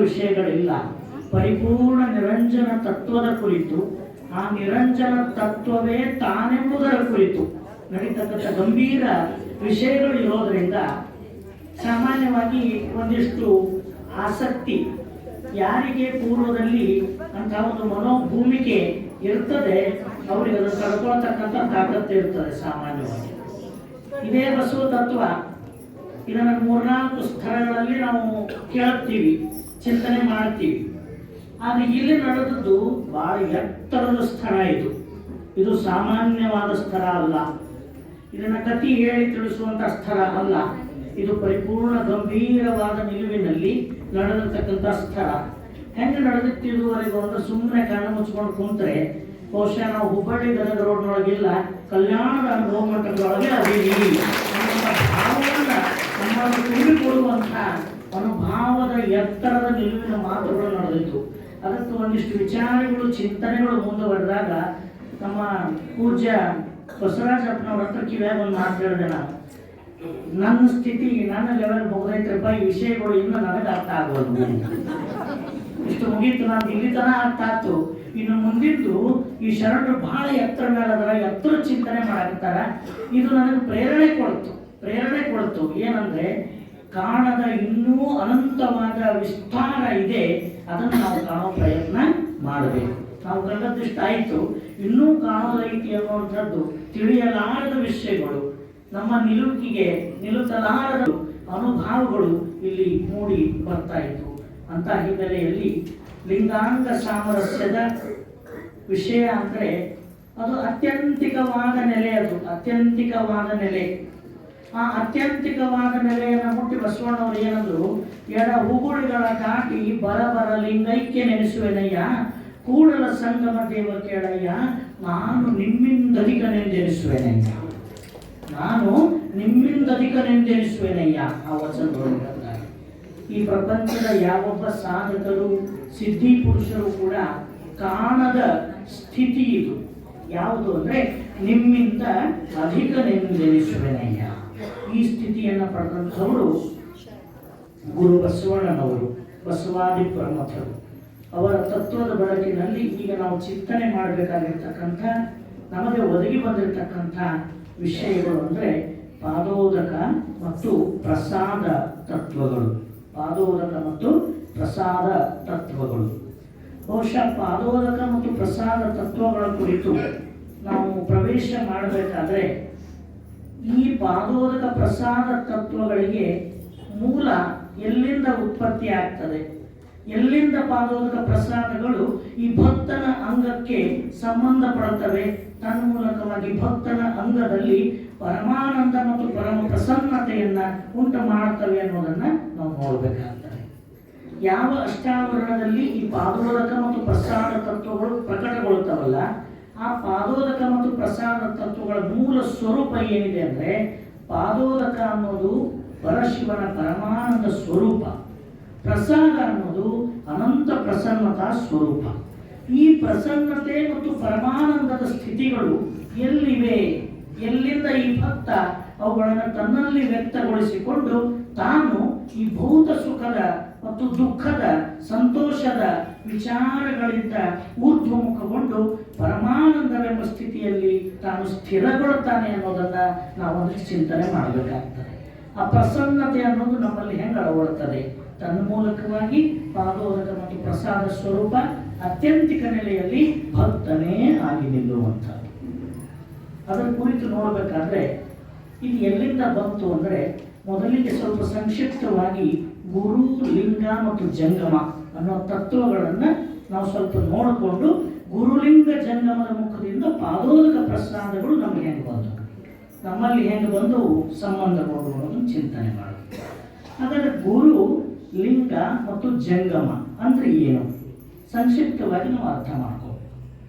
ವಿಷಯಗಳಿಲ್ಲ. ಪರಿಪೂರ್ಣ ನಿರಂಜನ ತತ್ವದ ಕುರಿತು, ಆ ನಿರಂಜನ ತತ್ವವೇ ತಾನೆಂಬುದರ ಕುರಿತು ನಡೀತಕ್ಕಂಥ ಗಂಭೀರ ವಿಷಯಗಳು ಇರೋದರಿಂದ ಸಾಮಾನ್ಯವಾಗಿ ಒಂದಿಷ್ಟು ಆಸಕ್ತಿ ಯಾರಿಗೆ ಪೂರ್ವದಲ್ಲಿ ಅಂತ ಒಂದು ಮನೋಭೂಮಿಕೆ ಇರ್ತದೆ, ಅವರಿಗೆ ಅದನ್ನು ತಡ್ಕೊಳ್ತಕ್ಕಂಥ ತಾಕತ್ತು ಇರ್ತದೆ ಸಾಮಾನ್ಯವಾಗಿ. ಇದೇ ಬಸವ ತತ್ವ ಇದನ್ನು 3-4 ಸ್ಥಳಗಳಲ್ಲಿ ನಾವು ಕೇಳ್ತೀವಿ, ಚಿಂತನೆ ಮಾಡ್ತೀವಿ. ಆದರೆ ಇಲ್ಲಿ ನಡೆದದ್ದು ಬಹಳ ಎತ್ತರದ ಸ್ಥಳ. ಇದು ಸಾಮಾನ್ಯವಾದ ಸ್ಥಳ ಅಲ್ಲ. ಇದನ್ನು ಕತಿ ಹೇಳಿ ತಿಳಿಸುವಂಥ ಸ್ಥಳ ಅಲ್ಲ. ಇದು ಪರಿಪೂರ್ಣ ಗಂಭೀರವಾದ ನಿಲುವಿನಲ್ಲಿ ನಡೆದಿರ್ತಕ್ಕಂಥ ಸ್ಥಳ. ಹೆಂಗೆ ನಡೆದಿತ್ತು ಇದುವರೆಗೂ ಅಂದ್ರೆ ಸುಮ್ಮನೆ ಕಣ್ಣು ಮುಚ್ಕೊಂಡು ಕುಂತ್ರೆ ಬಹುಶಃ ನಾವು ಹುಬ್ಬಳ್ಳಿ ಗದಗ ರೋಡ್ನೊಳಗಿಲ್ಲ, ಕಲ್ಯಾಣದ ಅನುಭವ ಮಟ್ಟದೊಳಗೆ ಅದೀವಿ. ಭಾವವನ್ನು ನಮ್ಮನ್ನು ತುಂಬಿಕೊಡುವಂಥ ಅನುಭಾವದ ಎತ್ತರದ ನಿಲುವಿನ ಮಾತುಗಳು ನಡೆದಿತ್ತು. ಅದಕ್ಕೆ ಒಂದಿಷ್ಟು ವಿಚಾರಗಳು, ಚಿಂತನೆಗಳು ಮುಂದುವರೆದಾಗ ನಮ್ಮ ಪೂಜ್ಯ ಬಸವರಾಜಪ್ಪನವ್ರ ಹತ್ರ ಕಿವ್ಯಾಗ ಒಂದು ಮಾತು ಹೇಳಿದೆ ನಾನು. ನನ್ನ ಸ್ಥಿತಿ, ನನ್ನ ಲೆವೆಲ್ ಮುಗಿದೈತ್ರಪ್ಪ, ಈ ವಿಷಯಗಳು ಇನ್ನೂ ನನಗೆ ಅರ್ಥ ಆಗೋದು. ಇಷ್ಟು ಮುಗೀತು, ನಾನು ಇಲ್ಲಿ ತನ ಅರ್ಥ ಆಯ್ತು. ಇನ್ನು ಮುಂದಿದ್ದು ಈ ಶರಣರು ಬಹಳ ಎತ್ತರ ಮೇಲದರ, ಎತ್ತರ ಚಿಂತನೆ ಮಾಡಾಕತ್ತಾರ. ಇದು ನನಗೆ ಪ್ರೇರಣೆ ಕೊಡ್ತು. ಏನಂದ್ರೆ ಕಾಣದ ಇನ್ನೂ ಅನಂತವಾದ ವಿಸ್ತಾರ ಇದೆ, ಅದನ್ನು ನಾವು ಕಾಣೋ ಪ್ರಯತ್ನ ಮಾಡಬೇಕು. ನಾವು ಕಂಡದ್ದಿಷ್ಟ ಆಯಿತು, ಇನ್ನೂ ಕಾಣೋದೈತಿ ಅನ್ನುವಂಥದ್ದು ತಿಳಿಯಲಾರದ ವಿಷಯಗಳು, ನಮ್ಮ ನಿಲುಕಲಾರದ ಅನುಭವಗಳು ಇಲ್ಲಿ ಮೂಡಿ ಬರ್ತಾ ಇತ್ತು. ಅಂತ ಹಿನ್ನೆಲೆಯಲ್ಲಿ ಲಿಂಗಾಂಗ ಸಾಮರಸ್ಯದ ವಿಷಯ ಅಂದರೆ ಅದು ಅತ್ಯಂತಿಕವಾದ ನೆಲೆ. ಆ ಅತ್ಯಂತಿಕವಾದ ನೆಲೆಯನ್ನು ಮುಟ್ಟಿ ಬಸವಣ್ಣವರು ಏನಂದ್ರು, ಎಡ ಹೂಗುಳಿಗಳ ದಾಟಿ ಬರ ಲಿಂಗೈಕ್ಯ ನೆನೆಸುವೆನಯ್ಯ, ಕೂಡಲ ಸಂಗಮ ದೇವ ಕೇಳಯ್ಯ, ನಾನು ನಿಮ್ಮಿಂದಧಿಕನೆಂದೆನಿಸುವೆನಯ್ಯ. ಆ ವಚನದೊಳಗೆ ಈ ಪ್ರಪಂಚದ ಯಾವೊಬ್ಬ ಸಾಧಕರು, ಸಿದ್ಧಿ ಪುರುಷರು ಕೂಡ ಕಾಣದ ಸ್ಥಿತಿ ಇದು. ಯಾವುದು ಅಂದರೆ ನಿಮ್ಮಿಂದ ಅಧಿಕನೆಂದೆನಿಸುವೆನಯ್ಯ. ಈ ಸ್ಥಿತಿಯನ್ನು ಪಡೆದಂಥವರು ಗುರು ಬಸವಣ್ಣನವರು, ಬಸವಾದಿ ಪ್ರಮಥರು. ಅವರ ತತ್ವದ ಬೆಳಕಿನಲ್ಲಿ ಈಗ ನಾವು ಚಿಂತನೆ ಮಾಡಬೇಕಾಗಿರ್ತಕ್ಕಂಥ, ನಮಗೆ ಒದಗಿ ಬಂದಿರತಕ್ಕಂಥ ವಿಷಯಗಳು ಅಂದರೆ ಪಾದೋದಕ ಮತ್ತು ಪ್ರಸಾದ ತತ್ವಗಳು. ಬಹುಶಃ ಪಾದೋದಕ ಮತ್ತು ಪ್ರಸಾದ ತತ್ವಗಳ ಕುರಿತು ನಾವು ಪ್ರವೇಶ ಮಾಡಬೇಕಾದ್ರೆ ಈ ಪಾದೋದಕ ಪ್ರಸಾದ ತತ್ವಗಳಿಗೆ ಮೂಲ ಎಲ್ಲಿಂದ ಉತ್ಪತ್ತಿ ಆಗ್ತದೆ, ಎಲ್ಲಿಂದ ಪಾದೋದಕ ಪ್ರಸಾದಗಳು ಈ ಭಕ್ತನ ಅಂಗಕ್ಕೆ ಸಂಬಂಧಪಡುತ್ತವೆ, ತನ್ಮೂಲಕವಾಗಿ ಭಕ್ತನ ಅಂಗದಲ್ಲಿ ಪರಮಾನಂದ ಮತ್ತು ಪರಮ ಪ್ರಸನ್ನತೆಯನ್ನ ಉಂಟು ಮಾಡುತ್ತವೆ ಅನ್ನೋದನ್ನ ನಾವು ನೋಡಬೇಕಾಗ್ತದೆ. ಯಾವ ಅಷ್ಟಾವರಣದಲ್ಲಿ ಈ ಪಾದೋದಕ ಮತ್ತು ಪ್ರಸಾದ ತತ್ವಗಳು ಪ್ರಕಟಗೊಳ್ಳುತ್ತವಲ್ಲ, ಆ ಪಾದೋದಕ ಮತ್ತು ಪ್ರಸಾದ ತತ್ವಗಳ ಮೂಲ ಸ್ವರೂಪ ಏನಿದೆ ಅಂದ್ರೆ, ಪಾದೋದಕ ಅನ್ನೋದು ಪರಶಿವನ ಪರಮಾನಂದ ಸ್ವರೂಪ, ಪ್ರಸಾದ ಅನ್ನೋದು ಅನಂತ ಪ್ರಸನ್ನತಾ ಸ್ವರೂಪ. ಈ ಪ್ರಸನ್ನತೆ ಮತ್ತು ಪರಮಾನಂದದ ಸ್ಥಿತಿಗಳು ಎಲ್ಲಿವೆ, ಎಲ್ಲಿಂದ ಈ ಭಕ್ತ ಅವುಗಳನ್ನು ತನ್ನಲ್ಲಿ ವ್ಯಕ್ತಗೊಳಿಸಿಕೊಂಡು ತಾನು ಈ ಭೌತ ಸುಖದ ಮತ್ತು ದುಃಖದ, ಸಂತೋಷದ ವಿಚಾರಗಳಿಂದ ಊರ್ಧ್ವಮುಖಗೊಂಡು ಪರಮಾನಂದವೆಂಬ ಸ್ಥಿತಿಯಲ್ಲಿ ತಾನು ಸ್ಥಿರಗೊಳ್ತಾನೆ ಅನ್ನೋದನ್ನ ನಾವೊಂದಿಷ್ಟು ಚಿಂತನೆ ಮಾಡಬೇಕಾಗ್ತದೆ. ಆ ಪ್ರಸನ್ನತೆ ಅನ್ನೋದು ನಮ್ಮಲ್ಲಿ ಹೆಂಗೆ ಅಳವಡುತ್ತದೆ, ತನ್ಮೂಲಕವಾಗಿ ಪಾದೋದಕ ಮತ್ತು ಪ್ರಸಾದ ಸ್ವರೂಪ ಅತ್ಯಂತಿಕ ನೆಲೆಯಲ್ಲಿ ಭಕ್ತನೇ ಆಗಿ ನಿಲ್ಲುವಂಥದ್ದು. ಅದರ ಕುರಿತು ನೋಡಬೇಕಾದ್ರೆ ಇದು ಎಲ್ಲಿಂದ ಬಂತು ಅಂದರೆ, ಮೊದಲಿಗೆ ಸ್ವಲ್ಪ ಸಂಕ್ಷಿಪ್ತವಾಗಿ ಗುರು, ಲಿಂಗ ಮತ್ತು ಜಂಗಮ ಅನ್ನೋ ತತ್ವಗಳನ್ನು ನಾವು ಸ್ವಲ್ಪ ನೋಡಿಕೊಂಡು, ಗುರುಲಿಂಗ ಜಂಗಮದ ಮುಖದಿಂದ ಪಾದೋದಕ ಪ್ರಸಾದಗಳು ನಮಗೆ ಹೆಂಗೆ ಬಂದು, ನಮ್ಮಲ್ಲಿ ಹೆಂಗೆ ಬಂದು ಸಂಬಂಧಗಳು ಅನ್ನೋದನ್ನು ಚಿಂತನೆ ಮಾಡಬೇಕು. ಹಾಗಾದರೆ ಗುರು, ಲಿಂಗ ಮತ್ತು ಜಂಗಮ ಅಂದ್ರೆ ಏನು, ಸಂಕ್ಷಿಪ್ತವಾಗಿ ನಾವು ಅರ್ಥ ಮಾಡ್ಕೋಬೇಕು.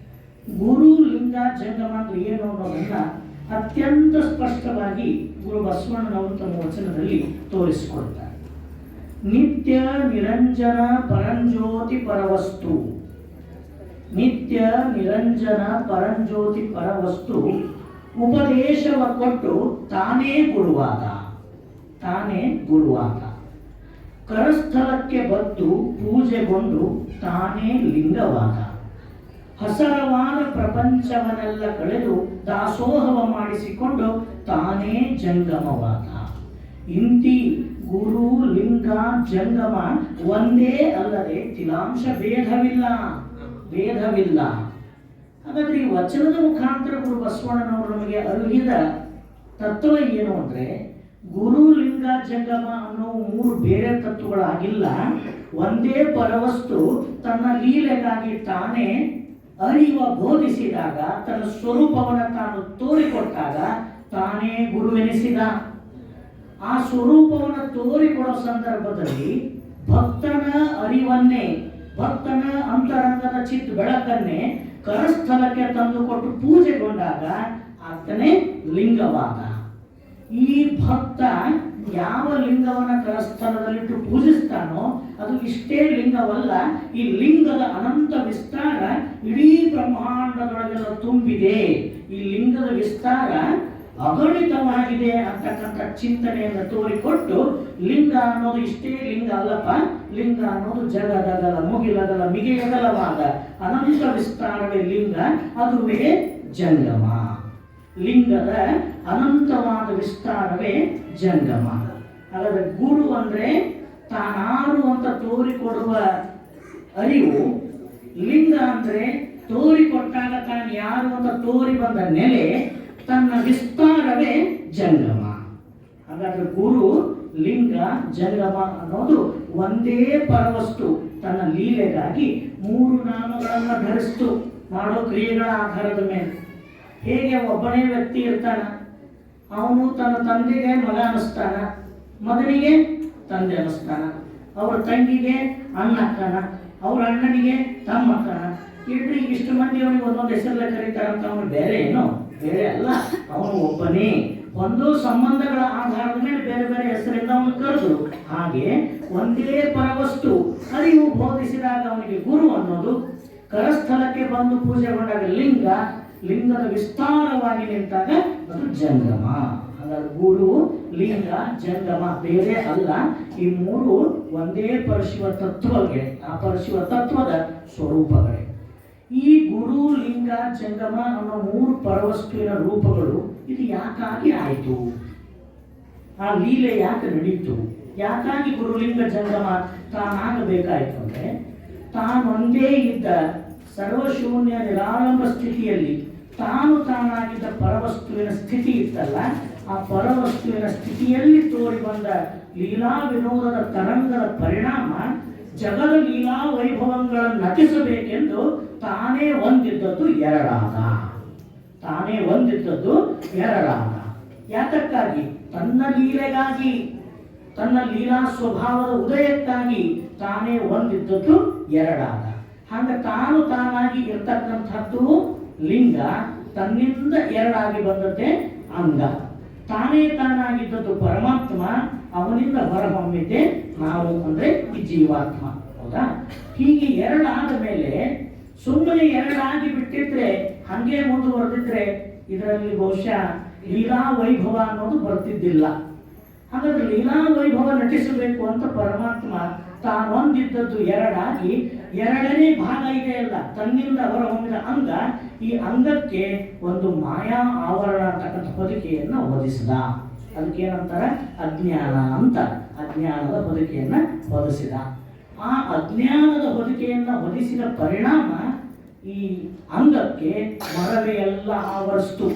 ಗುರು, ಲಿಂಗ, ಜಂಗಮ ಅಂದ್ರೆ ಏನು ಅನ್ನೋದನ್ನ ಅತ್ಯಂತ ಸ್ಪಷ್ಟವಾಗಿ ಗುರು ಬಸವಣ್ಣನವರು ತಮ್ಮ ವಚನದಲ್ಲಿ ತೋರಿಸಿಕೊಡ್ತಾರೆ. ನಿತ್ಯ ನಿರಂಜನ ಪರಂಜ್ಯೋತಿ ಪರವಸ್ತು, ನಿತ್ಯ ನಿರಂಜನ ಪರಂಜ್ಯೋತಿ ಪರವಸ್ತು ಉಪದೇಶವ ಕೊಟ್ಟು ತಾನೇ ಗುರುವಾದ ಕರಸ್ಥಲಕ್ಕೆ ಬಂದು ಪೂಜೆಗೊಂಡು ತಾನೇ ಲಿಂಗವಾದ. ಹಸರವಾದ ಪ್ರಪಂಚವನ್ನೆಲ್ಲ ಕಳೆದು ದಾಸೋಹವ ಮಾಡಿಸಿಕೊಂಡು ತಾನೇ ಜಂಗಮವಾದ. ಇಂತಿ ಗುರು ಲಿಂಗ ಜಂಗಮ ಒಂದೇ ಅಲ್ಲದೆ ತಿಲಾಂಶ ಭೇದವಿಲ್ಲ. ಹಾಗಾದ್ರೆ ಈ ವಚನದ ಮುಖಾಂತರ ಗುರು ಬಸವಣ್ಣನವರು ನಮಗೆ ಅರಿವಿದ ತತ್ವ ಏನು ಅಂದ್ರೆ, ಗುರು ಲಿಂಗ ಜಂಗಮ ಅನ್ನೋ ಮೂರು ಬೇರೆ ತತ್ವಗಳಾಗಿಲ್ಲ. ಒಂದೇ ಪರವಸ್ತು ತನ್ನ ಲೀಲೆಗಾಗಿ ತಾನೇ ಅರಿವ ಬೋಧಿಸಿದಾಗ, ತನ್ನ ಸ್ವರೂಪವನ್ನು ತಾನು ತೋರಿಕೊಟ್ಟಾಗ ತಾನೇ ಗುರುವೆನಿಸಿದ. ಆ ಸ್ವರೂಪವನ್ನು ತೋರಿಕೊಡೋ ಸಂದರ್ಭದಲ್ಲಿ ಭಕ್ತನ ಅರಿವನ್ನೇ, ಭಕ್ತನ ಅಂತರಂಗದ ಚಿತ್ ಬೆಳಕನ್ನೇ ಕರಸ್ಥಲಕ್ಕೆ ತಂದುಕೊಟ್ಟು ಪೂಜೆಗೊಂಡಾಗ ಆತನೇ ಲಿಂಗವಾದ. ಈ ಭಕ್ತ ಯಾವ ಲಿಂಗವನ್ನ ಕರಸ್ಥಲದಲ್ಲಿಟ್ಟು ಪೂಜಿಸ್ತಾನೋ ಅದು ಇಷ್ಟೇ ಲಿಂಗವಲ್ಲ, ಈ ಲಿಂಗದ ಅನಂತ ವಿಸ್ತಾರ ಇಡೀ ಬ್ರಹ್ಮಾಂಡದೊಳಗೆಲ್ಲ ತುಂಬಿದೆ. ಈ ಲಿಂಗದ ವಿಸ್ತಾರ ಅಗಣಿತವಾಗಿದೆ ಅಂತಕ್ಕಂಥ ಚಿಂತನೆಯನ್ನು ತೋರಿಕೊಟ್ಟು, ಲಿಂಗ ಅನ್ನೋದು ಇಷ್ಟೇ ಲಿಂಗ ಅಲ್ಲಪ್ಪ, ಲಿಂಗ ಅನ್ನೋದು ಜಗದಗಲ ಮುಗಿಲಗಲ ಮಿಗೆಯಗಲವಾದ ಅನಂತ ವಿಸ್ತಾರವೇ ಲಿಂಗ, ಅದುವೇ ಜಂಗಮ. ಲಿಂಗದ ಅನಂತವಾದ ವಿಸ್ತಾರವೇ ಜಂಗಮ. ಹಾಗಾದ್ರೆ ಗುರು ಅಂದ್ರೆ ತಾನಾರು ಅಂತ ತೋರಿಕೊಡುವ ಅರಿವು, ಲಿಂಗ ಅಂದ್ರೆ ತೋರಿಕೊಟ್ಟಾಗ ತಾನು ಯಾರು ಅಂತ ತೋರಿ ಬಂದ ನೆಲೆ, ತನ್ನ ವಿಸ್ತಾರವೇ ಜಂಗಮ. ಹಾಗಾದ್ರೆ ಗುರು ಲಿಂಗ ಜಂಗಮ ಅನ್ನೋದು ಒಂದೇ ಪರವಸ್ತು ತನ್ನ ಲೀಲೆಗಾಗಿ ಮೂರು ನಾಮಗಳನ್ನು ಧರಿಸ್ತು ಮಾಡೋ ಕ್ರಿಯೆಗಳ ಆಧಾರದ ಮೇಲೆ. ಹೇಗೆ ಒಬ್ಬನೇ ವ್ಯಕ್ತಿ ಇರ್ತಾನ, ಅವನು ತನ್ನ ತಂದೆಗೆ ಮಗ ಅನ್ನಿಸ್ತಾನ, ಮಗನಿಗೆ ತಂದೆ ಅನ್ನಿಸ್ತಾನ, ಅವ್ರ ತಂಗಿಗೆ ಅಣ್ಣಕ್ಕನ, ಅವ್ರ ಅಣ್ಣನಿಗೆ ತಮ್ಮಕ್ಕನ. ಇಷ್ಟು ಮಂದಿ ಅವನಿಗೆ ಒಂದೊಂದು ಹೆಸರಲ್ಲೇ ಕರೀತಾರಂತ. ಅವನು ಬೇರೆ ಏನೋ ಬೇರೆ ಅಲ್ಲ, ಅವನು ಒಬ್ಬನೇ. ಒಂದು ಸಂಬಂಧಗಳ ಆಧಾರದ ಮೇಲೆ ಬೇರೆ ಬೇರೆ ಹೆಸರಿಂದ ಅವನು ಕರೆದು, ಹಾಗೆ ಒಂದೇ ಪರವಸ್ತು ಅರಿವು ಬೋಧಿಸಿದಾಗ ಅವನಿಗೆ ಗುರು ಅನ್ನೋದು, ಕರಸ್ಥಲಕ್ಕೆ ಬಂದು ಪೂಜೆಗೊಂಡಾಗ ಲಿಂಗ, ಲಿಂಗದ ವಿಸ್ತಾರವಾಗಿ ನಿಂತಾಗ ಅದು ಜಂಗಮ. ಹಾಗಾದ್ರೆ ಗುರು ಲಿಂಗ ಜಂಗಮ ಬೇರೆ ಅಲ್ಲ, ಈ ಮೂರು ಒಂದೇ ಪರಶಿವ ತತ್ವಗಳೇ, ಆ ಪರಶಿವ ತತ್ವದ ಸ್ವರೂಪಗಳೇ. ಈ ಗುರು ಲಿಂಗ ಜಂಗಮ ಅನ್ನೋ ಮೂರು ಪರವಸ್ತುವಿನ ರೂಪಗಳು ಇದು ಯಾಕಾಗಿ ಆಯಿತು? ಆ ಲೀಲೆ ಯಾಕೆ ನಡೀತು? ಯಾಕಾಗಿ ಗುರುಲಿಂಗ ಜಂಗಮ ತಾನಾಗಬೇಕಾಯಿತು ಅಂದ್ರೆ, ತಾನೊಂದೇ ಇದ್ದ ಸರ್ವಶೂನ್ಯ ನಿರಾರಂಭ ಸ್ಥಿತಿಯಲ್ಲಿ ತಾನಾಗಿದ್ದ ಪರವಸ್ತುವಿನ ಸ್ಥಿತಿ ಇತ್ತಲ್ಲ, ಆ ಪರವಸ್ತುವಿನ ಸ್ಥಿತಿಯಲ್ಲಿ ತೋರಿ ಬಂದ ಲೀಲಾ ವಿನೋದದ ತರಂಗದ ಪರಿಣಾಮ ಜಗದ ಲೀಲಾ ವೈಭವಗಳನ್ನು ನಟಿಸಬೇಕೆಂದು ತಾನೇ ಒಂದಿದ್ದದ್ದು ಎರಡಾದ. ಯಾತಕ್ಕಾಗಿ? ತನ್ನ ಲೀಲೆಗಾಗಿ, ತನ್ನ ಲೀಲಾ ಸ್ವಭಾವದ ಉದಯಕ್ಕಾಗಿ ತಾನೇ ಒಂದಿದ್ದದ್ದು ಎರಡಾದ. ಹಾಗ ತಾನಾಗಿ ಇರ್ತಕ್ಕಂಥದ್ದು ಲಿಂಗ, ತನ್ನಿಂದ ಎರಡಾಗಿ ಬಂದದ್ದೇ ಅಂಗ. ತಾನಾಗಿದ್ದದ್ದು ಪರಮಾತ್ಮ, ಅವನಿಂದ ಹೊರಹೊಮ್ಮಿದ್ದೆ ನಾವು ಅಂದ್ರೆ ಈ ಜೀವಾತ್ಮ. ಹೌದಾ? ಹೀಗೆ ಎರಡಾದ ಮೇಲೆ ಸುಮ್ಮನೆ ಎರಡಾಗಿ ಬಿಟ್ಟಿದ್ರೆ, ಹಂಗೆ ಮುಂದುವರೆದಿದ್ರೆ ಇದರಲ್ಲಿ ಬಹುಶಃ ಲೀಲಾ ವೈಭವ ಅನ್ನೋದು ಬರ್ತಿದ್ದಿಲ್ಲ. ಹಾಗಾದ್ರೆ ಲೀಲಾ ವೈಭವ ನಟಿಸಬೇಕು ಅಂತ ಪರಮಾತ್ಮ ತಾನೊಂದಿದ್ದದ್ದು ಎರಡಾಗಿ, ಎರಡನೇ ಭಾಗ ಇದೆಯಲ್ಲ ತನ್ನಿಂದ ಹೊರಹೊಮ್ಮಿದ ಅಂಗ, ಈ ಅಂಗಕ್ಕೆ ಒಂದು ಮಾಯಾ ಆವರಣ ಅಂತಕ್ಕಂಥ ಹೊದಿಕೆಯನ್ನು ಹೊದಿಸಿದ. ಅದಕ್ಕೇನಂತಾರೆ? ಅಜ್ಞಾನ ಅಂತ. ಅಜ್ಞಾನದ ಹೊದಿಕೆಯನ್ನ ಹೊದಿಸಿದ. ಆ ಅಜ್ಞಾನದ ಹೊದಿಕೆಯನ್ನ ಹೊದಿಸಿದ ಪರಿಣಾಮ ಈ ಅಂಗಕ್ಕೆ ಮರವೇ ಎಲ್ಲ ಆವರಿಸ್ತು.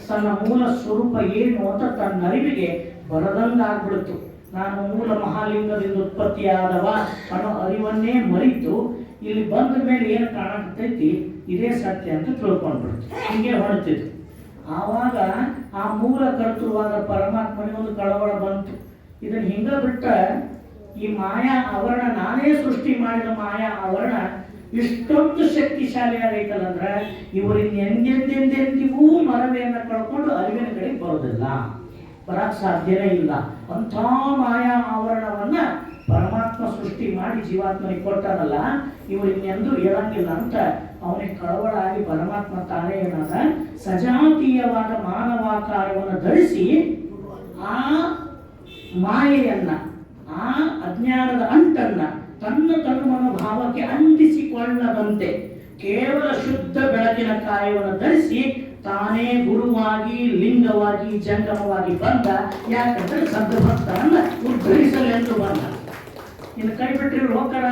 ತನ್ನ ಮೂಲ ಸ್ವರೂಪ ಏನು ಅಂತ ತನ್ನ ಅರಿವಿಗೆ ಬರದಂಗಾಗ್ಬಿಡ್ತು. ನಾನು ಮೂಲ ಮಹಾಲಿಂಗದಿಂದ ಉತ್ಪತ್ತಿಯಾದವ ಅನ್ನೋ ಅರಿವನ್ನೇ ಮರಿತು ಇಲ್ಲಿ ಬಂದ ಮೇಲೆ ಏನು ಕಾಣತೈತಿ ಇದೇ ಸತ್ಯ ಅಂತ ತಿಳ್ಕೊಂಡ್ಬಿಡ್ತು. ಹೀಗೆ ಹೊರತಿತ್ತು. ಆವಾಗ ಆ ಮೂಲ ಕರ್ತೃವಾದ ಪರಮಾತ್ಮನಿಗೆ ಒಂದು ಕಳವಳ ಬಂತು. ಇದನ್ನು ಹಿಂಗ ಬಿಟ್ಟ ಈ ಮಾಯಾ ಆವರಣ, ನಾನೇ ಸೃಷ್ಟಿ ಮಾಡಿದ ಮಾಯಾ ಆವರಣ ಇಷ್ಟೊಂದು ಶಕ್ತಿಶಾಲಿ ಆಗೈತಲ್ಲ ಅಂದ್ರೆ ಇವರಿಂದ ಎಂದೆಂದೆಂದಿಗೂ ಮರವೆಯನ್ನ ಕಳ್ಕೊಂಡು ಅರಿವಿನ ಕಡೆಗೆ ಬರೋದಿಲ್ಲ, ಬರಕ್ ಸಾಧ್ಯನೇ ಇಲ್ಲ. ಅಂಥ ಮಾಯಾ ಆವರಣವನ್ನ ಪರಮಾತ್ಮ ಸೃಷ್ಟಿ ಮಾಡಿ ಜೀವಾತ್ಮನಿಗೆ ಕೊಟ್ಟಾರಲ್ಲ, ಇವರಿನ್ನೆಂದೂ ಹೇಳಂಗಿಲ್ಲ ಅಂತ ಅವನಿಗೆ ಕಳವಳ ಆಗಿ ಪರಮಾತ್ಮ ತಾನೇ ಏನಾದ ಸಜಾತೀಯವಾದ ಮಾನವಾಕಾರವನ್ನು ಧರಿಸಿ ಆ ಮಾಯೆಯನ್ನ, ಆ ಆ ಅಜ್ಞಾನದ ಅಂಟನ್ನ ತನ್ನ ತನುಮನ ಭಾವಕ್ಕೆ ಅಂಟಿಸಿಕೊಳ್ಳದಂತೆ ಕೇವಲ ಶುದ್ಧ ಬೆಳಕಿನ ಕಾಯವನ್ನು ಧರಿಸಿ ತಾನೇ ಗುರುವಾಗಿ ಲಿಂಗವಾಗಿ ಜಂಗಮವಾಗಿ ಬಂದ. ಯಾಕಂದ್ರೆ ಸದ್ಭಕ್ತರನ್ನ ಉದ್ಧರಿಸಲೆಂದು ಬಂದ. ಇನ್ನು ಕೈ ಬಿಟ್ರೆ ಹೋಗ್ತಾರ,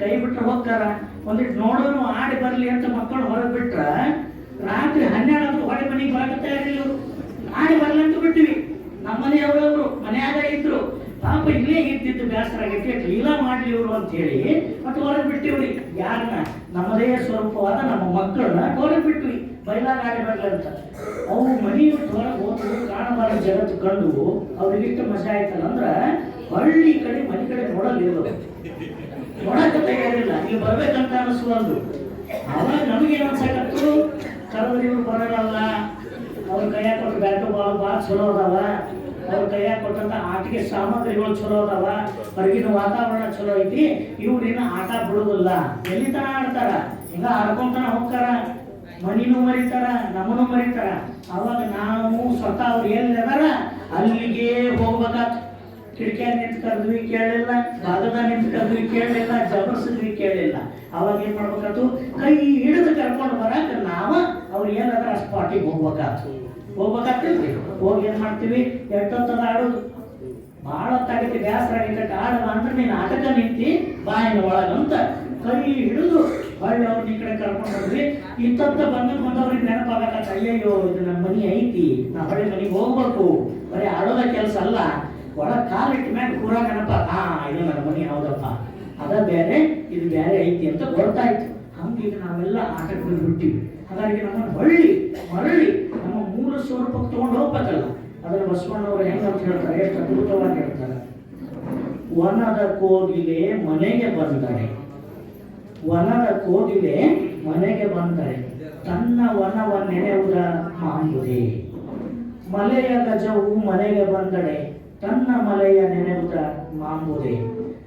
ಕೈ ಬಿಟ್ರೆ ಹೋಗ್ತಾರ. ಒಂದಿಟ್ಟು ನೋಡೋನು ಆಡಿ ಬರ್ಲಿ ಅಂತ ಮಕ್ಕಳು ಹೊರಗೆ ಬಿಟ್ರ ರಾತ್ರಿ 12 ಹೊಡೆ ಮನೆಗೆ ಬರಕತ್ತಾ ಇರಲಿಲ್ಲ. ಆಡಿ ಬರ್ಲಿ ಅಂತ ಬಿಟ್ಟಿವಿ. ನಮ್ಮ ಮನೆಯವರು ಮನೆಯಾಗ ಇದ್ರು, ಪಾಪ ಇಲ್ಲೇ ಇದ್ದಿದ್ದು ಬೇಸರ ಆಗೈತಿ, ಲೀಲಾ ಮಾಡ್ಲಿ ಇವರು ಅಂತ ಹೇಳಿ ಮತ್ತೆ ಹೊರಗೆ ಬಿಟ್ಟಿವ್ರಿ. ಯಾರನ್ನ? ನಮ್ಮದೇ ಸ್ವರೂಪವಾದ ನಮ್ಮ ಮಕ್ಕಳನ್ನ ಹೊರಗೆ ಬಿಟ್ವಿ, ಬೈಲಾಗ ಆಡಿ ಬರ್ಲಿ ಅಂತ. ಅವು ಮನೆಯ ಹೊರಗೆ ಹೋದ್ರು ಕಾಣಬಾರ ಜಗತ್ತು ಕಂಡು ಅವ್ರಿಗಿಷ್ಟು ಮಜಾ ಆಯ್ತಲ್ಲ ಅಂದ್ರ ಹಳ್ಳಿ ಕಡೆ ಮನೆ ಕಡೆ ನೋಡಲಿಲ್ಲ, ನೋಡಕ್ಕೆ ತಯಾರಿಲ್ಲ. ಇಲ್ಲಿ ಬರ್ಬೇಕಂತ ಅನಿಸುವಲ್ದು. ಅವಾಗ ನಮಗೇನು ಅನ್ಸಕತ್ತು, ಕರೆದ್ರೆ ಇವ್ರು ಬರೋಲ್ಲ, ಅವ್ರ ಕೈಯಾಗ ಕೊಟ್ಟು ಬ್ಯಾಟು ಬಾಲ್ ಭಾಳ ಚಲೋ ಅದಾವ, ಅವ್ರ ಕೈಯಾಗ ಕೊಟ್ಟಂತ ಆಟಿಕೆ ಸಾಮಗ್ರಿಗಳು ಚಲೋ ಅದಾವ, ಹೊರಗಿನ ವಾತಾವರಣ ಚಲೋ ಐತಿ, ಇವ್ರೇನು ಆಟ ಬಿಡುದಿಲ್ಲ, ಎಲ್ಲಿ ತನ ಆಡ್ತಾರ, ಈಗ ಆಡ್ಕೊಂತಾನ ಹೋಗ್ತಾರ, ಮನಿನೂ ಮರಿತಾರ, ನಮ್ಮನು ಮರಿತಾರ. ಅವಾಗ ನಾವು ಸ್ವತಃ ಅವ್ರು ಎಲ್ಲಿದಾರ ಅಲ್ಲಿಗೆ ಹೋಗ್ಬೇಕಾತ್. ಕಿಟಕಿಯಾಗ ನಿಂತು ಕರೆದ್ವಿ ಕೇಳಲಿಲ್ಲ, ಭಾಗದ ನಿಂತು ಕರೆದ್ವಿ ಕೇಳಲಿಲ್ಲ, ಜಬರ್ಸಿದ್ವಿ ಕೇಳಲಿಲ್ಲ. ಅವಾಗ ಏನ್ ಮಾಡ್ಬೇಕಾಯ್ತು, ಕೈ ಹಿಡಿದು ಕರ್ಕೊಂಡು ಬರಾಕ ನಾವು ಅವ್ರು ಏನಾದ್ರ ಆ ಸ್ಪಾಟಿಗೆ ಹೋಗ್ಬೇಕಾಗ್ತಿಲ್ರಿ. ಹೋಗಿ ಏನ್ ಮಾಡ್ತೀವಿ, ಎಷ್ಟೊತ್ತದ ಆಡೋದು, ಭಾಳ ಹೊತ್ತಾಗೈತಿ, ಬೇಸರ ಆಗೈತೆ, ಆಡಲ್ಲ ಅಂದ್ರೆ ನೀನು ಆಟಕ ನಿಂತಿ ಬಾಯಿನ ಒಳಗಂತ ಕೈ ಹಿಡಿದು ಹೊಳ್ಳಿ ಅವ್ರ ಈ ಕಡೆ ಕರ್ಕೊಂಡು ಹೋದ್ವಿ. ಇಂಥತ್ತ ಬಂದವ್ರಿಗೆ ನೆನಪಾಗತ್ತ, ಅಯ್ಯಯ್ಯೋ ಇದು ನಮ್ಮ ಮನೆ ಐತಿ, ನಾ ಹೊಳ್ಳಿ ಮನೆಗೆ ಹೋಗ್ಬೇಕು, ಬರೀ ಆಡೋದ ಕೆಲಸ ಅಲ್ಲ, ಒಳಗೆ ಕಾಲಿಟ್ಟ ಮ್ಯಾಗ ಪೂರ ನೆನಪ, ಇದು ನನ್ನ ಮನೆ ಹೌದಪ್ಪ, ಅದ ಬೇರೆ ಇದು ಬೇರೆ ಐತಿ ಅಂತ ಗೊತ್ತಾಯ್ತು. ಹಂಗೀಗ ನಾವೆಲ್ಲ ಆಟಕ್ಕೆ ಬಿಟ್ಟಿವಿ. ಹಾಗಾಗಿ ನಮ್ಮನ್ನು ಮರಳಿ ನಮ್ಮ ಮೂಲ ಸ್ವರೂಪಕ್ಕೆ ತಗೊಂಡು ಹೋಗ್ಬೇಕಲ್ಲ. ಅದರ ಬಸವಣ್ಣವರು ಹೆಂಗಂತ ಹೇಳ್ತಾರೆ, ಎಷ್ಟು ಅದ್ಭುತವಾಗಿ ಹೇಳ್ತಾರೆ. ವನದ ಕೋಗಿಲೆ ಮನೆಗೆ ಬಂದರೆ, ವನದ ಕೋಗಿಲೆ ಮನೆಗೆ ಬಂದರೆ ತನ್ನ ವನವ ನೆನೆಯುವುದ ಮಾಂಬುದೆ. ಮಲೆಯ ಗಜವು ಮನೆಗೆ ಬಂದಡೆ ತನ್ನ ಮಲೆಯ ನೆನೆಯುವುದ ಮಾಂಬುದೆ.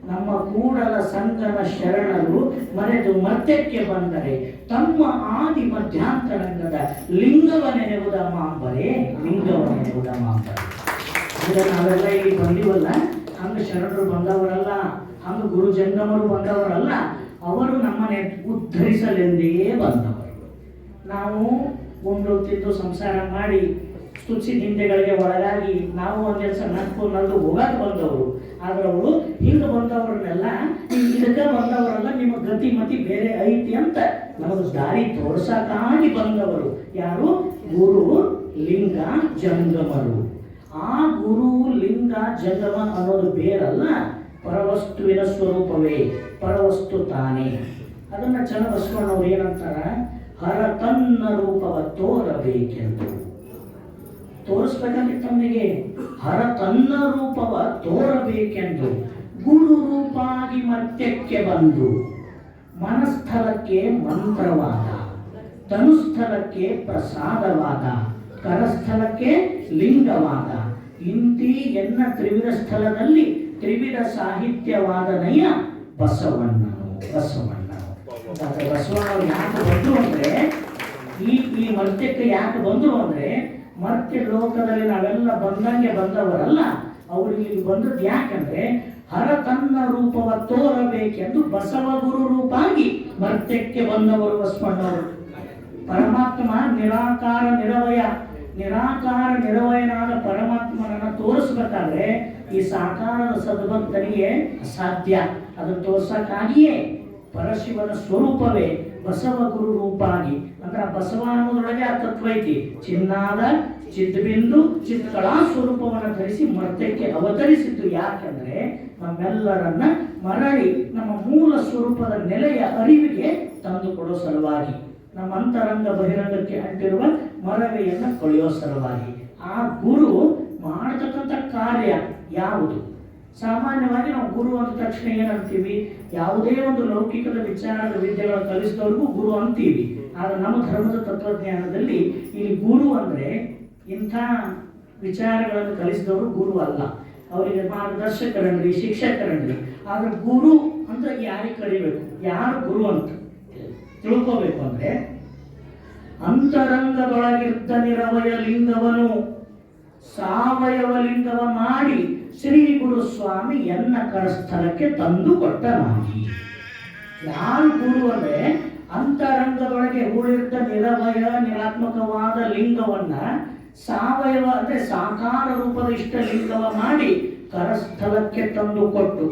ನಮ್ಮ ಕೂಡಲ ಸಂಗನ ಶರಣರು ಮರೆತು ಮರ್ತ್ಯಕ್ಕೆ ಬಂದರೆ ತಮ್ಮ ಆದಿ ಮಧ್ಯಾಂತರಂಗದ ಲಿಂಗವ ನೆನೆಯುವುದ ಮಾಂಬರೆ, ಲಿಂಗವ ನೆನೆಯುವುದ ಮಾಂಬರೆ. ಈಗ ನಾವೆಲ್ಲ ಇಲ್ಲಿ ಬಂದಿವಲ್ಲ, ಹಂಗ ಶರಣರು ಬಂದವರಲ್ಲ, ಹಂಗ ಗುರು ಜಂಗಮರು ಬಂದವರಲ್ಲ, ಅವರು ನಮ್ಮನೆ ಉದ್ಧರಿಸಲೆಂದೇ ಬಂದವರು. ನಾವು ಉಂಡು ತಿಂದು ಸಂಸಾರ ಮಾಡಿ ಸ್ತುತಿ ನಿಂದೆಗಳಿಗೆ ಒಳಗಾಗಿ ನಾವು ಒಂದೆಲ್ಸ ನಡ್ದು ಹೋಗಕ್ಕೆ ಬಂದವರು. ಆದ್ರೆ ಅವರು ಹಿಂಗೆ ಬಂದವ್ರನ್ನೆಲ್ಲ ಇದಕ್ಕೆ ಬಂದವರೆಲ್ಲ ನಿಮ್ಮ ಗತಿ ಮತಿ ಬೇರೆ ಐತಿ ಅಂತ ನಮಗೆ ದಾರಿ ತೋರ್ಸಕ್ಕಾಗಿ ಬಂದವರು. ಯಾರು? ಗುರು ಲಿಂಗ ಜಂಗಮರು. ಆ ಗುರು ಲಿಂಗ ಜಂಗಮ ಅನ್ನೋದು ಬೇರಲ್ಲ, ಪರವಸ್ತುವಿನ ಸ್ವರೂಪವೇ, ಪರವಸ್ತು ತಾನೇ. ಅದನ್ನ ಚನ್ನಬಸವಣ್ಣವ್ರು ಏನಂತಾರ, ಹರ ತನ್ನ ರೂಪವ ತೋರಬೇಕೆಂದು. ತೋರಿಸ್ಬೇಕಾಗಿತ್ತು ನಮಗೆ, ಹರ ತನ್ನ ರೂಪವ ತೋರಬೇಕೆಂದು ಗುರು ರೂಪಾಗಿ ಮರ್ತ್ಯಕ್ಕೆ ಬಂದು ಮನಸ್ಥಳಕ್ಕೆ ಮಂತ್ರವಾದ, ತನುಸ್ಥಳಕ್ಕೆ ಪ್ರಸಾದವಾದ, ಕರಸ್ಥಳಕ್ಕೆ ಲಿಂಗವಾದ. ಇಂತಿ ಎನ್ನ ತ್ರಿವಿಧ ಸ್ಥಳದಲ್ಲಿ ತ್ರಿವಿಧ ಸಾಹಿತ್ಯವಾದನಯ್ಯ ಬಸವಣ್ಣನು. ಬಸವಣ್ಣವ್ರು ಯಾಕೆ ಬಂದ್ರು ಅಂದ್ರೆ, ಈ ಮರ್ತ್ಯಕ್ಕೆ ಯಾಕೆ ಬಂದ್ರು ಅಂದ್ರೆ, ಮರ್ತ್ಯ ಲೋಕದಲ್ಲಿ ನಾವೆಲ್ಲ ಬಂದಂಗೆ ಬಂದವರಲ್ಲ, ಅವರಿಗೆ ಬಂದದ್ದು ಯಾಕಂದ್ರೆ ಹರ ತನ್ನ ರೂಪವ ತೋರಬೇಕೆಂದು ಬಸವ ಗುರು ರೂಪಾಗಿ ಮರ್ತ್ಯಕ್ಕೆ ಬಂದವರು ಬಸವಣ್ಣವರು. ಪರಮಾತ್ಮ ನಿರಾಕಾರ ನಿರವಯನಾದ ಪರಮಾತ್ಮನನ್ನ ತೋರಿಸ್ಬೇಕಾದ್ರೆ ಈ ಸಾಕಾರದ ಸದ್ಭಕ್ತನಿಗೆ ಅಸಾಧ್ಯ. ಅದನ್ನು ತೋರ್ಸಕ್ಕಾಗಿಯೇ ಪರಶಿವನ ಸ್ವರೂಪವೇ ಬಸವ ಗುರು ರೂಪಾಗಿ, ಅಂದ್ರೆ ಆ ಬಸವ ಅನ್ನೋದ್ರೊಳಗೆ ಆ ತತ್ವ ಐತಿ. ಚಿನ್ನಾದ ಚಿದ್ಬಿಂದು ಚಿತ್ಕಳಾ ಸ್ವರೂಪವನ್ನು ಧರಿಸಿ ಮರ್ತ್ಯಕ್ಕೆ ಅವತರಿಸಿದ್ದು. ಯಾಕಂದ್ರೆ ನಮ್ಮೆಲ್ಲರನ್ನ ಮರಳಿ ನಮ್ಮ ಮೂಲ ಸ್ವರೂಪದ ನೆಲೆಯ ಅರಿವಿಗೆ ತಂದುಕೊಡೋ ಸಲುವಾಗಿ, ನಮ್ಮ ಅಂತರಂಗ ಬಹಿರಂಗಕ್ಕೆ ಅಂಟಿರುವ ಮರವೆಯನ್ನು ಕೊಳೆಯೋ ಸಲುವಾಗಿ. ಆ ಗುರು ಮಾಡತಕ್ಕಂಥ ಕಾರ್ಯ ಯಾವುದು? ಸಾಮಾನ್ಯವಾಗಿ ನಾವು ಗುರು ಅಂದ ತಕ್ಷಣ ಏನಂತೀವಿ, ಯಾವುದೇ ಒಂದು ಲೌಕಿಕದ ವಿಚಾರದ ವಿದ್ಯೆಗಳನ್ನು ಕಲಿಸಿದವ್ರಿಗೂ ಗುರು ಅಂತೀವಿ. ಆದರೆ ನಮ್ಮ ಧರ್ಮದ ತತ್ವಜ್ಞಾನದಲ್ಲಿ ಇಲ್ಲಿ ಗುರು ಅಂದ್ರೆ ಇಂಥ ವಿಚಾರಗಳನ್ನು ಕಲಿಸಿದವರು ಗುರು ಅಲ್ಲ, ಅವರಿಗೆ ಮಾರ್ಗದರ್ಶಕರನ್ರಿ, ಶಿಕ್ಷಕರನ್ರಿ. ಆದ್ರೆ ಗುರು ಅಂತ ಯಾರಿಗೆ ಕಲಿಬೇಕು, ಯಾರು ಗುರು ಅಂತ ತಿಳ್ಕೋಬೇಕು ಅಂದ್ರೆ, ಅಂತರಂಗದೊಳಗಿದ್ದ ನಿರವಯ ಲಿಂಗವನು ಸಾವಯವ ಲಿಂಗವ ಮಾಡಿ ಶ್ರೀ ಗುರುಸ್ವಾಮಿ ಎನ್ನ ಕರಸ್ಥಳಕ್ಕೆ ತಂದು ಕೊಟ್ಟನಾಗಿ. ಯಾರು ಗುರು ಅಂದ್ರೆ ಅಂತರಂಗದೊಳಗೆ ಹೂಳಿದ್ದ ನಿರವಯ ನಿರಾತ್ಮಕವಾದ ಲಿಂಗವನ್ನ ಸಾವಯವ ಅಂದ್ರೆ ಸಾಕಾರ ರೂಪದ ಇಷ್ಟ ಲಿಂಗವ ಮಾಡಿ ಕರಸ್ಥಳಕ್ಕೆ ತಂದು ಕೊಟ್ಟು,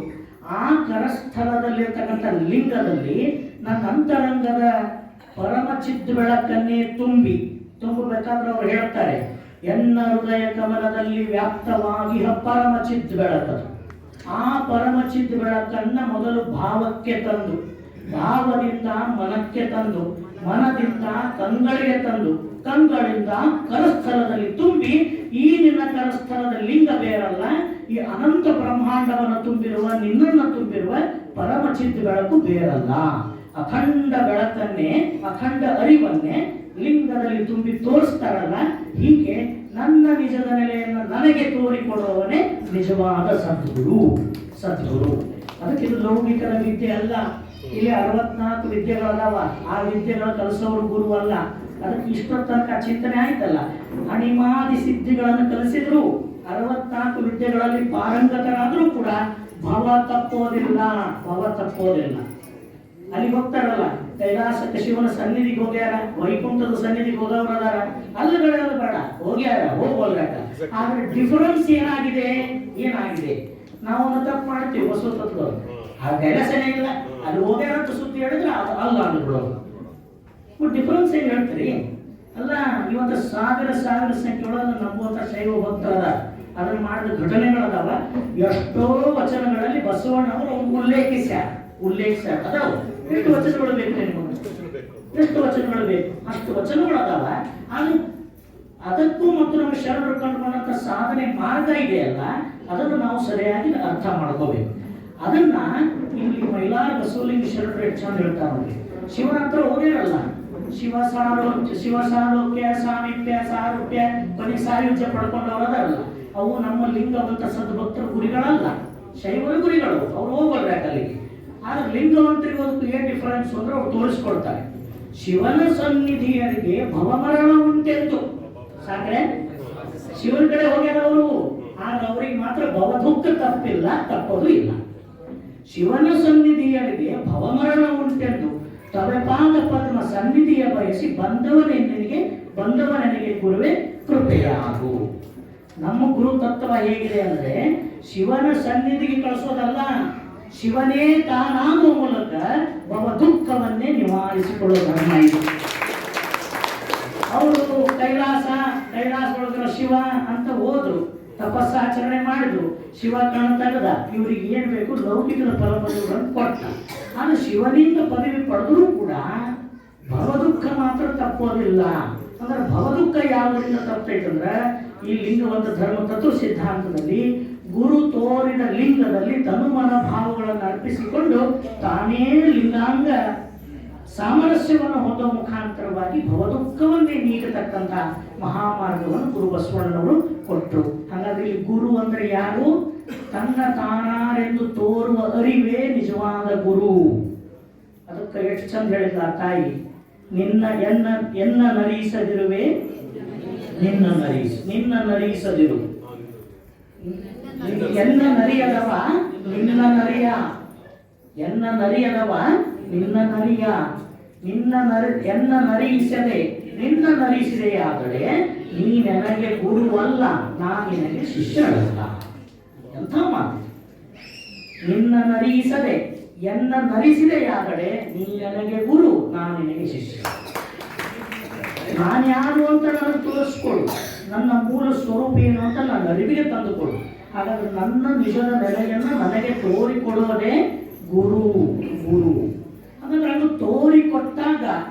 ಆ ಕರಸ್ಥಳದಲ್ಲಿರ್ತಕ್ಕಂಥ ಲಿಂಗದಲ್ಲಿ ನನ್ನ ಅಂತರಂಗದ ಪರಮಚಿತ್ ಬೆಳಕನ್ನೇ ತುಂಬಬೇಕಾದ್ರೆ ಅವರು ಹೇಳ್ತಾರೆ, ಎನ್ನ ಹೃದಯ ಕಮಲದಲ್ಲಿ ವ್ಯಾಪ್ತವಾಗಿ ಪರಮಚಿತ್ ಬೆಳಕದು. ಆ ಪರಮಚಿತ್ ಬೆಳಕನ್ನ ಮೊದಲು ಭಾವಕ್ಕೆ ತಂದು, ಭಾವದಿಂದ ಮನಕ್ಕೆ ತಂದು, ಮನದಿಂದ ಕಂಗಳಿಗೆ ತಂದು, ಕಂಗಳಿಂದ ಕರಸ್ಥಳದಲ್ಲಿ ತುಂಬಿ, ಈ ನಿನ್ನ ಕರಸ್ಥಳದ ಲಿಂಗ ಬೇರಲ್ಲ, ಈ ಅನಂತ ಬ್ರಹ್ಮಾಂಡವನ್ನು ತುಂಬಿರುವ ನಿನ್ನನ್ನು ತುಂಬಿರುವ ಪರಮಚಿತ್ ಬೆಳಕು ಬೇರಲ್ಲ. ಅಖಂಡ ಬೆಳಕನ್ನೇ, ಅಖಂಡ ಅರಿವನ್ನೇ ಲಿಂಗದಲ್ಲಿ ತುಂಬಿ ತೋರಿಸ್ತಾರಲ್ಲ, ಹೀಗೆ ನನ್ನ ನಿಜದ ನೆಲೆಯನ್ನು ನನಗೆ ತೋರಿಕೊಡುವವನೇ ನಿಜವಾದ ಸದ್ಗುರು. ಅದಕ್ಕೆ ಇದು ಲೌಕಿಕದ ವಿದ್ಯೆ ಅಲ್ಲ. ಇಲ್ಲಿ 64 ವಿದ್ಯೆಗಳದಾವ. ಆ ವಿದ್ಯೆಗಳ ಕಲಿಸೋರು ಗುರು ಅಲ್ಲ. ಅದಕ್ಕೆ ಇಷ್ಟೊತ್ತ ತನಕ ಚಿಂತನೆ ಆಯ್ತಲ್ಲ, ಅಣಿಮಾದಿ ಸಿದ್ಧಿಗಳನ್ನು ಕಲಿಸಿದ್ರು, 64 ವಿದ್ಯೆಗಳಲ್ಲಿ ಪಾರಂಗತರಾದ್ರೂ ಕೂಡ ಭವ ತಪ್ಪೋದಿಲ್ಲ. ಅಲ್ಲಿ ಹೋಗ್ತಾರಲ್ಲ, ಕೈಲಾಸಕ್ಕೆ ಶಿವನ ಸನ್ನಿಧಿಗೆ ಹೋಗ್ಯಾರ, ವೈಕುಂಠದ ಸನ್ನಿಧಿಗೆ ಹೋದವರದಾರ, ಅಲ್ಲಗಳೆಲ್ಲ ಬೇಡ, ಹೋಗೋಲ್ರಾಟ. ಆದ್ರೆ ಡಿಫರೆನ್ಸ್ ಏನಾಗಿದೆ? ನಾವು ಒಂದು ತಪ್ಪು ಮಾಡ್ತೀವಿ ಹೊಸ ತತ್ವದವರು. ಆ ಕೈಲಾಸನೇ ಇಲ್ಲ, ಅಲ್ಲಿ ಹೋಗ್ಯಾರ ಅಂತ ಸುದ್ದಿ ಹೇಳಿದ್ರೆ ಅದು ಅಲ್ಲ ಅಂದ್ಬಿಡೋದು. ಡಿಫರೆನ್ಸ್ ಏನ್ ಹೇಳ್ತೀರಿ? ಅಲ್ಲ, ಇವತ್ತು ಸಾವಿರ ಸಂಖ್ಯೆಯೊಳಗೆ ನಂಬುವಂತ ಶೈವ ಭಕ್ತರದ ಅದನ್ನ ಮಾಡಿದ ಘಟನೆಗಳದಾವ. ಎಷ್ಟೋ ವಚನಗಳಲ್ಲಿ ಬಸವಣ್ಣವರು ಉಲ್ಲೇಖಿಸ್ಯಾರ. ಅದಾವ. ಎಷ್ಟು ವಚನಗಳು ಬೇಕು ನಿಮಗೆ? ಎಷ್ಟು ವಚನಗಳು ಬೇಕು? ಅಷ್ಟು ವಚನಗಳು ಅದಾವ. ಅದಕ್ಕೂ ಮತ್ತು ನಮ್ಮ ಶರಣರು ಕಂಡುಕೊಂಡಂತ ಸಾಧನೆ ಮಾರ್ಗ ಇದೆಯಲ್ಲ, ಅದನ್ನು ನಾವು ಸರಿಯಾಗಿ ಅರ್ಥ ಮಾಡ್ಕೋಬೇಕು. ಅದನ್ನ ಇಲ್ಲಿ ಮೈಲಾರ ಬಸವಲಿಂಗ ಶರಣರು ಚಂದ ಹೇಳ್ತಾರೆ ನೋಡಿ. ಶಿವನ ಹತ್ರ ಹೋಗಿರಲ್ಲ, ಶಿವಸಾರೋಕ್ಯ ಸಾಮೀಪ್ಯ ಸಾರೂಪ್ಯ ಕೊನೆ ಸಾಯುಜ್ಯ ಪಡ್ಕೊಂಡವರದಲ್ಲ. ಅವು ನಮ್ಮ ಲಿಂಗವಂತ ಸದ್ಭಕ್ತರ ಗುರಿಗಳಲ್ಲ, ಶೈವರ ಗುರಿಗಳು. ಅವ್ರು ಹೋಗ್ಬರ್ಬೇಕು ಅಲ್ಲಿಗೆ. ಆದ್ರೆ ಲಿಂಗವಂತರಿಗೆ ಅದಕ್ಕೂ ಏನ್ ಡಿಫರೆನ್ಸ್ ಅಂದ್ರೆ ಅವ್ರು ತೋರಿಸ್ಕೊಡ್ತಾರೆ. ಶಿವನ ಸನ್ನಿಧಿಯರಿಗೆ ಭವಮರಣ ಉಂಟೆಂದು ಸಾಕ್ರೆ ಶಿವನ ಕಡೆ ಹೋಗ್ಯಾರ ಅವರು. ಆದ್ರೆ ಅವ್ರಿಗೆ ಮಾತ್ರ ಭವದುಃಖ ತಪ್ಪೋದು ಇಲ್ಲ. ಶಿವನ ಸನ್ನಿಧಿಯರಿಗೆ ಭವಮರಣ ಉಂಟೆಂದು ತವೆಪಾದ ಪದ್ಮ ಸನ್ನಿಧಿಯ ಬಯಸಿ ಬಂದವನಿಗೆ ಗುರುವೆ ಕೃಪೆಯಾಗು. ನಮ್ಮ ಗುರು ತತ್ವ ಹೇಗಿದೆ ಅಂದ್ರೆ, ಶಿವನ ಸನ್ನಿಧಿಗೆ ಕಳಿಸೋದಲ್ಲ, ಶಿವನೇ ತಾನಾಗುವ ಮೂಲಕ ಭವ ದುಃಖವನ್ನೇ ನಿವಾರಿಸಿಕೊಳ್ಳುವ ಧರ್ಮ ಇದು. ಅವರು ಕೈಲಾಸದೊಳಗಿರೋ ಶಿವ ಅಂತ ಹೋದ್ರು, ತಪಸ್ಸಾಚರಣೆ ಮಾಡಿದ್ರು, ಶಿವ ಕಣ ತೆಗೆದ. ಇವ್ರಿಗೆ ಏನ್ ಬೇಕು? ಲೌಕಿಕದ ಫಲಪದಗಳನ್ನು ಕೊಟ್ಟ. ಆದ್ರೆ ಶಿವನಿಂದ ಪದವಿ ಪಡೆದರೂ ಕೂಡ ಭವದುಃಖ ಮಾತ್ರ ತಪ್ಪೋದಿಲ್ಲ. ಅಂದ್ರೆ ಭವದುಃಖ ಯಾವುದರಿಂದ ತಪ್ಪೈತಂದ್ರೆ, ಈ ಲಿಂಗವಂತ ಧರ್ಮ ತತ್ವ ಸಿದ್ಧಾಂತದಲ್ಲಿ ಗುರು ತೋರಿದ ಲಿಂಗದಲ್ಲಿ ತನುಮನ ಭಾವಗಳನ್ನು ಅರ್ಪಿಸಿಕೊಂಡು ತಾನೇ ಲಿಂಗಾಂಗ ಸಾಮರಸ್ಯವನ್ನು ಹೊಂದುವ ಮುಖಾಂತರವಾಗಿ ಭವದುಃಖವನ್ನೇ ನೀಡತಕ್ಕಂಥ ಮಹಾಮಾರ್ಗವನ್ನು ಗುರು ಬಸವಣ್ಣನವರು ಕೊಟ್ಟರು. ಹಾಗಾದ್ರೆ ಇಲ್ಲಿ ಗುರು ಅಂದ್ರೆ ಯಾರು? ತನ್ನ ತಾನಾರೆಂದು ತೋರುವ ಅರಿವೇ ನಿಜವಾದ ಗುರು. ಅದಕ್ಕೆ ಎಷ್ಟು ಚಂದ ಹೇಳಿದ ತಾಯಿ, ಎನ್ನ ನರಿಸದಿರುವೆ ನಿನ್ನ ನರಿಸದಿರು. ಎನ್ನ ನರಿಯದವ ನಿನ್ನ ನರಿಯ, ಎನ್ನ ನರಿಯದವ ನಿನ್ನ ನರಿಯ, ಎನ್ನ ನರಿಸದೆ ನಿನ್ನ ನರಿಸಿದೆಯಾದರೆ ನೀ ನನಗೆ ಗುರುವಲ್ಲ, ನಾ ನಿನಗೆ ಶಿಷ್ಯನಲ್ಲ. ಎಂಥ ಮಾತು! ನಿನ್ನ ನರಿಸದೆ ಎನ್ನ ನರಿಸಿದೆಯಾದರೆ ನೀ ನನಗೆ ಗುರು, ನಾ ನಿನಗೆ ಶಿಷ್ಯ. ನಾನು ಯಾರು ಅಂತ ನನಗೆ ತೋರಿಸ್ಕೊಡು, ನನ್ನ ಮೂಲ ಸ್ವರೂಪ ಏನು ಅಂತ ನನ್ನ ಅರಿವಿಗೆ ತಂದುಕೊಡು. ಹಾಗಾದ್ರೆ ನನ್ನ ನಿಜದ ನೆಲೆಯನ್ನು ನನಗೆ ತೋರಿಕೊಡುವುದೇ ಗುರು. ಹಾಗಾದ್ರೆ ಅದು ತೋರಿಕೊಟ್ಟಾಗ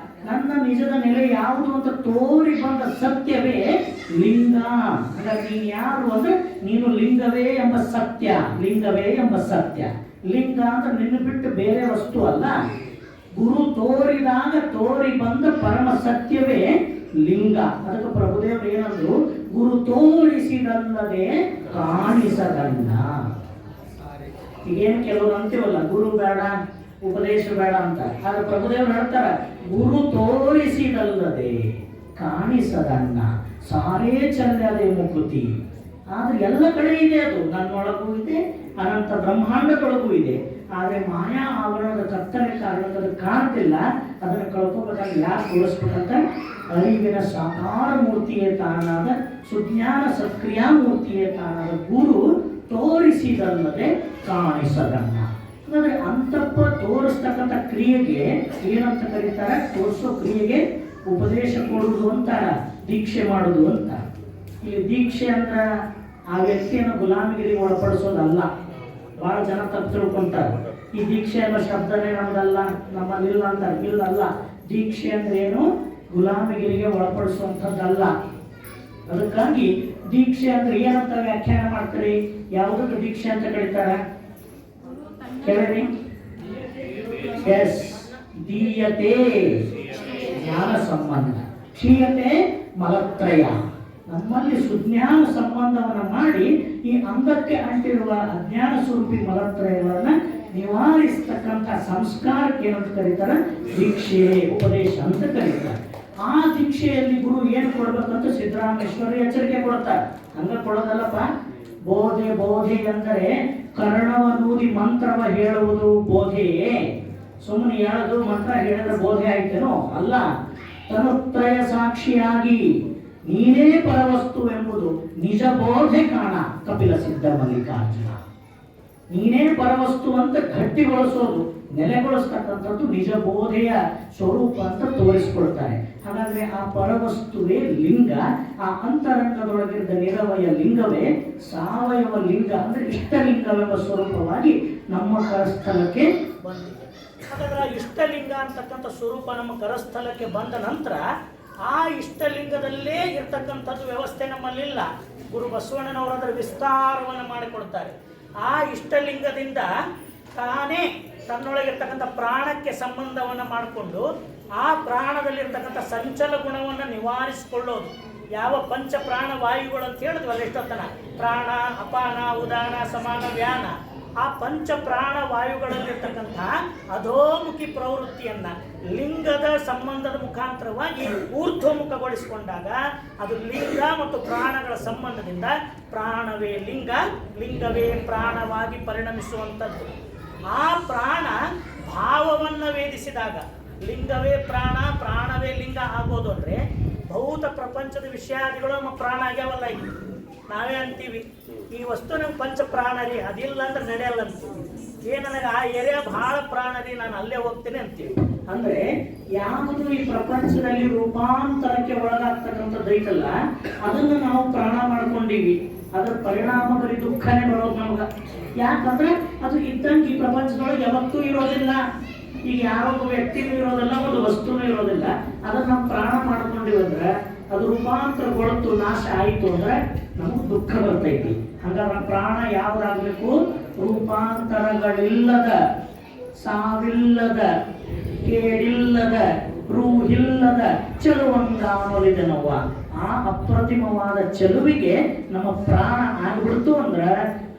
ನನ್ನ ನಿಜದ ನೆಲೆ ಯಾವುದು ಅಂತ ತೋರಿ ಬಂದ ಸತ್ಯವೇ ಲಿಂಗ. ಹಾಗಾಗಿ ನೀನು ಯಾರು ಅಂದ್ರೆ ನೀನು ಲಿಂಗವೇ ಎಂಬ ಸತ್ಯ. ಲಿಂಗ ಅಂತ ನಿನ್ನ ಬಿಟ್ಟು ಬೇರೆ ವಸ್ತು ಅಲ್ಲ. ಗುರು ತೋರಿದಾಗ ತೋರಿ ಬಂದ ಪರಮ ಸತ್ಯವೇ ಲಿಂಗ. ಅದಕ್ಕೆ ಪ್ರಭುದೇವರು ಏನಂದ್ರು? ಗುರು ತೋರಿಸಿದಲ್ಲದೆ ಕಾಣಿಸದಲ್ಲ. ಈಗೇನು ಕೆಲವರು ಅಂತೀವಲ್ಲ, ಗುರು ಬೇಡ ಉಪದೇಶ ಬೇಡ ಅಂತ. ಆದ್ರೆ ಪ್ರಭುದೇವರು ಹೇಳ್ತಾರ, ಗುರು ತೋರಿಸಿದಲ್ಲದೆ ಕಾಣಿಸದನ್ನ ಸಾರೇ ಚಂದದೆ ಮುಕುತಿ. ಆದ್ರೆ ಎಲ್ಲ ಕಡೆ ಇದೆ, ಅದು ನನ್ನೊಳಗೂ ಇದೆ, ಅನಂತ ಬ್ರಹ್ಮಾಂಡದೊಳಗೂ ಇದೆ. ಆದರೆ ಮಾಯಾ ಆವರಣದ ಕತ್ತಲೆ ಕಾರಣಕ್ಕೆ ಅದು ಕಾಣ್ತಿಲ್ಲ. ಅದನ್ನು ಕಳ್ಕೋಬೇಕಾದ್ರೆ ಯಾರು ತೋರಿಸ್ಬೇಕಂತ ಅರಿವಿನ ಸಾಕಾರ ಮೂರ್ತಿಯೇ ತಾನಾದ ಸುಜ್ಞಾನ ಸಕ್ರಿಯಾ ಮೂರ್ತಿಯೇ ತಾನಾದ ಗುರು ತೋರಿಸಿದಲ್ಲದೆ ಕಾಣಿಸದನ್ನ. ಹಾಗಾದ್ರೆ ಅಂತಪ್ಪ ತೋರಿಸ್ತಕ್ಕಂಥ ಕ್ರಿಯೆಗೆ ಏನಂತ ಕರೀತಾರೆ? ತೋರಿಸೋ ಕ್ರಿಯೆಗೆ ಉಪದೇಶ ಕೊಡುವುದು ಅಂತಾರ, ದೀಕ್ಷೆ ಮಾಡುವುದು ಅಂತ. ಈ ದೀಕ್ಷೆ ಅಂದ್ರ ಆ ವ್ಯಕ್ತಿಯನ್ನು ಗುಲಾಮಗಿರಿಗೆ ಒಳಪಡಿಸೋದಲ್ಲ. ಬಹಳ ಜನ ತಪ್ಪು ತಿಳ್ಕೊಂತಾರೆ. ಈ ದೀಕ್ಷೆ ಅನ್ನೋ ಶಬ್ದನೇ ನಮ್ದಲ್ಲ, ನಮ್ಮಲ್ಲಿಲ್ಲ ಅಂತ. ಇಲ್ಲಲ್ಲ, ದೀಕ್ಷೆ ಅಂದ್ರೆ ಏನು? ಗುಲಾಮಗಿರಿಗೆ ಒಳಪಡಿಸುವಂಥದ್ದಲ್ಲ. ಅದಕ್ಕಾಗಿ ದೀಕ್ಷೆ ಅಂದ್ರೆ ಏನಂತ ವ್ಯಾಖ್ಯಾನ ಮಾಡ್ತಾರೆ? ಯಾವುದಕ್ಕೆ ದೀಕ್ಷೆ ಅಂತ ಕರೀತಾರೆ ಕೇಳಿ? ಎಸ್, ದೀಯತೆ ಜ್ಞಾನ ಸಂಬಂಧ, ಕ್ಷೀಯತೆ ಮಲತ್ರಯ. ನಮ್ಮಲ್ಲಿ ಸುಜ್ಞಾನ ಸಂಬಂಧವನ್ನು ಮಾಡಿ ಈ ಅಂಗಕ್ಕೆ ಅಂಟಿರುವ ಅಜ್ಞಾನ ಸ್ವರೂಪಿ ಮಲತ್ರಯವನ್ನ ನಿವಾರಿಸ್ತಕ್ಕಂಥ ಸಂಸ್ಕಾರಕ್ಕೆ ಏನಂತ ಕರೀತಾರೆ? ದೀಕ್ಷೆ, ಉಪದೇಶ ಅಂತ ಕರೀತಾರೆ. ಆ ದೀಕ್ಷೆಯಲ್ಲಿ ಗುರು ಏನು ಕೊಡ್ಬೇಕಂತ ಸಿದ್ದರಾಮೇಶ್ವರಿ ಎಚ್ಚರಿಕೆ ಕೊಡ್ತಾರೆ. ಹಂಗ ಕೊಡೋದಲ್ಲಪ್ಪ. ಬೋಧೆ, ಬೋಧೆ ಅಂದರೆ ಕರ್ಣವನೂದಿ ಮಂತ್ರವ ಹೇಳುವುದು ಬೋಧೆಯೇ. ಸುಮ್ಮನೆ ಹೇಳೋದು ಮಂತ್ರ ಹೇಳಿದ್ರೆ ಬೋಧೆ ಆಯ್ತೇನೋ? ಅಲ್ಲ. ತನುತ್ರಯ ಸಾಕ್ಷಿಯಾಗಿ ನೀನೇ ಪರವಸ್ತು ಎಂಬುದು ನಿಜ ಬೋಧೆ ಕಾಣ ಕಪಿಲ ಸಿದ್ಧ ಮಲ್ಲಿಕಾರ್ಜುನ. ನೀನೇ ಪರವಸ್ತು ಅಂತ ಗಟ್ಟಿಗೊಳಿಸೋದು, ನೆಲೆಗೊಳಿಸ್ತಕ್ಕಂಥದ್ದು ನಿಜ ಬೋಧೆಯ ಸ್ವರೂಪ ಅಂತ ತೋರಿಸ್ಕೊಳ್ತಾರೆ. ಹಾಗಾದ್ರೆ ಆ ಪರವಸ್ತುವೇ ಲಿಂಗ, ಆ ಅಂತರಂಗದೊಳಗಿದ್ದ ನಿರವಯ ಲಿಂಗವೇ ಸಾವಯವ ಲಿಂಗ ಅಂದ್ರೆ ಇಷ್ಟಲಿಂಗವೆಂಬ ಸ್ವರೂಪವಾಗಿ ನಮ್ಮ ಕರಸ್ಥಲಕ್ಕೆ ಬಂದಿದೆ. ಹಾಗಾದ್ರೆ ಇಷ್ಟಲಿಂಗ ಅಂತಕ್ಕಂಥ ಸ್ವರೂಪ ನಮ್ಮ ಕರಸ್ಥಲಕ್ಕೆ ಬಂದ ನಂತರ ಆ ಇಷ್ಟಲಿಂಗದಲ್ಲೇ ಇರ್ತಕ್ಕಂಥದ್ದು ವ್ಯವಸ್ಥೆ ನಮ್ಮಲ್ಲಿಲ್ಲ. ಗುರು ಬಸವಣ್ಣನವರು ಅದರ ವಿಸ್ತಾರವನ್ನು ಮಾಡಿಕೊಡ್ತಾರೆ. ಆ ಇಷ್ಟಲಿಂಗದಿಂದ ತಾನೇ ತನ್ನೊಳಗಿರ್ತಕ್ಕಂಥ ಪ್ರಾಣಕ್ಕೆ ಸಂಬಂಧವನ್ನು ಮಾಡಿಕೊಂಡು ಆ ಪ್ರಾಣದಲ್ಲಿರ್ತಕ್ಕಂಥ ಸಂಚಲ ಗುಣವನ್ನು ನಿವಾರಿಸಿಕೊಳ್ಳೋದು. ಯಾವ ಪಂಚ ಪ್ರಾಣ ವಾಯುಗಳು ಅಂತ ಹೇಳಿದ್ವಲ್ಲ ಇಷ್ಟೊತ್ತನ, ಪ್ರಾಣ, ಅಪಾನ, ಉದಾನ, ಸಮಾನ, ವ್ಯಾನ, ಆ ಪಂಚ ಪ್ರಾಣ ವಾಯುಗಳಲ್ಲಿರ್ತಕ್ಕಂಥ ಅಧೋಮುಖಿ ಪ್ರವೃತ್ತಿಯನ್ನ ಲಿಂಗದ ಸಂಬಂಧದ ಮುಖಾಂತರವಾಗಿ ಊರ್ಧ್ವಮುಖಗೊಳಿಸಿಕೊಂಡಾಗ ಅದು ಲಿಂಗ ಮತ್ತು ಪ್ರಾಣಗಳ ಸಂಬಂಧದಿಂದ ಪ್ರಾಣವೇ ಲಿಂಗ, ಲಿಂಗವೇ ಪ್ರಾಣವಾಗಿ ಪರಿಣಮಿಸುವಂಥದ್ದು. ಆ ಪ್ರಾಣ ಭಾವವನ್ನು ವೇದಿಸಿದಾಗ ಲಿಂಗವೇ ಪ್ರಾಣ, ಪ್ರಾಣವೇ ಲಿಂಗ ಆಗೋದು ಅಂದ್ರೆ ಭೌತ ಪ್ರಪಂಚದ ವಿಷಯಾದಿಗಳು ನಮ್ಮ ಪ್ರಾಣ ಆಗ್ಯಾವಲ್ಲ. ಈಗ ನಾವೇ ಅಂತೀವಿ ಈ ವಸ್ತು ನಂಗೆ ಪಂಚ ಪ್ರಾಣ ರೀ, ಅದಿಲ್ಲ ಅಂದ್ರೆ ನಡೆಯಲ್ಲ ಅಂತೀವಿ. ನನಗೆ ಆ ಏರಿಯಾ ಬಹಳ ಪ್ರಾಣ ರೀ, ನಾನು ಅಲ್ಲೇ ಹೋಗ್ತೇನೆ ಅಂತೀವಿ. ಅಂದ್ರೆ ಯಾವುದು ಈ ಪ್ರಪಂಚದಲ್ಲಿ ರೂಪಾಂತರಕ್ಕೆ ಒಳಗಾಗ್ತಕ್ಕಂಥದ್ದು ಐತಲ್ಲ, ಅದನ್ನು ನಾವು ಪ್ರಾಣ ಮಾಡ್ಕೊಂಡಿವಿ. ಅದರ ಪರಿಣಾಮಕಾರಿ ದುಃಖನೇ ಬರೋದು ನಮ್ಗ. ಯಾಕಂದ್ರೆ ಅದು ಇದ್ದಂಗೆ ಈ ಪ್ರಪಂಚದೊಳಗೆ ಯಾವತ್ತೂ ಇರೋದಿಲ್ಲ. ಈಗ ಯಾರೊಬ್ಬ ವ್ಯಕ್ತಿನೂ ಇರೋದಿಲ್ಲ, ಒಂದು ವಸ್ತುನೂ ಇರೋದಿಲ್ಲ. ಅದನ್ನ ನಾವು ಪ್ರಾಣ ಮಾಡ್ಕೊಂಡಿವಂದ್ರೆ ಅದು ರೂಪಾಂತರಗೊಳ್ತು ನಾಶ ಆಯಿತು ಅಂದ್ರೆ ನಮಗೆ ದುಃಖ ಬರ್ತೈತಿ. ಹಾಗಾದ್ರೆ ಪ್ರಾಣ ಯಾವ್ದಾಗಬೇಕು? ರೂಪಾಂತರಗಳಿಲ್ಲದ, ಸಾವಿಲ್ಲದ, ಕೇಳಿಲ್ಲದ, ರೂಹಿಲ್ಲದ ಚೆಲುವಂಗಾನೋಲಿದೆ ನೋವ. ಆ ಅಪ್ರತಿಮವಾದ ಚೆಲುವಿಗೆ ನಮ್ಮ ಪ್ರಾಣ ಆಗ್ಬಿಡ್ತು ಅಂದ್ರೆ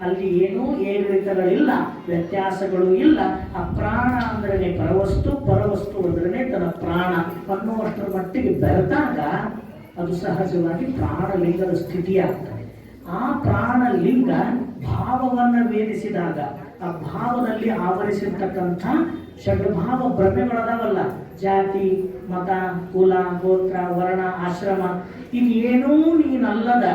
ಅಲ್ಲಿ ಏನೂ ಏರಿಳಿತಗಳಿಲ್ಲ, ವ್ಯತ್ಯಾಸಗಳು ಇಲ್ಲ. ಆ ಪ್ರಾಣ ಅಂದ್ರೆ ಪರವಸ್ತು, ಪರವಸ್ತು ಅಂದ್ರೆ ತನ್ನ ಪ್ರಾಣ ಅನ್ನುವಷ್ಟರ ಮಟ್ಟಿಗೆ ಬೆರೆತಾಗ ಅದು ಸಹಜವಾಗಿ ಪ್ರಾಣಲಿಂಗದ ಸ್ಥಿತಿಯಾಗ್ತದೆ. ಆ ಪ್ರಾಣಲಿಂಗ ಭಾವವನ್ನು ವೇದಿಸಿದಾಗ ಆ ಭಾವದಲ್ಲಿ ಆವರಿಸಿರ್ತಕ್ಕಂಥ ಷಡ್ಭಾವ ಭ್ರಮೆಗಳದಾವಲ್ಲ, ಜಾತಿ, ಮತ, ಕುಲ, ಗೋತ್ರ, ವರ್ಣ, ಆಶ್ರಮ, ಇದೇನೂ ನೀನಲ್ಲದ,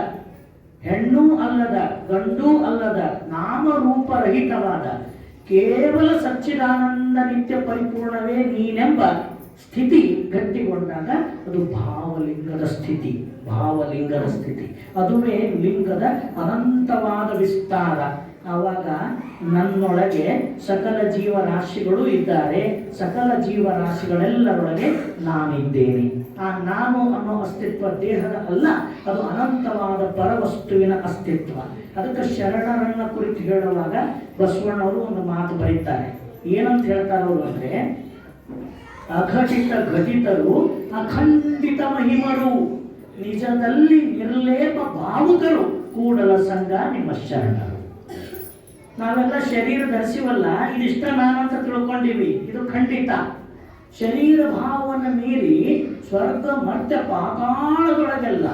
ಹೆಣ್ಣೂ ಅಲ್ಲದ, ಗಂಡೂ ಅಲ್ಲದ, ನಾಮರೂಪರಹಿತವಾದ ಕೇವಲ ಸಚ್ಚಿದಾನಂದ ನಿತ್ಯ ಪರಿಪೂರ್ಣವೇ ನೀನೆಂಬ ಸ್ಥಿತಿ ಗಟ್ಟಿಗೊಂಡಾಗ ಅದು ಭಾವಲಿಂಗದ ಸ್ಥಿತಿ. ಭಾವಲಿಂಗದ ಸ್ಥಿತಿ ಅದುವೇ ಲಿಂಗದ ಅನಂತವಾದ ವಿಸ್ತಾರ. ಆವಾಗ ನನ್ನೊಳಗೆ ಸಕಲ ಜೀವರಾಶಿಗಳು ಇದ್ದಾರೆ, ಸಕಲ ಜೀವರಾಶಿಗಳೆಲ್ಲರೊಳಗೆ ನಾನಿದ್ದೇನೆ. ಆ ನಾನು ಅನ್ನೋ ಅಸ್ತಿತ್ವ ದೇಹದ ಅಲ್ಲ, ಅದು ಅನಂತವಾದ ಪರವಸ್ತುವಿನ ಅಸ್ತಿತ್ವ. ಅದಕ್ಕೆ ಶರಣರನ್ನ ಕುರಿತು ಹೇಳುವಾಗ ಬಸವಣ್ಣವರು ಒಂದು ಮಾತು ಬರೀತಾರೆ. ಏನಂತ ಹೇಳ್ತಾರೆ ಅವರು ಅಂದ್ರೆ, ಅಘಟಿತ ಘಟಿತರು ಅಖಂಡಿತ ಮಹಿಮರು, ನಿಜದಲ್ಲಿ ನಿರ್ಲೇಪ ಭಾವುಕರು, ಕೂಡಲ ಸಂಘ ನಿಮ್ಮ ಶರಣರು. ನಾವೆಲ್ಲ ಶರೀರ ಧರಿಸಿವಲ್ಲ, ಇದಿಷ್ಟ ನಾನಂತ ತಿಳ್ಕೊಂಡಿವಿ, ಇದು ಖಂಡಿತ. ಶರೀರ ಭಾವವನ್ನು ಮೀರಿ ಸ್ವರ್ಗ ಮಧ್ಯ ಪಾತಾಳದೊಳಗೆಲ್ಲ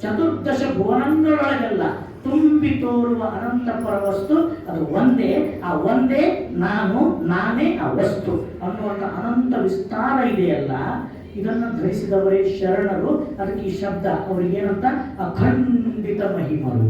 ಚತುರ್ದಶ ಭುವನಗಳೊಳಗೆಲ್ಲ ತುಂಬಿ ತೋರುವ ಅನಂತ ಪರವಸ್ತು ಅದು ಒಂದೇ. ಆ ಒಂದೇ ನಾನು, ನಾನೇ ಆ ವಸ್ತು ಅನ್ನುವಂಥ ಅನಂತ ವಿಸ್ತಾರ ಇದೆಯಲ್ಲ, ಇದನ್ನು ಧರಿಸಿದವರೇ ಶರಣರು. ಅದಕ್ಕೆ ಈ ಶಬ್ದ ಅವ್ರಿಗೆ ಏನಂತ, ಅಖಂಡಿತ ಮಹಿಮರು.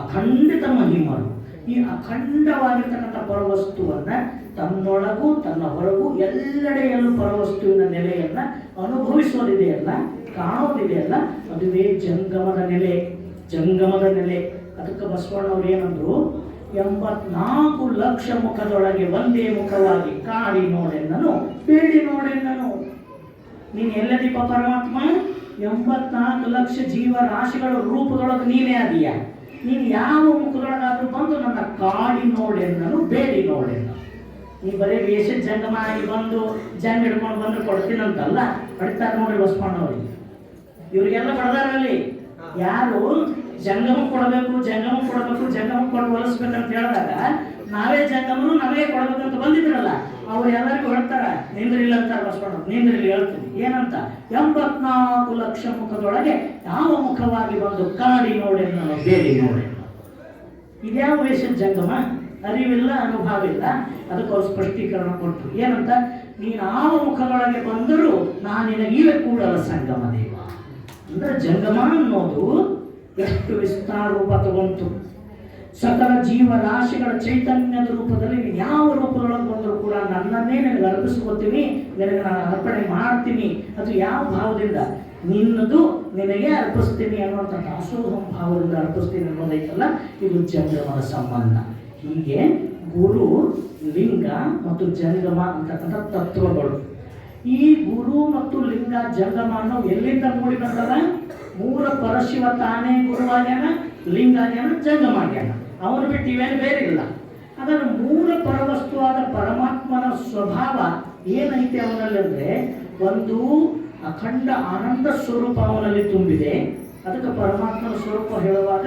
ಅಖಂಡಿತ ಮಹಿಮರು ಈ ಅಖಂಡವಾಗಿರ್ತಕ್ಕಂಥ ಪರವಸ್ತುವನ್ನ ತನ್ನೊಳಗೂ ತನ್ನ ಹೊರಗೂ ಎಲ್ಲೆಡೆಯಲ್ಲೂ ಪರವಸ್ತುವಿನ ನೆಲೆಯನ್ನ ಅನುಭವಿಸೋದಿದೆಯಲ್ಲ, ಕಾಣೋದಿದೆಯಲ್ಲ, ಅದುವೇ ಜಂಗಮದ ನೆಲೆ. ಜಂಗಮದ ನೆಲೆ. ಅದಕ್ಕೆ ಬಸವಣ್ಣವ್ರು ಏನಂದ್ರು, 84 ಲಕ್ಷ ಮುಖದೊಳಗೆ ಒಂದೇ ಮುಖವಾಗಿ ಕಾಡಿ ನೋಡೆನ್ನನು, ಬೇಡಿ ನೋಡೆನ್ನನು. ನೀನು ಎಲ್ಲದೀಪ ಪರಮಾತ್ಮ? 84 ಲಕ್ಷ ಜೀವರಾಶಿಗಳ ರೂಪದೊಳಗೆ ನೀನೇ ಅದೀಯ. ನೀನು ಯಾವ ಮುಖದೊಳಗಾದ್ರೂ ಬಂದು ನನ್ನ ಕಾಡಿ ನೋಡೆನ್ನನು, ಬೇಡಿ ನೋಡೆನ್ನನು. ನೀ ಬರೀ ವೇಷ ಜಂಗಮ ಆಗಿ ಬಂದು ಜಂಗ ಹಿಡ್ಕೊಂಡು ಬಂದು ಕೊಡ್ತೀನಂತಲ್ಲ, ಹೊಡಿತಾರೆ ನೋಡ್ರಿ ಬಸವಣ್ಣವ್ರಿಗೆ. ಇವ್ರಿಗೆಲ್ಲ ಬಡದಾರಲ್ಲಿ ಯಾರು ಜಂಗಮ ಕೊಡಬೇಕು, ಜಂಗಮ ಕೊಡಬೇಕು, ಜಂಗಮ ಕೊಟ್ಟು ಹೊಲಿಸ್ಬೇಕಂತ ಹೇಳಿದಾಗ ನಾವೇ ಜಂಗಮರು ನಮಗೆ ಕೊಡ್ಬೇಕಂತ ಬಂದಿದ್ರಲ್ಲ, ಅವ್ರು ಎಲ್ಲರಿಗೂ ಹೇಳ್ತಾರ ನಿಂದ್ರಿಲ್ಲ ಅಂತಾರೆ ಬಸವಣ್ಣ. ನಿಂದ್ರಿಲ್ಲ ಹೇಳ್ತೀನಿ ಏನಂತ, 84 ಲಕ್ಷ ಮುಖದೊಳಗೆ ಯಾವ ಮುಖವಾಗಿ ಬಂದು ಕಾಡಿ ನೋಡಿ ನಾನು, ಬೇಡಿ ನೋಡಿ. ಇದ್ಯಾವ ವೇಷ ಜಂಗಮ? ಅರಿವಿಲ್ಲ, ಅನುಭವ ಇಲ್ಲ. ಅದಕ್ಕೆ ಅವ್ರು ಸ್ಪಷ್ಟೀಕರಣ ಕೊಟ್ಟರು ಏನಂತ, ನೀನು ಯಾವ ಮುಖದೊಳಗೆ ಬಂದರೂ ನಾನು ನಿನಗೆ ಇವೆ ಕೂಡಲ ಸಂಗಮ ದೇವ. ಅಂದ್ರೆ ಜಂಗಮ ಅನ್ನೋದು ಎಷ್ಟು ವಿಸ್ತಾರ ರೂಪ ತಗೊಂತು. ಸಕಲ ಜೀವರಾಶಿಗಳ ಚೈತನ್ಯದ ರೂಪದಲ್ಲಿ ನೀನು ಯಾವ ರೂಪದೊಳಗೆ ಬಂದರೂ ಕೂಡ ನನ್ನನ್ನೇ ನಿನಗೆ ಅರ್ಪಿಸ್ಕೊತೀನಿ, ನಿನಗೆ ನಾನು ಅರ್ಪಣೆ ಮಾಡ್ತೀನಿ. ಅದು ಯಾವ ಭಾವದಿಂದ? ನಿನ್ನದು ನಿನಗೆ ಅರ್ಪಿಸ್ತೀನಿ ಅನ್ನುವಂಥ ದಾಸೋಹಂ ಭಾವದಿಂದ ಅರ್ಪಿಸ್ತೀನಿ ಅನ್ನೋದೈತಲ್ಲ, ಇದು ಜಂಗಮದ ಸಂಬಂಧ. ಹೀಗೆ ಗುರು, ಲಿಂಗ ಮತ್ತು ಜಂಗಮ ಅಂತಕ್ಕಂಥ ತತ್ವಗಳು. ಈ ಗುರು ಮತ್ತು ಲಿಂಗ ಜಂಗಮ ಅನ್ನೋ ಎಲ್ಲಿಂದ ಮೂಡಿ ಬಂದದ? ಮೂಲ ಪರಶಿವ ತಾನೇ ಗುರುವಾಗ್ಯಾನ, ಲಿಂಗ ಆಗ್ಯಾನ, ಜಂಗಮ ಆಗ್ಯಾನ. ಅವನು ಬಿಟ್ಟು ಇವೇನು ಬೇರೆ ಇಲ್ಲ. ಅದರ ಮೂಲ ಪರವಸ್ತುವಾದ ಪರಮಾತ್ಮನ ಸ್ವಭಾವ ಏನೈತೆ ಅವನಲ್ಲಿ ಅಂದರೆ, ಒಂದು ಅಖಂಡ ಆನಂದ ಸ್ವರೂಪ ಅವನಲ್ಲಿ ತುಂಬಿದೆ. ಅದಕ್ಕೆ ಪರಮಾತ್ಮನ ಸ್ವರೂಪ ಹೇಳುವಾಗ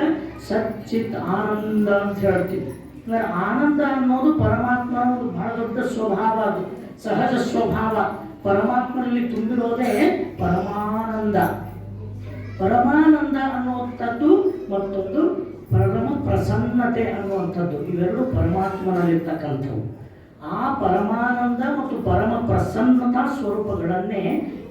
ಸಚ್ಚಿತ್ ಆನಂದ ಅಂತ ಹೇಳ್ತೀವಿ. ಅಂದರೆ ಆನಂದ ಅನ್ನೋದು ಪರಮಾತ್ಮನ ಒಂದು ಬಹಳ ದೊಡ್ಡ ಸ್ವಭಾವ, ಅದು ಸಹಜ ಸ್ವಭಾವ. ಪರಮಾತ್ಮನಲ್ಲಿ ತುಂಬಿರೋದೇ ಪರಮಾನಂದ. ಪರಮಾನಂದ ಅನ್ನುವಂಥದ್ದು ಮತ್ತೊಂದು ಪರಮ ಪ್ರಸನ್ನತೆ ಅನ್ನುವಂಥದ್ದು, ಇವೆರಡು ಪರಮಾತ್ಮನಲ್ಲಿರ್ತಕ್ಕಂಥವು. ಆ ಪರಮಾನಂದ ಮತ್ತು ಪರಮ ಪ್ರಸನ್ನತಾ ಸ್ವರೂಪಗಳನ್ನೇ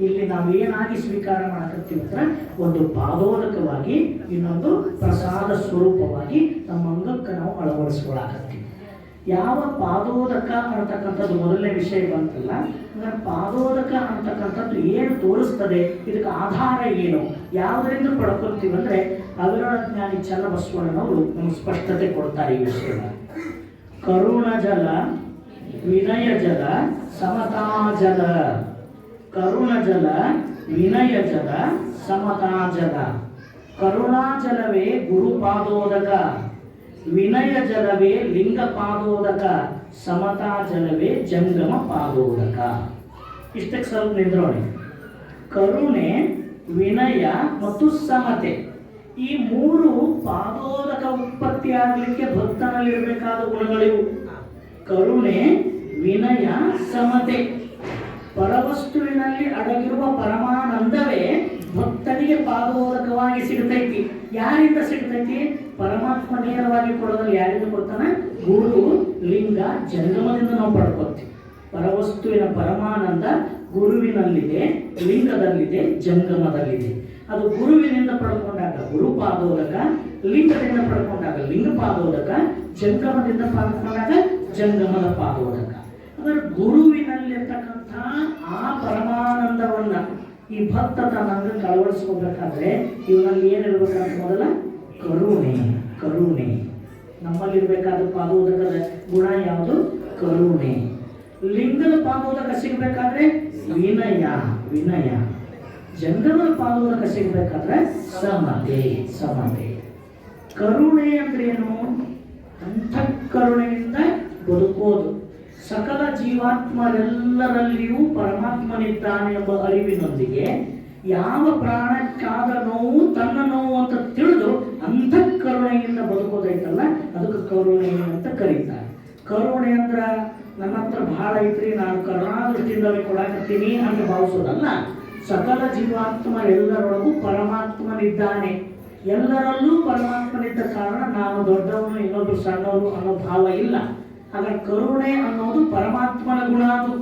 ಇಲ್ಲಿ ನಾವೇನಾಗಿ ಸ್ವೀಕಾರ ಮಾಡಕತ್ತೀವಿ ಅಂದ್ರೆ, ಒಂದು ಪಾದೋದಕವಾಗಿ, ಇನ್ನೊಂದು ಪ್ರಸಾದ ಸ್ವರೂಪವಾಗಿ ನಮ್ಮ ಅಂಗಕ್ಕೆ ನಾವು ಅಳವಡಿಸ್ಕೊಳಕತ್ತೀವಿ. ಯಾವ ಪಾದೋದಕ ಅನ್ನತಕ್ಕಂಥದ್ದು ಮೊದಲನೇ ವಿಷಯ ಬಂತಲ್ಲ, ಅಂದ್ರೆ ಪಾದೋದಕ ಅನ್ನತಕ್ಕಂಥದ್ದು ಏನು ತೋರಿಸ್ತದೆ, ಇದಕ್ಕೆ ಆಧಾರ ಏನು, ಯಾವುದರಿಂದ ಪಡ್ಕೊಳ್ತೀವಿ ಅಂದರೆ, ಅವಿರಳ ಜ್ಞಾನಿ ಚನ್ನಬಸವಣ್ಣನವರು ನಮಗೆ ಸ್ಪಷ್ಟತೆ ಕೊಡ್ತಾರೆ ಈ ವಿಷಯನ. ಕರುಣ ಜಲ, ವಿನಯ ಜಲ, ಸಮತಾ ಜಲ. ಕರುಣ ಜಲ, ವಿನಯ ಜಲ, ಸಮತಾ ಜಲ. ಕರುಣಾಜಲವೇ ಗುರುಪಾದೋದಕ, ವಿನಯ ಜಲವೇ ಲಿಂಗ ಪಾದೋದಕ, ಸಮತಾ ಜಲವೇ ಜಂಗಮ ಪಾದೋದಕ. ಇಷ್ಟಕ್ಕೆ ಸ್ವಲ್ಪ ನಿಂದ್ರೋಣಿ. ಕರುಣೆ, ವಿನಯ ಮತ್ತು ಸಮತೆ, ಈ ಮೂರು ಪಾದೋದಕ ಉತ್ಪತ್ತಿ ಆಗಲಿಕ್ಕೆ ಭಕ್ತನಲ್ಲಿರಬೇಕಾದ ಗುಣಗಳಿವು. ಕರುಣೆ, ವಿನಯ, ಸಮತೆ. ಪರವಸ್ತುವಿನಲ್ಲಿ ಅಡಗಿರುವ ಪರಮಾನಂದವೇ ಭಕ್ತನಿಗೆ ಪಾದೋದಕವಾಗಿ ಸಿಗ್ತೈತಿ. ಯಾರಿಂದ ಸಿಗ್ತೈತಿ? ಪರಮಾತ್ಮ ನೇರವಾಗಿ ಕೊಡೋದ್ರಲ್ಲಿ ಯಾರಿಂದ ಕೊಡ್ತಾನೆ? ಗುರು, ಲಿಂಗ, ಜಂಗಮದಿಂದ ನಾವು ಪಡ್ಕೊತೀವಿ. ಪರವಸ್ತುವಿನ ಪರಮಾನಂದ ಗುರುವಿನಲ್ಲಿದೆ, ಲಿಂಗದಲ್ಲಿದೆ, ಜಂಗಮದಲ್ಲಿದೆ. ಅದು ಗುರುವಿನಿಂದ ಪಡ್ಕೊಂಡಾಗ ಗುರುಪಾದೋದಕ, ಲಿಂಗದಿಂದ ಪಡ್ಕೊಂಡಾಗ ಲಿಂಗ ಪಾದೋದಕ, ಜಂಗಮದಿಂದ ಪಡ್ಕೊಂಡಾಗ ಜಂಗಮದ ಪಾದೋದಕ. ಅಂದರೆ ಗುರುವಿನಲ್ಲಿರ್ತಕ್ಕಂಥ ಆ ಪರಮಾನಂದವನ್ನ ಈ ಭಕ್ತ ತನ್ನ ಅಂಗಕ್ಕೆ ಅಳವಡಿಸ್ಕೋಬೇಕಾದ್ರೆ ಇವನಲ್ಲಿ ಏನಿರ್ಬೇಕಂತ ಮೊದಲ ಕರುಣೆ. ಕರುಣೆ ನಮ್ಮಲ್ಲಿರ್ಬೇಕಾದ ಪಾದೋದಕದ ಗುಣ ಯಾವುದು? ಕರುಣೆ. ಲಿಂಗದ ಪಾದೋದಕ ಸಿಗಬೇಕಾದ್ರೆ ವಿನಯ. ವಿನಯ. ಜಂಗಮದ ಪಾದೋದಕ ಸಿಗಬೇಕಾದ್ರೆ ಸಮತೆ. ಸಮತೆ. ಕರುಣೆ ಅಂದ್ರೆ ಏನು? ಅಂತಃಕರುಣೆಯಿಂದ ಬದುಕೋದು. ಸಕಲ ಜೀವಾತ್ಮರೆಲ್ಲರಲ್ಲಿಯೂ ಪರಮಾತ್ಮನಿದ್ದಾನೆ ಎಂಬ ಅರಿವಿನೊಂದಿಗೆ ಯಾವ ಪ್ರಾಣಕ್ಕಾದ ನೋವು ತನ್ನ ನೋವು ಅಂತ ತಿಳಿದು ಅಂತಃಕರುಣೆಯಿಂದ ಬದುಕೋದೈತಲ್ಲ, ಅದಕ್ಕೆ ಕರುಣೆ ಅಂತ ಕರೀತಾರೆ. ಕರುಣೆ ಅಂದ್ರೆ ನನ್ನ ಹತ್ರ ಬಹಳ ಐತ್ರಿ, ನಾನು ಕರುಣಾದೃಷ್ಟಿಯಿಂದ ಕೊಡಾಕತ್ತೀನಿ ಅಂತ ಭಾವಿಸೋದಲ್ಲ. ಸಕಲ ಜೀವಾತ್ಮರೆಲ್ಲರೊಳಗೂ ಪರಮಾತ್ಮನಿದ್ದಾನೆ. ಎಲ್ಲರಲ್ಲೂ ಪರಮಾತ್ಮನಿದ್ದ ಕಾರಣ ನಾನು ದೊಡ್ಡವನು ಇನ್ನೊಬ್ರು ಸಣ್ಣವನು ಅನ್ನೋ ಭಾವ ಇಲ್ಲ. ಹಾಗಾಗಿ ಕರುಣೆ ಅನ್ನೋದು ಪರಮಾತ್ಮನ ಗುಣ, ಅದು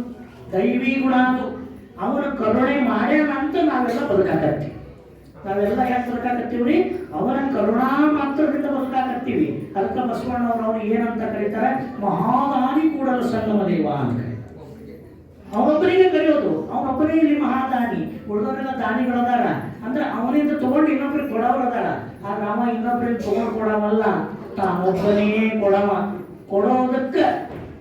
ದೈವಿ ಗುಣ. ಅದು ಅವನ ಕರುಣೆ ಮಾಡ್ಯಾನ ಅಂತ ನಾವೆಲ್ಲ ಬದುಕಾಕತ್ತೀವಿ. ನಾವೆಲ್ಲ ಯಾಕೆ ಬದುಕಾಕತ್ತೀವ್ರಿ? ಅವನ ಕರುಣಾ ಮಾತ್ರದಿಂದ ಬದುಕಾಕತ್ತೀವಿ. ಅದಕ್ಕೆ ಬಸವಣ್ಣವ್ರು ಏನಂತ ಕರೀತಾರೆ? ಮಹಾದಾನಿ ಕೂಡಲ ಸಂಗಮ ದೇವ ಅಂತ. ಅವನೊಬ್ಬರಿಗೆ ಕರೆಯೋದು, ಅವನೊಬ್ಬರೇ ಇಲ್ಲಿ ಮಹಾದಾನಿ, ಉಳಿದವರೆಲ್ಲ ದಾನಿಗಳದಾರ. ಅಂದ್ರೆ ಅವನಿಂದ ತಗೊಂಡು ಇನ್ನೊಬ್ರಿಗೆ ಕೊಡೋರದಾರ. ಆದ್ರೆ ಅವ ಇನ್ನೊಬ್ರಿಗೆ ತಗೊಂಡು ಕೊಡವಲ್ಲ, ತಾನೊಬ್ಬನೇ ಕೊಡವ. ಕೊಡೋದಕ್ಕೆ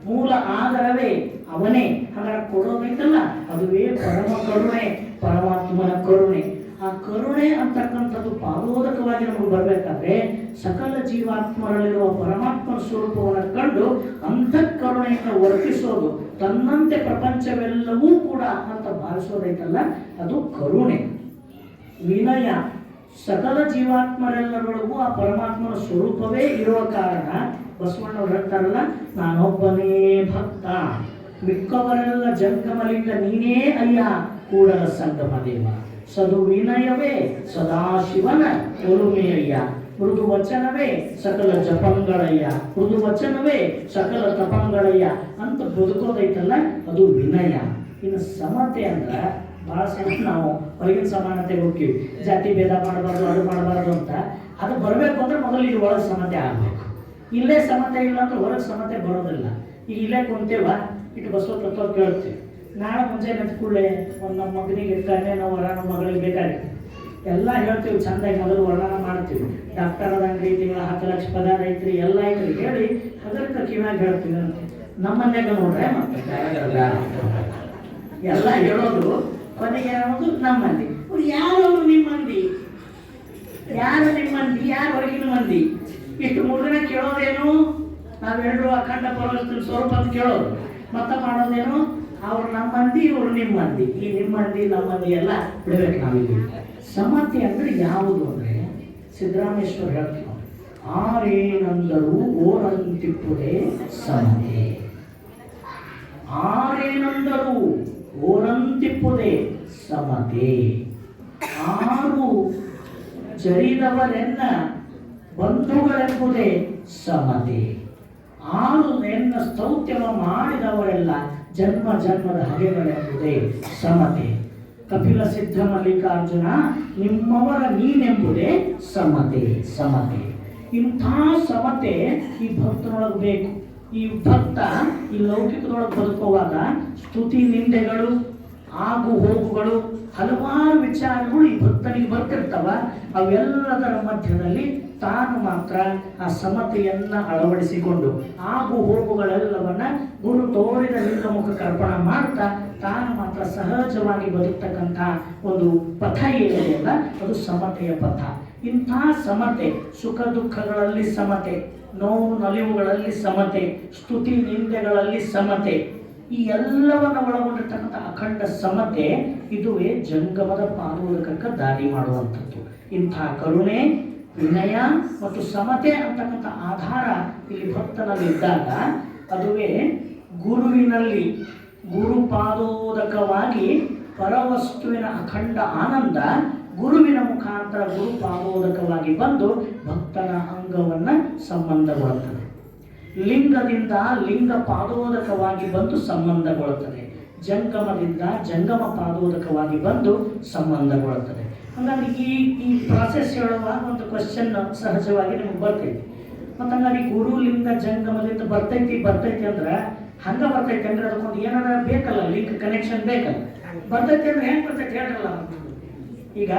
ಮೂಲ ಆಧಾರವೇ ಅವನೇ. ಹಾಗಾದ್ರೆ ಕೊಡೋದೈತಲ್ಲ, ಅದುವೇ ಪರಮ ಕರುಣೆ, ಪರಮಾತ್ಮನ ಕರುಣೆ. ಆ ಕರುಣೆ ಅಂತಕ್ಕಂಥದ್ದು ಪಾದೋದಕವಾಗಿ ನಮಗೆ ಬರಬೇಕಾದ್ರೆ ಸಕಲ ಜೀವಾತ್ಮರಲ್ಲಿರುವ ಪರಮಾತ್ಮನ ಸ್ವರೂಪವನ್ನು ಕಂಡು ಅಂತಃಕರುಣೆಯನ್ನು ವರ್ತಿಸೋದು, ತನ್ನಂತೆ ಪ್ರಪಂಚವೆಲ್ಲವೂ ಕೂಡ ಅಂತ ಭಾವಿಸೋದೈತಲ್ಲ, ಅದು ಕರುಣೆ. ವಿನಯ, ಸಕಲ ಜೀವಾತ್ಮರೆಲ್ಲರೊಳಗೂ ಆ ಪರಮಾತ್ಮನ ಸ್ವರೂಪವೇ ಇರುವ ಕಾರಣ ಬಸವಣ್ಣವ್ರು ಹೇಳ್ತಾರಲ್ಲ, ನಾನೊಬ್ಬನೇ ಭಕ್ತ, ಮಿಕ್ಕವರೆಲ್ಲ ಜಂಗಮಲಿಂಗ ನೀನೇ ಅಯ್ಯ ಕೂಡಲ ಸಂಗಮ ದೇವ. ಸದು ವಿನಯವೇ ಸದಾಶಿವನ ಒಲುಮೆಯಯ್ಯ, ಮೃದು ವಚನವೇ ಸಕಲ ಜಪಂಗಳಯ್ಯ, ಮೃದು ವಚನವೇ ಸಕಲ ತಪಂಗಳಯ್ಯ ಅಂತ ಬದುಕೋದೈತಲ್ಲ, ಅದು ವಿನಯ. ಇನ್ನು ಸಮತೆ ಅಂದ್ರೆ ಬಹಳ ಸಲ ನಾವು ಹೊರಗಿನ ಸಮಾನತೆಗೆ ಹೋಗ್ತೀವಿ, ಜಾತಿ ಭೇದ ಮಾಡಬಾರ್ದು, ಅದು ಮಾಡಬಾರ್ದು ಅಂತ. ಅದು ಬರಬೇಕು ಅಂದ್ರೆ ಮೊದಲು ಇಲ್ಲಿ ಒಳಗೆ ಸಮತೆ ಆಗಬೇಕು. ಇಲ್ಲೇ ಸಮತೆ ಇಲ್ಲ ಅಂದ್ರೆ ಹೊರಗೆ ಸಮತೆ ಬರೋದಿಲ್ಲ. ಈಗ ಇಲ್ಲೇ ಕುಂತೇವ, ಇಟ್ಟು ಬಸವ ತತ್ವ ಕೇಳ್ತೀವಿ. ನಾಳೆ ಮುಂಜಾನೆ ಎದ್ದ ಕೂಡಲೇ ಒಂದು ನಮ್ಮ ಮಗನಿಗೆ ಇರ್ತಾನೆ, ನಾವು ವರ ನಮ್ಮ ಮಗಳಿಗೆ ಬೇಕಾಗಿರ್ತೀವಿ, ಎಲ್ಲ ಹೇಳ್ತೀವಿ ಚಂದಾಗಿ, ಮೊದಲು ವರ್ಣನ ಮಾಡ್ತೀವಿ. ಡಾಕ್ಟರ್ ಅದಂಗ್ರಿ, ತಿಂಗಳ 10 ಲಕ್ಷ ಪಗಾರ ಐತ್ರಿ, ಎಲ್ಲ ಐತ್ರಿ ಹೇಳಿ ಅದಕ್ಕೆ ಕಿವ್ಯಾಗ ಹೇಳ್ತೀವಿ ಅಂತ. ನಮ್ಮನ್ಯಾಗ ನೋಡ್ರೆ ಮತ್ತೆ ಎಲ್ಲ ಹೇಳೋದು, ಕೊನೆಗೆ ಹೇಳೋದು ನಮ್ಮ ಮಂದಿ. ಯಾರು ನಿಮ್ಮ ಮಂದಿ? ಯಾರು ನಿಮ್ಮ ಮಂದಿ? ಯಾರು ಹೊರಗಿನ ಮಂದಿ? ಇಷ್ಟು 3 ದಿನ ಕೇಳೋದೇನು? ನಾವೆಲ್ಲರೂ ಅಖಂಡ ಪರವಸ್ತನ ಸ್ವರೂಪ ಅಂತ ಕೇಳೋದು, ಮತ್ತ ಮಾಡೋದೇನು? ಅವ್ರು ನಮ್ಮ ಮಂದಿ, ಇವ್ರು ನಿಮ್ಮ ಮಂದಿ. ಈ ನಿಮ್ಮ ಮಂದಿ ನಮ್ಮ ಮಂದಿ ಎಲ್ಲ ಬಿಡಬೇಕು ನಾವಿಲ್ಲಿ. ಸಮತೆ ಅಂದ್ರೆ ಯಾವುದು ಅಂದ್ರೆ ಸಿದ್ದರಾಮೇಶ್ವರ ಹೇಳ್ತೀವಿ, ಆರೇನಂದರೂ ಓರಂತಿಪ್ಪುದೇ ಸಮತೆ. ಆರೇನಂದರೂ ಓರಂತಿಪ್ಪುದೇ ಸಮತೆ. ಆರು ಜರಿದವರೆನ್ನ ಬಂಧುಗಳೆಂಬುದೇ ಸಮತೆ. ಆರು ಎನ್ನ ಸ್ತೌತ್ಯವ ಮಾಡಿದವರೆಲ್ಲ ಜನ್ಮ ಜನ್ಮದ ಹಗೆಗಳೆಂಬುದೇ ಸಮತೆ. ಕಪಿಲ ಸಿದ್ಧ ಮಲ್ಲಿಕಾರ್ಜುನ ನಿಮ್ಮವರ ನೀನೆಂಬುದೇ ಸಮತೆ. ಸಮತೆ, ಇಂಥ ಸಮತೆ ಈ ಭಕ್ತನೊಳಗೆ ಬೇಕು. ಈ ಭಕ್ತ ಈ ಲೌಕಿಕದೊಳಗೆ ಬದುಕುವಾಗ ಸ್ತುತಿ ನಿಂದೆಗಳು, ಆಗು ಹೋಗುಗಳು, ಹಲವಾರು ವಿಚಾರಗಳು ಈ ಭಕ್ತನಿಗೆ ಬರ್ತಿರ್ತವ. ಅವೆಲ್ಲದರ ಮಧ್ಯದಲ್ಲಿ ತಾನು ಮಾತ್ರ ಆ ಸಮತೆಯನ್ನ ಅಳವಡಿಸಿಕೊಂಡು ಆಗು ಹೋಗುಗಳೆಲ್ಲವನ್ನ ಗುರು ತೋರಿದ ಲಿಂಗಮುಖ ಅರ್ಪಣ ಮಾಡ್ತಾ ತಾನು ಮಾತ್ರ ಸಹಜವಾಗಿ ಬದುಕ್ತಕ್ಕಂಥ ಒಂದು ಪಥ ಏನಿದೆಯಲ್ಲ, ಅದು ಸಮತೆಯ ಪಥ. ಇಂಥ ಸಮತೆ, ಸುಖ ದುಃಖಗಳಲ್ಲಿ ಸಮತೆ, ನೋವು ನಲಿವುಗಳಲ್ಲಿ ಸಮತೆ, ಸ್ತುತಿ ನಿಂದೆಗಳಲ್ಲಿ ಸಮತೆ, ಈ ಎಲ್ಲವನ್ನ ಒಳಗೊಂಡಿರ್ತಕ್ಕಂಥ ಅಖಂಡ ಸಮತೆ, ಇದುವೇ ಜಂಗಮದ ಪಾದೋದಕಕ್ಕೆ ದಾರಿ ಮಾಡುವಂಥದ್ದು. ಇಂಥ ಕರುಣೆ, ವಿನಯ ಮತ್ತು ಸಮತೆ ಅಂತಕ್ಕಂಥ ಆಧಾರ ಇಲ್ಲಿ ಭಕ್ತನಲ್ಲಿ ಇದ್ದಾಗ, ಅದುವೇ ಗುರುವಿನಲ್ಲಿ ಗುರುಪಾದೋದಕವಾಗಿ ಪರವಸ್ತುವಿನ ಅಖಂಡ ಆನಂದ ಗುರುವಿನ ಮುಖಾಂತರ ಗುರುಪಾದೋದಕವಾಗಿ ಬಂದು ಭಕ್ತನ ಅಂಗವನ್ನು ಸಂಬಂಧಗೊಳ್ಳುತ್ತದೆ. ಲಿಂಗದಿಂದ ಲಿಂಗ ಪಾದೋದಕವಾಗಿ ಬಂದು ಸಂಬಂಧಗೊಳ್ಳುತ್ತದೆ. ಜಂಗಮದಿಂದ ಜಂಗಮ ಪಾದೋದಕವಾಗಿ ಬಂದು ಸಂಬಂಧಗೊಳ್ಳುತ್ತದೆ. ಹಂಗಾಗಿ ಈ ಪ್ರಾಸೆಸ್ ಹೇಳುವಾಗ ಒಂದು ಕ್ವಶನ್ ಸಹಜವಾಗಿ ನಿಮಗೆ ಬರ್ತೈತಿ. ಮತ್ತು ಹಂಗಾಗಿ ಗುರು ಲಿಂಗ ಜಂಗಮದಿಂದ ಬರ್ತೈತಿ ಅಂದ್ರೆ ಹಂಗ ಬರ್ತೈತಿ ಅಂದ್ರೆ ಅದಕ್ಕೊಂದು ಏನಾರ ಬೇಕಲ್ಲ, ಲಿಂಕ್ ಕನೆಕ್ಷನ್ ಬೇಕಲ್ಲ. ಬರ್ತೈತಿ ಅಂದ್ರೆ ಹೆಂಗೆ ಬರ್ತೈತಿ ಹೇಳ್ರಲ್ಲ. ಈಗ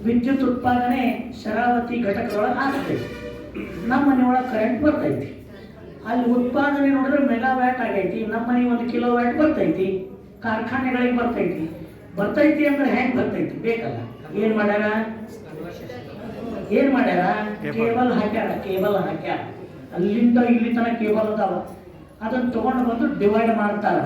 ವಿದ್ಯುತ್ ಉತ್ಪಾದನೆ ಶರಾವತಿ ಘಟಕದೊಳಗೆ ಆಗ್ತೈತಿ, ನಮ್ಮ ಮನೆಯೊಳಗೆ ಕರೆಂಟ್ ಬರ್ತೈತಿ. ಅಲ್ಲಿ ಉತ್ಪಾದನೆ ನೋಡಿದ್ರೆ ಮೆಗಾವ್ಯಾಟ್ ಆಗೈತಿ, ನಮ್ಮ ಮನೆ 1 ಕಿಲೋವ್ಯಾಟ್ ಬರ್ತೈತಿ, ಕಾರ್ಖಾನೆಗಳಿಗೆ ಬರ್ತೈತಿ ಅಂದ್ರೆ ಹೆಂಗೆ ಬರ್ತೈತಿ ಬೇಕಲ್ಲ. ಏನ್ ಮಾಡ್ಯಾರ? ಕೇಬಲ್ ಹಾಕ್ಯಾರ. ಅಲ್ಲಿಂದ ಇಲ್ಲಿ ತನಕ ಕೇಬಲ್ ಅದಾವ. ಅದನ್ನ ತಗೊಂಡು ಬಂದು ಡಿವೈಡ್ ಮಾಡ್ತಾರ.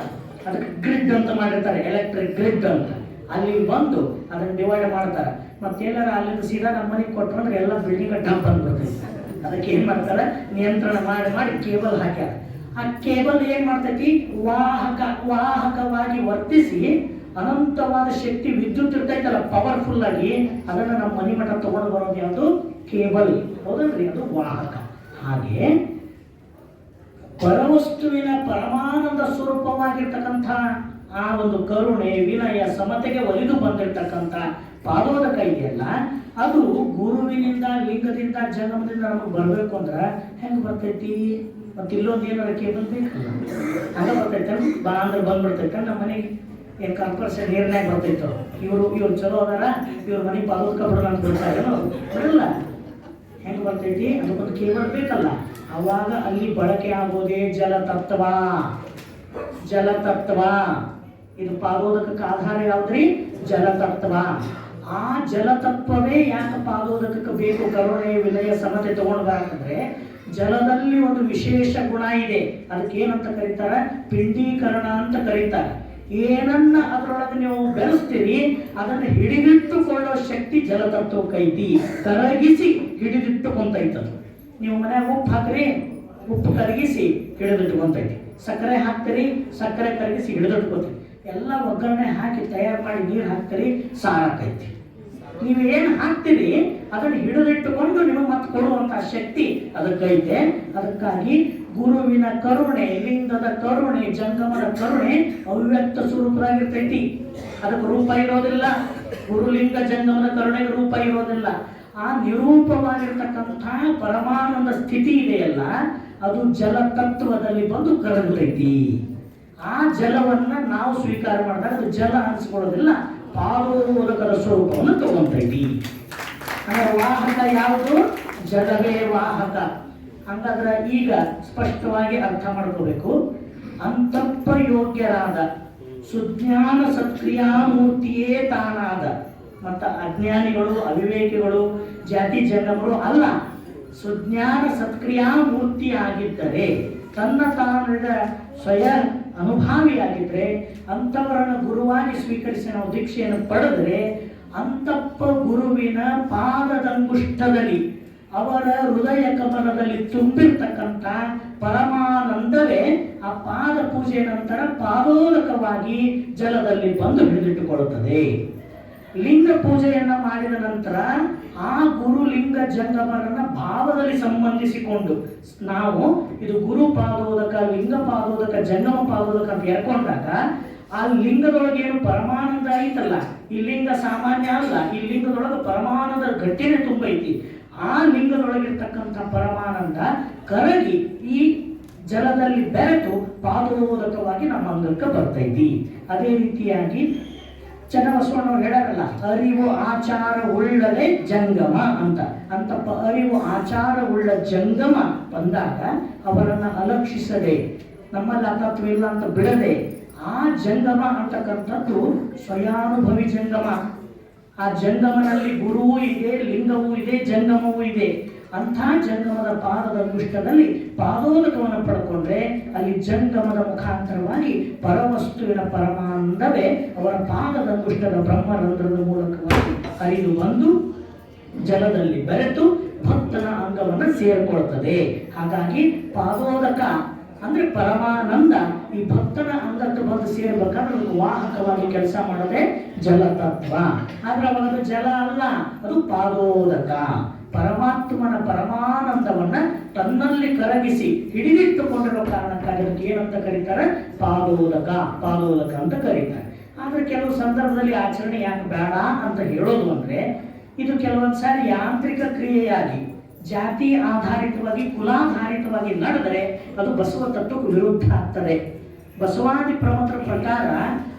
ಅದಕ್ಕೆ ಗ್ರಿಡ್ ಅಂತ ಮಾಡಿರ್ತಾರೆ, ಎಲೆಕ್ಟ್ರಿಕ್ ಗ್ರಿಡ್ ಅಂತ. ಅಲ್ಲಿ ಬಂದು ಅದನ್ನ ಡಿವೈಡ್ ಮಾಡ್ತಾರೆ. ಮತ್ತೇನಾರ ಅಲ್ಲಿಂದ ಸೀದಾ ನಮ್ಮ ಮನೆಗೆ ಕೊಟ್ಟರೆ ಎಲ್ಲ ಬಿಲ್ಡಿಂಗ್ ಡಂಪ್ ಅಂದ್ಬಿಡ್ತೈತಿ. ಅದಕ್ಕೆ ಏನ್ ಮಾಡ್ತಾರೆ? ನಿಯಂತ್ರಣ ಮಾಡಿ ಕೇಬಲ್ ಹಾಕ್ಯಾರ. ಆ ಕೇಬಲ್ ಏನ್ ಮಾಡ್ತೈತಿ? ವಾಹಕವಾಗಿ ವರ್ತಿಸಿ ಅನಂತವಾದ ಶಕ್ತಿ ವಿದ್ಯುತ್ ಇರ್ತೈತಲ್ಲ ಪವರ್ಫುಲ್ ಆಗಿ, ಅದನ್ನು ನಮ್ಮ ಮನೆ ಮಠ ತಗೊಂಡು ಬರೋದು ಯಾವುದು? ಕೇಬಲ್. ಹೌದಲ್ರಿ? ಅದು ವಾಹಕ. ಹಾಗೆ ಪರವಸ್ತುವಿನ ಪರಮಾನಂದ ಸ್ವರೂಪವಾಗಿರ್ತಕ್ಕಂಥ ಆ ಒಂದು ಕರುಣೆ, ವಿನಯ, ಸಮತೆಗೆ ಒಲಿದು ಬಂದಿರತಕ್ಕಂಥ ಪಾದೋದಕ ಇದೆಯಲ್ಲ, ಅದು ಗುರುವಿನಿಂದ, ಲಿಂಗದಿಂದ, ಜಂಗಮದಿಂದ ನಮಗೆ ಬರಬೇಕು ಅಂದ್ರೆ ಹೆಂಗೆ ಬರ್ತೈತಿ? ಮತ್ತೆ ಇಲ್ಲೊಂದು ಏನಾರ ಕೇಬಲ್ ಬೇಕಲ್ಲ, ಹಂಗ ಬರ್ತೈತೆ ಬಾ ಅಂದ್ರೆ ಬಂದ್ಬಿಡ್ತೈತೆ ನಮ್ಮ ಮನೆಗೆ. ಏನು ಕಂಪಲ್ಸರಿ ನೀರ್ನಾಗ ಬರ್ತೈತೋ, ಇವ್ರು ಚಲೋ ಅದಾರ, ಇವ್ರ ಮನೆ ಪಾದೋದಕ ಬಿಡೋಣ ಅಂತ ಬಿಡ್ತಾರೇನೋ? ಬಿಡಲ್ಲ. ಹೆಂಗೆ ಬರ್ತೈತಿ? ಅದಕ್ಕೊಂದು ಕೇಬಲ್ ಬೇಕಲ್ಲ. ಅವಾಗ ಅಲ್ಲಿ ಬಳಕೆ ಆಗೋದೇ ಜಲತತ್ವ. ಜಲತತ್ವ ಇದು ಪಾದೋದಕಕ್ಕೆ ಆಧಾರ ಯಾವ್ದ್ರಿ? ಜಲತತ್ವ. ಆ ಜಲತತ್ವವೇ ಯಾಕೆ ಪಾದೋದಕಕ್ಕೆ ಬೇಕು? ಕರುಣೆ, ವಿನಯ, ಸಮತೆ ತಗೊಂಡ್ಬಾರ್ದಂದ್ರೆ ಜಲದಲ್ಲಿ ಒಂದು ವಿಶೇಷ ಗುಣ ಇದೆ. ಅದಕ್ಕೆ ಏನಂತ ಕರೀತಾರ? ಪಿಂಡೀಕರಣ ಅಂತ ಕರೀತಾರೆ. ಏನನ್ನ ಅದರೊಳಗೆ ನೀವು ಬೆಳೆಸ್ತೀರಿ ಅದನ್ನು ಹಿಡಿದಿಟ್ಟುಕೊಳ್ಳೋ ಶಕ್ತಿ ಜಲತತ್ವಕ್ಕೈತಿ. ಕರಗಿಸಿ ಹಿಡಿದಿಟ್ಟುಕೊಂತೈತದು. ನೀವು ಮನ್ಯಾಗ ಉಪ್ಪು ಹಾಕ್ರಿ, ಉಪ್ಪು ಕರಗಿಸಿ ಹಿಡಿದಿಟ್ಕೊಂತೈತಿ. ಸಕ್ಕರೆ ಹಾಕ್ತೀರಿ, ಸಕ್ಕರೆ ಕರಗಿಸಿ ಹಿಡಿದಿಟ್ಕೊತೀವಿ. ಎಲ್ಲ ಒಗ್ಗರಣೆ ಹಾಕಿ ತಯಾರು ಮಾಡಿ ನೀರು ಹಾಕ್ತೀರಿ, ಸಾರಾಕೈತಿ. ನೀವು ಏನು ಹಾಕ್ತೀರಿ ಅದನ್ನು ಹಿಡಿದಿಟ್ಟುಕೊಂಡು ನಿಮಗೆ ಮತ್ತೆ ಕೊಡುವಂಥ ಶಕ್ತಿ ಅದಕ್ಕೈತೆ. ಅದಕ್ಕಾಗಿ ಗುರುವಿನ ಕರುಣೆ, ಲಿಂಗದ ಕರುಣೆ, ಜಂಗಮದ ಕರುಣೆ ಅವ್ಯಕ್ತ ಸ್ವರೂಪರಾಗಿರ್ತೈತಿ. ಅದಕ್ಕೆ ರೂಪ ಇರೋದಿಲ್ಲ. ಗುರುಲಿಂಗ ಜಂಗಮದ ಕರುಣೆಗೆ ರೂಪ ಇರೋದಿಲ್ಲ. ಆ ನಿರೂಪವಾಗಿರ್ತಕ್ಕಂಥ ಪರಮಾನಂದ ಸ್ಥಿತಿ ಇದೆಯಲ್ಲ, ಅದು ಜಲತತ್ವದಲ್ಲಿ ಬಂದು ಕರಗುತ್ತೈತಿ. ಆ ಜಲವನ್ನ ನಾವು ಸ್ವೀಕಾರ ಮಾಡಿದಾಗ ಅದು ಜಲ ಅನಿಸ್ಕೊಳ್ಳೋದಿಲ್ಲ, ಪಾದೋದಕದ ಸ್ವರೂಪವನ್ನು ತಗೊಂತೈತಿ. ಅಂದ್ರೆ ವಾಹಕ ಯಾವುದು? ಜಲವೇ ವಾಹಕ. ಹಂಗಾದ್ರೆ ಈಗ ಸ್ಪಷ್ಟವಾಗಿ ಅರ್ಥ ಮಾಡ್ಕೋಬೇಕು. ಅಂತಪ್ಪ ಯೋಗ್ಯರಾದ ಸುಜ್ಞಾನ ಸತ್ಕ್ರಿಯಾಮೂರ್ತಿಯೇ ತಾನಾದ, ಮತ್ತು ಅಜ್ಞಾನಿಗಳು, ಅವಿವೇಕಿಗಳು, ಜಾತಿ ಜಂಗಮರು ಅಲ್ಲ, ಸುಜ್ಞಾನ ಸತ್ಕ್ರಿಯಾಮೂರ್ತಿ ಆಗಿದ್ದರೆ, ತನ್ನ ತಾನಿದ ಸ್ವಯಂ ಅನುಭಾವಿಯಾಗಿದ್ರೆ, ಅಂಥವರನ್ನು ಗುರುವಾಗಿ ಸ್ವೀಕರಿಸಿ ನಾವು ದೀಕ್ಷೆಯನ್ನು ಪಡೆದರೆ, ಅಂತಪ್ಪ ಗುರುವಿನ ಪಾದದಂಗುಷ್ಟದಲ್ಲಿ, ಅವರ ಹೃದಯ ಕಮಲದಲ್ಲಿ ತುಂಬಿರ್ತಕ್ಕಂಥ ಪರಮಾನಂದವೇ ಆ ಪಾದ ಪೂಜೆಯ ನಂತರ ಪಾದೋದಕವಾಗಿ ಜಲದಲ್ಲಿ ಬಂದು ಹಿಡಿದಿಟ್ಟುಕೊಳ್ಳುತ್ತದೆ. ಲಿಂಗ ಪೂಜೆಯನ್ನ ಮಾಡಿದ ನಂತರ ಆ ಗುರು ಲಿಂಗ ಜಂಗಮರನ್ನ ಭಾವದಲ್ಲಿ ಸಂಬಂಧಿಸಿಕೊಂಡು ನಾವು ಇದು ಗುರು ಪಾದೋದಕ, ಲಿಂಗ ಪಾದೋದಕ, ಜಂಗಮ ಪಾದೋದಕ ಅಂತ ಹೇಳ್ಕೊಂಡಾಗ ಆ ಲಿಂಗದೊಳಗೆ ಏನು ಪರಮಾನಂದ ಐತಲ್ಲ, ಈ ಲಿಂಗ ಸಾಮಾನ್ಯ ಅಲ್ಲ, ಈ ಲಿಂಗದೊಳಗೆ ಪರಮಾನಂದ ಗಟ್ಟಿನೇ ತುಂಬೈತಿ. ಆ ಲಿಂಗದೊಳಗಿರ್ತಕ್ಕಂಥ ಪರಮಾನಂದ ಕರಗಿ ಈ ಜಲದಲ್ಲಿ ಬೆರೆತು ಪಾದೋದಕವಾಗಿ ನಮ್ಮ ಅಂಗಕ್ಕೆ ಬರ್ತೈತಿ. ಅದೇ ರೀತಿಯಾಗಿ ಚನ್ನಬಸವಣ್ಣವ್ರು ಹೇಳಾರಲ್ಲ, ಅರಿವು ಆಚಾರ ಉಳ್ಳದೆ ಜಂಗಮ ಅಂತ. ಅಂತಪ್ಪ ಅರಿವು ಆಚಾರ ಉಳ್ಳ ಜಂಗಮ ಬಂದಾಗ ಅವರನ್ನ ಅಲಕ್ಷಿಸದೆ, ನಮ್ಮಲ್ಲಿ ತತ್ವ ಇಲ್ಲ ಅಂತ ಬಿಡದೆ, ಆ ಜಂಗಮ ಅಂತಕ್ಕಂಥದ್ದು ಸ್ವಯಾನುಭವಿ ಜಂಗಮ. ಆ ಜಂಗಮನಲ್ಲಿ ಗುರುವೂ ಇದೆ, ಲಿಂಗವೂ ಇದೆ, ಜಂಗಮವೂ ಇದೆ. ಅಂಥ ಜಂಗಮದ ಪಾದದ ಅಂಗುಷ್ಟದಲ್ಲಿ ಪಾದೋದಕವನ್ನು ಪಡ್ಕೊಂಡ್ರೆ ಅಲ್ಲಿ ಜಂಗಮದ ಮುಖಾಂತರವಾಗಿ ಪರವಸ್ತುವಿನ ಪರಮಾನಂದವೇ ಅವರ ಪಾದದ ಅಂಗುಷ್ಟದ ಬ್ರಹ್ಮರಂಧ್ರದ ಮೂಲಕವಾಗಿ ಹರಿದು ಬಂದು ಜಲದಲ್ಲಿ ಬೆರೆತು ಭಕ್ತನ ಅಂಗವನ್ನು ಸೇರಿಕೊಳ್ತದೆ. ಹಾಗಾಗಿ ಪಾದೋದಕ ಅಂದ್ರೆ ಪರಮಾನಂದ ಈ ಭಕ್ತನ ಅಂಗಕ್ಕೆ ಬಂದು ಸೇರ್ಬೇಕಾದ್ರೆ ಅದು ವಾಹಕವಾಗಿ ಕೆಲಸ ಮಾಡೋದೇ ಜಲತತ್ವ. ಆದ್ರೆ ಅವಾಗ ಜಲ ಅಲ್ಲ, ಅದು ಪಾದೋದಕ. ಪರಮಾತ್ಮನ ಪರಮಾನಂದವನ್ನ ತನ್ನಲ್ಲಿ ಕರಗಿಸಿ ಹಿಡಿದಿಟ್ಟುಕೊಂಡಿರೋ ಕಾರಣಕ್ಕಾಗಿ ಅದಕ್ಕೆ ಏನಂತ ಕರೀತಾರೆ? ಪಾದೋದಕ. ಪಾದೋದಕ ಅಂತ ಕರೀತಾರೆ. ಆದ್ರೆ ಕೆಲವು ಸಂದರ್ಭದಲ್ಲಿ ಆಚರಣೆ ಯಾಕೆ ಬೇಡ ಅಂತ ಹೇಳೋದು ಅಂದ್ರೆ, ಇದು ಕೆಲವೊಂದ್ಸಾರಿ ಯಾಂತ್ರಿಕ ಕ್ರಿಯೆಯಾಗಿ ಜಾತಿ ಆಧಾರಿತವಾಗಿ, ಕುಲಾಧಾರಿತವಾಗಿ ನಡೆದರೆ ಅದು ಬಸವ ತತ್ವಕ್ಕೆ ವಿರುದ್ಧ ಆಗ್ತದೆ. ಬಸವಾದಿ ಪ್ರಮುಖರ ಪ್ರಕಾರ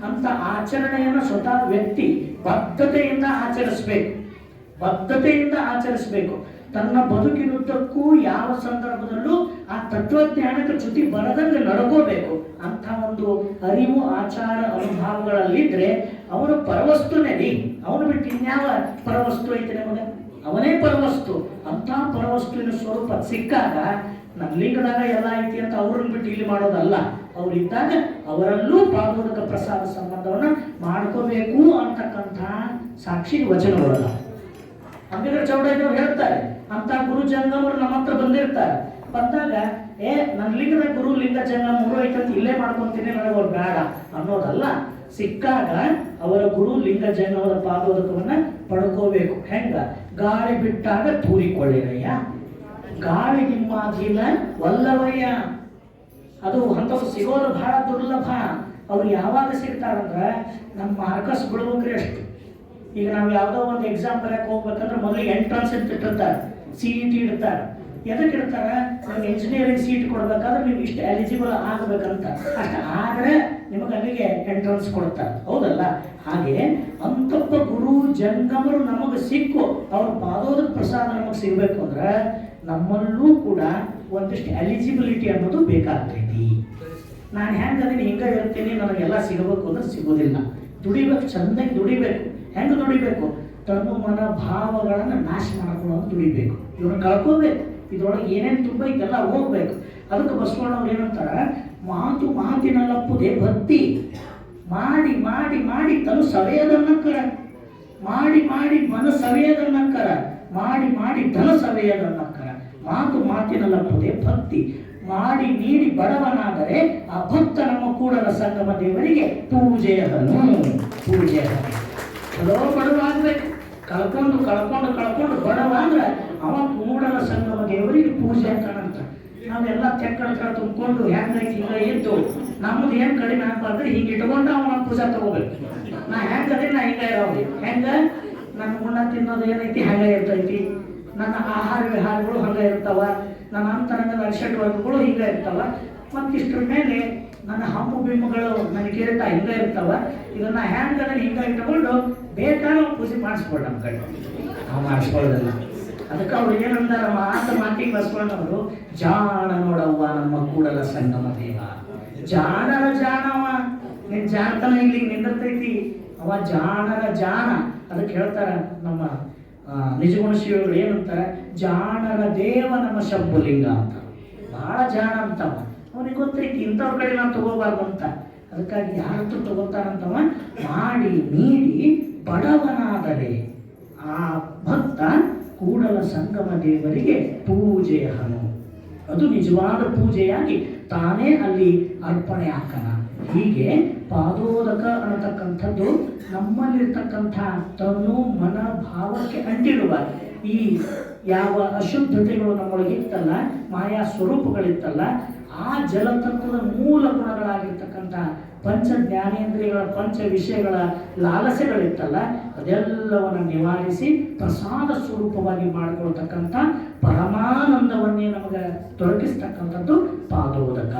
ಅಂತ ಆಚರಣೆಯನ್ನು ಸ್ವತಃ ವ್ಯಕ್ತಿ ಬದ್ಧತೆಯಿಂದ ಆಚರಿಸಬೇಕು. ಬದ್ಧತೆಯಿಂದ ಆಚರಿಸಬೇಕು. ತನ್ನ ಬದುಕಿನುದ್ದಕ್ಕೂ ಯಾವ ಸಂದರ್ಭದಲ್ಲೂ ಆ ತತ್ವಜ್ಞಾನಕ್ಕೆ ಚ್ಯುತಿ ಬರದಂತೆ ನಡ್ಕೋಬೇಕು. ಅಂತ ಒಂದು ಅರಿವು, ಆಚಾರ, ಅನುಭವಗಳಲ್ಲಿದ್ರೆ ಅವನು ಪರವಸ್ತುನೇ. ಅವನು ಬಿಟ್ಟು ಇನ್ಯಾವ ಪರವಸ್ತು ಐತೆ ನಮಗೆ? ಅವನೇ ಪರವಸ್ತು. ಅಂತ ಪರವಸ್ತುವಿನ ಸ್ವರೂಪ ಸಿಕ್ಕಾಗ ನಮ್ಮ ಲಿಂಗದಾಗ ಎಲ್ಲ ಐತಿ ಅಂತ ಅವ್ರನ್ನ ಬಿಟ್ಟು ಇಲ್ಲಿ ಮಾಡೋದಲ್ಲ. ಅವರಿದ್ದಾಗ ಅವರಲ್ಲೂ ಪಾದೋದಕ ಪ್ರಸಾದ ಸಂಬಂಧವನ್ನ ಮಾಡ್ಕೋಬೇಕು ಅಂತಕ್ಕಂಥ ಸಾಕ್ಷಿ ವಚನಗಳಲ್ಲ. ಅಂಬೇಡ್ಕರ್ ಚೌಡಯ್ಯನವರು ಹೇಳ್ತಾರೆ, ಅಂತ ಗುರು ಜಂಗಮರು ನಮ್ಮ ಹತ್ರ ಬಂದಿರ್ತಾರೆ. ಬಂದಾಗ ನನ್ನ ಲಿಂಗದ ಗುರು ಲಿಂಗ ಜಂಗಮ ಮೂರು ಐತಂತ ಇಲ್ಲೇ ಮಾಡ್ಕೊಂತೀನಿ, ನನಗೆ ಅವ್ರು ಬೇಡ ಅನ್ನೋದಲ್ಲ. ಸಿಕ್ಕಾಗ ಅವರ ಗುರು ಲಿಂಗ ಜಂಗಮದ ಪಾದೋದಕವನ್ನ ಪಡ್ಕೋಬೇಕು. ಹೆಂಗ? ಗಾಳಿ ಬಿಟ್ಟಾಗ ತೂರಿಕೊಳ್ಳಿರಯ್ಯ, ಗಾಳಿ ನಿಮ್ಮ ಅಧೀನ ವಲ್ಲವಯ್ಯ. ಅದು ಅಂಥವ್ರು ಸಿಗೋದು ಬಹಳ ದುರ್ಲಭ. ಅವ್ರು ಯಾವಾಗ ಸಿಗ್ತಾರಂದ್ರೆ ನಮ್ಮ ಮಾರ್ಕಸ್ ಬಿಡ್ಬೇಕ್ರಿ ಅಷ್ಟು. ಈಗ ನಾವು ಯಾವುದೋ ಒಂದು ಎಕ್ಸಾಮ್ ಬರೆಯಕ್ಕೆ ಹೋಗ್ಬೇಕಂದ್ರೆ ಮೊದಲಿಗೆ ಎಂಟ್ರನ್ಸ್ ಅಂತ ಇಟ್ಟಿರ್ತಾರೆ, CET ಇಡ್ತಾರೆ. ಎದಕ್ಕೆ ಇಡ್ತಾರೆ? ನಮ್ಗೆ ಇಂಜಿನಿಯರಿಂಗ್ ಸೀಟ್ ಕೊಡ್ಬೇಕಾದ್ರೆ ನೀವು ಇಷ್ಟು ಎಲಿಜಿಬಲ್ ಆಗಬೇಕಂತ. ಅಷ್ಟು ಆದರೆ ನಿಮಗೆ ಅಲ್ಲಿಗೆ ಎಂಟ್ರನ್ಸ್ ಕೊಡ್ತಾರೆ, ಹೌದಲ್ಲ? ಹಾಗೆ ಅಂತಪ್ಪ ಗುರು ಜಂಗಮರು ನಮಗೆ ಸಿಕ್ಕು ಅವ್ರ ಪಾದೋದ ಪ್ರಸಾದ ನಮಗೆ ಸಿಗಬೇಕು ಅಂದ್ರೆ ನಮ್ಮಲ್ಲೂ ಕೂಡ ಒಂದಿಷ್ಟು ಎಲಿಜಿಬಿಲಿಟಿ ಅನ್ನೋದು ಬೇಕಾಗ್ತೈತಿ. ನಾನು ಹೆಂಗದೀನಿ ಹಿಂಗೆ ಇರ್ತೀನಿ, ನನಗೆಲ್ಲ ಸಿಗಬೇಕು ಅಂದ್ರೆ ಸಿಗೋದಿಲ್ಲ. ದುಡಿಬೇಕು, ಚೆಂದಾಗಿ ದುಡಿಬೇಕು. ಹೆಂಗೆ ದುಡಿಬೇಕು? ತನ್ನ ಮನ ಭಾವಗಳನ್ನು ನಾಶ ಮಾಡ್ಕೊಳ್ಳೋದು ದುಡಿಬೇಕು. ಇವ್ರನ್ನ ಕಳ್ಕೋಬೇಕು. ಇದ್ರೊಳಗೆ ಏನೇನು ತುಂಬ ಇದೆಲ್ಲ ಹೋಗ್ಬೇಕು. ಅದಕ್ಕೆ ಬಸವಣ್ಣವ್ರು ಏನಂತಾರ, ಮಾತಿನಲ್ಲಪ್ಪುದೇ ಭಕ್ತಿ, ಮಾಡಿ ಮಾಡಿ ಮಾಡಿ ತನು ಸವೆಯದನ್ನಕ್ಕರ, ಮಾಡಿ ಮಾಡಿ ಮನ ಸವೆಯದನ್ನಕ್ಕರ, ಮಾಡಿ ಮಾಡಿ ಧನ ಸವೆಯದನ್ನಕ್ಕರ. ಮಾತಿನಲ್ಲಪ್ಪುದೇ ಭಕ್ತಿ, ಮಾಡಿ ನೀಡಿ ಬಡವನಾದರೆ ಆ ಭಕ್ತ ನಮ್ಮ ಕೂಡಲ ಸಂಗಮ ದೇವರಿಗೆ ಪೂಜೆಯದನು. ಚಲೋ ಬಡವ ಆಗ್ಬೇಕು. ಕಳ್ಕೊಂಡು ಬಡವ ಅಂದ್ರೆ ಅವ ಕೂಡಲ ಸಂಗಮ ದೇವರಿಗೆ ಪೂಜೆ ಅಂತಾನಂತ. ನಾವೆಲ್ಲ ತೆಕ್ಕಳ ತುಂಬಿಕೊಂಡು ಹೆಂಗೈತಿ ಹಿಂಗ ಇದ್ದು ನಮ್ಮದು ಏನು ಕಡಿಮೆ ಆಗ್ಬಾರ್ದ್ರೆ ಹಿಂಗೆ ಇಟ್ಕೊಂಡು ಅವನ ಪೂಜಾ ತಗೋಬೇಕು. ನಾ ಹೆಂಗದೆ ನಾ ಹಿಂಗ ಇರೋದು. ಹೆಂಗ? ನನ್ನ ಉಣ್ಣ ತಿನ್ನೋದು ಏನೈತಿ ಹಂಗ ಇರ್ತೈತಿ, ನನ್ನ ಆಹಾರ ವಿಹಾರಗಳು ಹಂಗ ಇರ್ತಾವ, ನನ್ನ ಅಂತರಂಗದ ಅರಿಷಟ್ವರ್ಗಗಳು ಹಿಂಗ ಇರ್ತಾವ. ಮತ್ತಿಷ್ಟ್ರ ಮೇಲೆ ನನ್ನ ಹಮ್ಮು ಬಿಮ್ಮುಗಳು ನನಗೆ ಕೇಳ್ತಾ ಹಿಂಗ ಇರ್ತಾವ. ಇದನ್ನ ಹೆಂಗದ ಹಿಂಗ ಇಟ್ಕೊಂಡು ಬೇಕಾದ ಪೂಜೆ ಮಾಡಿಸ್ಕೊಳ್ರಿ. ನಮ್ಮ ಕಡೆ ನಾವು ಮಾಡಿಸ್ಕೊಳ್ಳೋದಿಲ್ಲ. ಅದಕ್ಕೆ ಅವ್ರು ಏನಂದಾರ, ಮಾತಿಗೆ ಬಸವಣ್ಣವರು, ಜಾಣ ನೋಡವ್ವ ನಮ್ಮ ಕೂಡಲ ಸಂಗಮ ದೇವ. ಜಾಣರ ಜಾಣವ, ನಿನ್ ಜಾಣತನ ಇಲ್ಲಿ ನಿಂದಿರ್ತೈತಿ. ಅವ ಜಾಣರ ಜಾಣ. ಅದಕ್ಕೆ ಹೇಳ್ತಾರ ನಮ್ಮ ನಿಜಗುಣ ಶಿವಗಳು ಏನಂತಾರೆ, ಜಾಣರ ದೇವ ನಮ್ಮ ಶಂಭುಲಿಂಗ ಅಂತ. ಬಹಳ ಜಾಣ ಅಂತವ. ಅವನಿಗೆ ಗೊತ್ತೈತಿ ಇಂಥವ್ರ ಕಡೆ ನಾವು ತಗೋಬಾರ್ದು ಅಂತ. ಅದಕ್ಕಾಗಿ ಯಾರತ್ತು ತಗೋತಾರಂತವ, ಮಾಡಿ ನೀಡಿ ಬಡವನಾದರೆ ಆ ಭಕ್ತ ಕೂಡಲ ಸಂಗಮ ದೇವರಿಗೆ ಪೂಜೆಯ ಹನು. ಅದು ನಿಜವಾದ ಪೂಜೆಯಾಗಿ ತಾನೇ ಅಲ್ಲಿ ಅರ್ಪಣೆ ಹಾಕನ. ಹೀಗೆ ಪಾದೋದಕ ಅನ್ನತಕ್ಕಂಥದ್ದು ನಮ್ಮಲ್ಲಿರ್ತಕ್ಕಂಥ ತನು ಮನ ಭಾವಕ್ಕೆ ಅಂಟಿರುವ ಈ ಯಾವ ಅಶುದ್ಧತೆಗಳು ನಮ್ಮೊಳಗಿತ್ತಲ್ಲ, ಮಾಯಾ ಸ್ವರೂಪಗಳಿತ್ತಲ್ಲ, ಆ ಜಲತತ್ವದ ಮೂಲ ಗುಣಗಳಾಗಿರ್ತಕ್ಕಂಥ ಪಂಚ ಜ್ಞಾನೇಂದ್ರಿಯಗಳ ಪಂಚ ವಿಷಯಗಳ ಲಾಲಸೆಗಳಿತ್ತಲ್ಲ, ಅದೆಲ್ಲವನ್ನು ನಿವಾರಿಸಿ ಪ್ರಸಾದ ಸ್ವರೂಪವಾಗಿ ಮಾಡಿಕೊಳ್ತಕ್ಕಂಥ ಪರಮಾನಂದವನ್ನೇ ನಮಗೆ ದೊರಕಿಸ್ತಕ್ಕಂಥದ್ದು ಪಾದೋದಕ.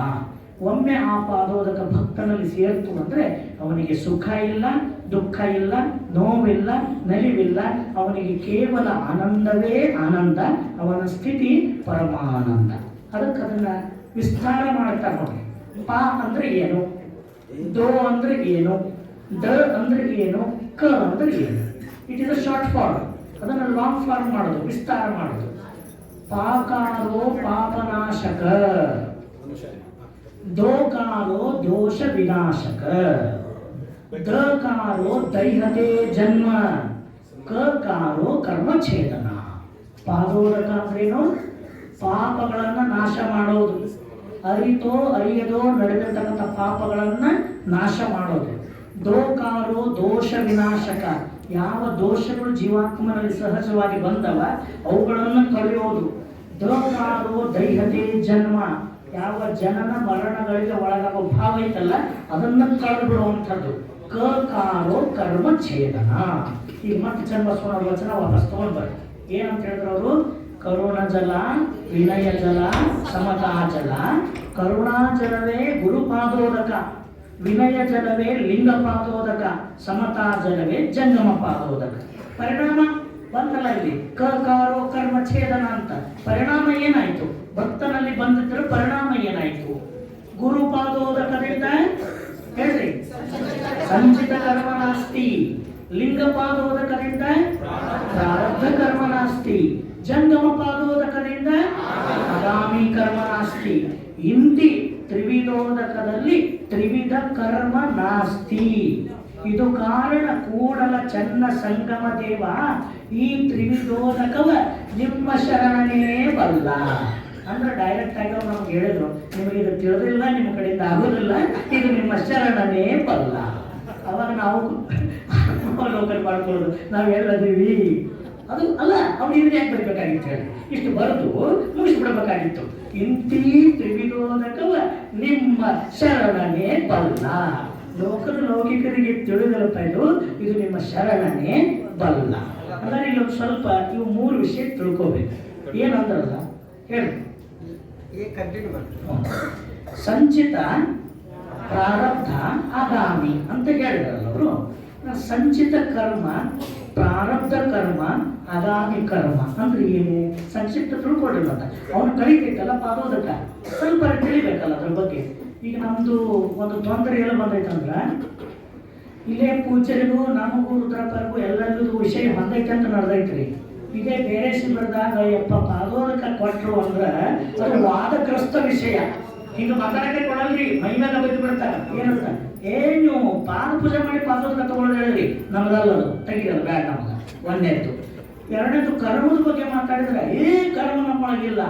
ಒಮ್ಮೆ ಆ ಪಾದೋದಕ ಭಕ್ತನಲ್ಲಿ ಸೇರ್ತು ಅಂದರೆ ಅವನಿಗೆ ಸುಖ ಇಲ್ಲ, ದುಃಖ ಇಲ್ಲ, ನೋವಿಲ್ಲ, ನಲಿವಿಲ್ಲ. ಅವನಿಗೆ ಕೇವಲ ಆನಂದವೇ ಆನಂದ. ಅವನ ಸ್ಥಿತಿ ಪರಮಾನಂದ. ಅದಕ್ಕೆ ಅದನ್ನ ವಿಸ್ತಾರ ಮಾಡ್ತಾ ನೋಡಿ. ಪಾ ಅಂದ್ರೆ ಏನು, ದೋ ಅಂದ್ರೆ ಏನು, ದ ಅಂದ್ರೆ ಏನು, ಕ ಅಂದ್ರೆ ಏನು. It is a short form. ಅದನ್ನು ಲಾಂಗ್ ಫಾರ್ಮ್ ಮಾಡೋದು, ವಿಸ್ತಾರ ಮಾಡೋದು. ಪಾಕಾರೋ ಪಾಪನಾಶಕ, ದೋಕಾರೋ ದೋಷ ವಿನಾಶಕ, ದಕಾರೋ ದೈಹತೆ ಜನ್ಮ, ಕಕಾರೋ ಕರ್ಮಛೇದನ. ಪಾದೋದಕ ಅಂದ್ರೇನು? ಪಾಪಗಳನ್ನು ನಾಶ ಮಾಡೋದು. ಅರಿತೋ ಅರಿಯದೋ ನಡೆದಿರ್ತಕ್ಕಂಥ ಪಾಪಗಳನ್ನು ನಾಶ ಮಾಡೋದು. ದೋಕಾರೋ ದೋಷ ವಿನಾಶಕ, ಯಾವ ದೋಷಗಳು ಜೀವಾತ್ಮನಲ್ಲಿ ಸಹಜವಾಗಿ ಬಂದವ ಅವುಗಳನ್ನು ಕಳೆಯೋದು. ದಕಾರೋ ದೈಹತೆ ಜನ್ಮ, ಯಾವ ಜನನ ಮರಣಗಳಿಗೆ ಒಳಗಾಗೋ ಭಾವ ಐತಲ್ಲ ಅದನ್ನು ಕಳೆದು ಬಿಡುವಂಥದ್ದು. ಕಕಾರೋ ಕರ್ಮ ಛೇದನ. ಈಗ ಮತ್ತೆ ಚನ್ನಬಸವಣ್ಣವ್ರ ವಚನ ವಾಪಸ್ ತಗೊಂಡ್ ಬರ್ರಿ. ಏನಂತ ಹೇಳಿದ್ರು ಅವರು? ಕರುಣ ಜಲ, ವಿನಯ ಜಲ, ಸಮತಾ ಜಲ. ಕರುಣಾ ಜಲವೇ ಗುರುಪಾದೋದಕ, ವಿನಯ ಜಲವೇ ಲಿಂಗ ಪಾದೋದಕ, ಸಮತಾ ಜಲವೇ ಜಂಗಮ ಪಾದೋದಕ. ಪರಿಣಾಮ ಬಂತಲ್ಲ ಇಲ್ಲಿ, ಕಕಾರೋ ಕರ್ಮ ಛೇದನ ಅಂತ. ಪರಿಣಾಮ ಏನಾಯ್ತು? ಭಕ್ತನಲ್ಲಿ ಬಂದಿದ್ದರೆ ಪರಿಣಾಮ ಏನಾಯ್ತು? ಗುರುಪಾದೋದಕದಿಂದ ಹೇಳ್ರಿ ಸಂಚಿತ ಕರ್ಮ ನಾಸ್ತಿ, ಲಿಂಗ ಪಾದೋದಕದಿಂದ ಪ್ರಾರಬ್ಧ ಕರ್ಮ ನಾಸ್ತಿ, ಜಂಗಮ ಪಾದೋದಕದಿಂದ ಆಗಾಮಿ ಕರ್ಮ ನಾಸ್ತಿ. ಇಂತಿ ತ್ರಿವಿಧೋದಕದಲ್ಲಿ ತ್ರಿವಿಧ ಕರ್ಮ ನಾಸ್ತಿ. ಇದು ಕಾರಣ ಕೂಡಲ ಚನ್ನ ಸಂಗಮ ದೇವ ಈ ತ್ರಿವಿಧೋದಕವ ನಿಮ್ಮ ಶರಣನೇ ಬಲ್ಲ. ಅಂದ್ರೆ ಡೈರೆಕ್ಟ್ ಆಗಿ ಅವ್ರು ನಮ್ಗೆ ಹೇಳಿದ್ರು, ನಿಮಗೆ ಇದು ತಿಳಿದಿಲ್ಲ, ನಿಮ್ಮ ಕಡೆಯಿಂದ ಆಗೋದಿಲ್ಲ, ಇದು ನಿಮ್ಮ ಶರಣನೇ ಬಲ್ಲ. ಅವಾಗ ನಾವು ಲೋಕಲ್ ಮಾಡ್ಕೊಳ್ಳೋದು, ನಾವು ಹೇಳದೀವಿ ಅದು ಅಲ್ಲ, ಅವ್ರು ಇವ್ರು ಯಾಕೆ ಬರ್ಬೇಕಾಗಿತ್ತು ಹೇಳಿ, ಇಷ್ಟು ಬರೆದು ಮುಗಿಸ್ಬಿಡ್ಬೇಕಾಗಿತ್ತು. ಇಂತೀ ತ್ರಿವಿಧೋದಕವ ನಿಮ್ಮ ಶರಣನೇ ಬಲ್ಲ. ಲೌಕಿಕರಿಗೆ ತಿಳಿದಲ್ಪ ಇದು ನಿಮ್ಮ ಶರಣನೇ ಬಲ್ಲ. ಅಂದ್ರೆ ಇಲ್ಲೊಂದು ಸ್ವಲ್ಪ ಇವು 3 ವಿಷಯ ತಿಳ್ಕೋಬೇಕು. ಏನಂದ್ರಲ್ಲ ಹೇಳಿ, ಸಂಚಿತ, ಪ್ರಾರಬ್ಧ, ಆಗಾಮಿ ಅಂತ ಹೇಳಿದಾರಲ್ಲ ಅವರು. ಸಂಚಿತ ಕರ್ಮ, ಪ್ರಾರಬ್ಧ ಕರ್ಮ, ಆಗಾಮಿ ಕರ್ಮ ಅಂದ್ರೆ ಏನು ಸಂಕ್ಷಿಪ್ತ ತಿಳ್ಕೊಂಡಿಲ್ಲ. ಅವನು ಕಲಿಬೇಕಲ್ಲ ಪಾದೋದಕ, ಸ್ವಲ್ಪ ತಿಳಿಬೇಕಲ್ಲ ಅದ್ರ ಬಗ್ಗೆ. ಈಗ ನಮ್ದು ಒಂದು ತೊಂದರೆ ಎಲ್ಲ ಬಂದೈತಂದ್ರ, ಇಲ್ಲೇ ಪೂಜರಿಗೂ ನಮಗೂ ರುದ್ರಪ್ಪರಿಗೂ ಎಲ್ಲರಿಗೂ ವಿಷಯ ಹೊಂದೈತೆ ಅಂತ ನಡೆದೈತ್ರಿ. ಇದೇ ಬೇರೆ ಶಿಬಿರದಾಗ ಯಪ್ಪ ಪಾದೋದಕ ಕೊಟ್ಟರು ಅಂದ್ರೆ ಅದು ವಾದಗ್ರಸ್ತ ವಿಷಯ. ಈಗ ಮಾತಾಡಕ್ಕೆ ಕೊಡಲ್ರಿ, ಮೈ ಮೇಲೆ ಬೈದು ಬಿಡ್ತಾರ. ಏನಂತ ನೀವು ಪಾದ ಪೂಜೆ ಮಾಡಿ ಪಾದೋದಕ ತಗೊಳ್ಳೋದು ಹೇಳ್ರಿ, ನಮ್ದಲ್ಲದು ತೆಗಿರಲ್ಲ, ಬ್ಯಾಡ ನಮ್ಗೆ. ಒಂದನೇದು. ಎರಡನೇದು ಕರ್ಮದ ಬಗ್ಗೆ ಮಾತಾಡಿದ್ರೆ ಕರ್ಮ ನಮ್ಮೊಳಗಿಲ್ಲ,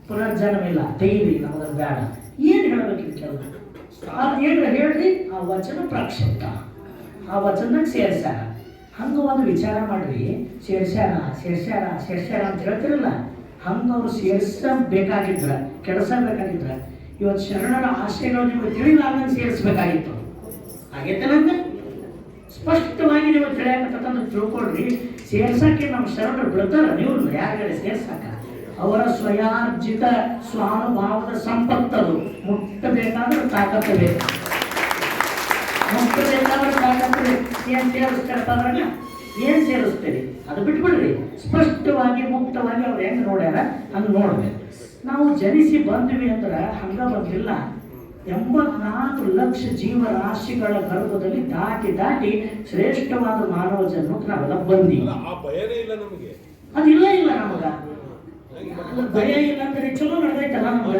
ಪುನರ್ಜನ್ಮ ಇಲ್ಲ, ತೆಗೀರಿ, ನಮ್ದು ಬ್ಯಾಡ. ಏನ್ ಹೇಳ್ಬೇಕಿತ್ತು ಕೆಲವು ಅದೇನ್ರ ಹೇಳ್ರಿ, ಆ ವಚನ ಪ್ರಕ್ಷಿಪ್ತ, ಆ ವಚನದಾಗ ಸೇರ್ಸ್ಯಾರ. ಹಂಗ ಒಂದು ವಿಚಾರ ಮಾಡ್ರಿ, ಸೇರ್ಸ್ಯಾರ ಅಂತ ಹೇಳ್ತಿರಲ್ಲ, ಹಂಗ ಅವ್ರು ಸೇರ್ಸಬೇಕಾಗಿದ್ರ, ಕೆಡಿಸಬೇಕಾಗಿದ್ರ ಇವತ್ತು ಶರಣರ ಆಶಯಗಳು ನಿಮಗೆ ತಿಳಿಲಾರ್ದಂಗೆ ಸೇರಿಸ್ಬೇಕಾಗಿತ್ತು. ಆಗೈತಲ್ಲ, ಸ್ಪಷ್ಟವಾಗಿ ನೀವು ತಿಳಿಯಾಕತ್ತಂದ್ರೆ ತಿಳ್ಕೊಳ್ರಿ. ಸೇರ್ಸಕ್ಕೆ ನಮ್ಮ ಶರಣರು ಬಿಡ್ತಾರ, ನೀವು ಯಾರ್ಗಡೆ ಸೇರ್ಸಕ ಅವರ ಸ್ವಯಾರ್ಜಿತ ಸ್ವಾನುಭಾವದ ಸಂಪತ್ತದು. ಮುಟ್ಟಬೇಕಾದ್ರೆ ತಾಕತ್ತು ಬೇಕು, ಮುಟ್ಟಬೇಕಾದ್ರೆ ತಾಕತ್ತು ಬೇಕು. ಏನ್ ಸೇರಿಸ್ತಾರಪ್ಪ ಅದ್ರಾಗ, ಏನ್ ಸೇರಿಸ್ತೀರಿ ಅದು ಬಿಟ್ಬಿಡ್ರಿ. ಸ್ಪಷ್ಟವಾಗಿ ಮುಕ್ತವಾಗಿ ಅವ್ರು ಹೆಂಗ್ ನೋಡ್ಯಾರ ಹಂಗೆ ನೋಡ್ಬೇಕು. ನಾವು ಜನಿಸಿ ಬಂದ್ವಿ ಅಂದ್ರೆ ಹಂಗ ಬಂದಿಲ್ಲ. 84 ಲಕ್ಷ ಜೀವರಾಶಿಗಳ ಗರ್ಭದಲ್ಲಿ ದಾಟಿ ಶ್ರೇಷ್ಠವಾದ ಮಾನವ ಜನ್ಮಕ್ಕೆ ನಾವೆಲ್ಲ ಬಂದೀವಿ. ಅದಿಲ್ಲ ಇಲ್ಲ ನಮಗ ಭಯ ಇಲ್ಲ ಅಂದ್ರೆ ಚಲೋ ನಡೆದೈತಲ್ಲ, ನಮ್ಗೆ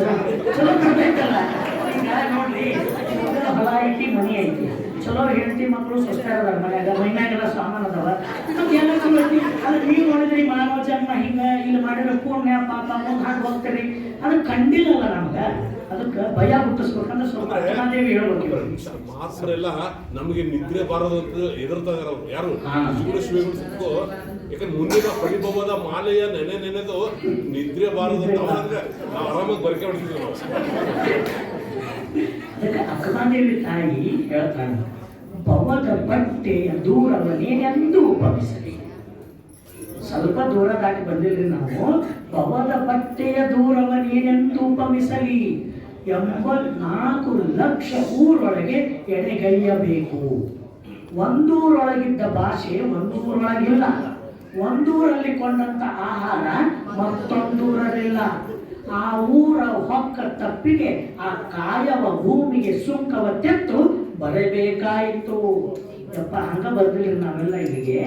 ಚಲೋ ನಡೆದೈತಲ್ಲ. ಈಗ ನೋಡ್ರಿ, ಹೊಲ ಐತಿ, ಮನಿ ಐತಿ, ಚಲೋ ಹೆಂಡತಿ ಮಕ್ಕಳು ಸೊಸ್ತಾರ ಮನ್ಯಾಗ, ಮೈನಾಗೆಲ್ಲ ಸಾಮಾನು ಅದಾವ, ಎಲ್ಲ ಚಲೋ ಐತಿ. ಅದ್ರ ನೀವು ನೋಡಿದ್ರಿ ಮಾನವ ಜನ್ಮ ಹಿಂಗ ಇಲ್ಲಿ ಮಾಡಿರೋ ಪುಣ್ಯ ಪಾಪ ಮುಂದೆ ಹಾಗೆ ಹೋಗ್ತೀರಿ, ಅದು ಕಂಡಿಲ್ಲಲ್ಲ ನಮ್ಗ. ಅದಕ್ಕೆ ಭಯ ಹುಟ್ಟಿಸ್ಬೇಕಂದ್ರೆ ಸ್ವಲ್ಪ ಅಕ್ಕನಾದೇವಿ ಹೇಳ್ಬೇಕು. ಮಹಾತ್ಮರೆಲ್ಲ ನಮಗೆ ನಿದ್ರೆ ಬಾರದು ಅಂತ ಎದುರ್ತಾ ಇದಾರ ಅವ್ರು. ಯಾರು ಶಿವಗಳು, ಯಾಕಂದ್ರೆ ಮುಂದಿನ ಪರಿಭವದ ಮಾಲೆಯ ನೆನೆದು ನಿದ್ರೆ ಬಾರದು ಅಂತ ಅಂದ್ರೆ ನಾವು ಆರಾಮಾಗಿ ಬರ್ಕೆ ಹೊಡ್ತಿದ್ವಿ ನಾವು. ಅದಕ್ಕೆ ಅಕ್ಕನಾದೇವಿ ತಾಯಿ ಹೇಳ್ತಾಳೆ, ಭವದ ಬಟ್ಟೆಯ ದೂರವನ್ನೇನೆಂದು ಉಪಮಿಸಲಿ. ಸ್ವಲ್ಪ ದೂರ ದಾಟಿ ಬಂದಿಲ್ರಿ ನಾವು. ಭವದ ಬಟ್ಟೆಯ ದೂರವನ್ನೇನೆಂದು ಉಪಮಿಸಲಿ. 84 ಲಕ್ಷ ಊರೊಳಗೆ ಎಡೆಗೈಯಬೇಕು. ಒಂದೂರೊಳಗಿದ್ದ ಭಾಷೆ ಒಂದೂರೊಳಗಿಲ್ಲ, ಒಂದೂರಲ್ಲಿ ಕೊಂಡಂತ ಆಹಾರ ಮತ್ತೊಂದೂರಲ್ಲಿಲ್ಲ. ಆ ಊರ ಹೊಕ್ಕ ತಪ್ಪಿಗೆ ಆ ಕಾಯವ ಭೂಮಿಗೆ ಸುಂಕವ ತೆತ್ತು ಬರಬೇಕಾಯಿತು. ಯಪ್ಪ ಹಂಗ ಬರ್ದಿಲ್ಲ ನಾವೆಲ್ಲ ಇಲ್ಲಿಗೆ.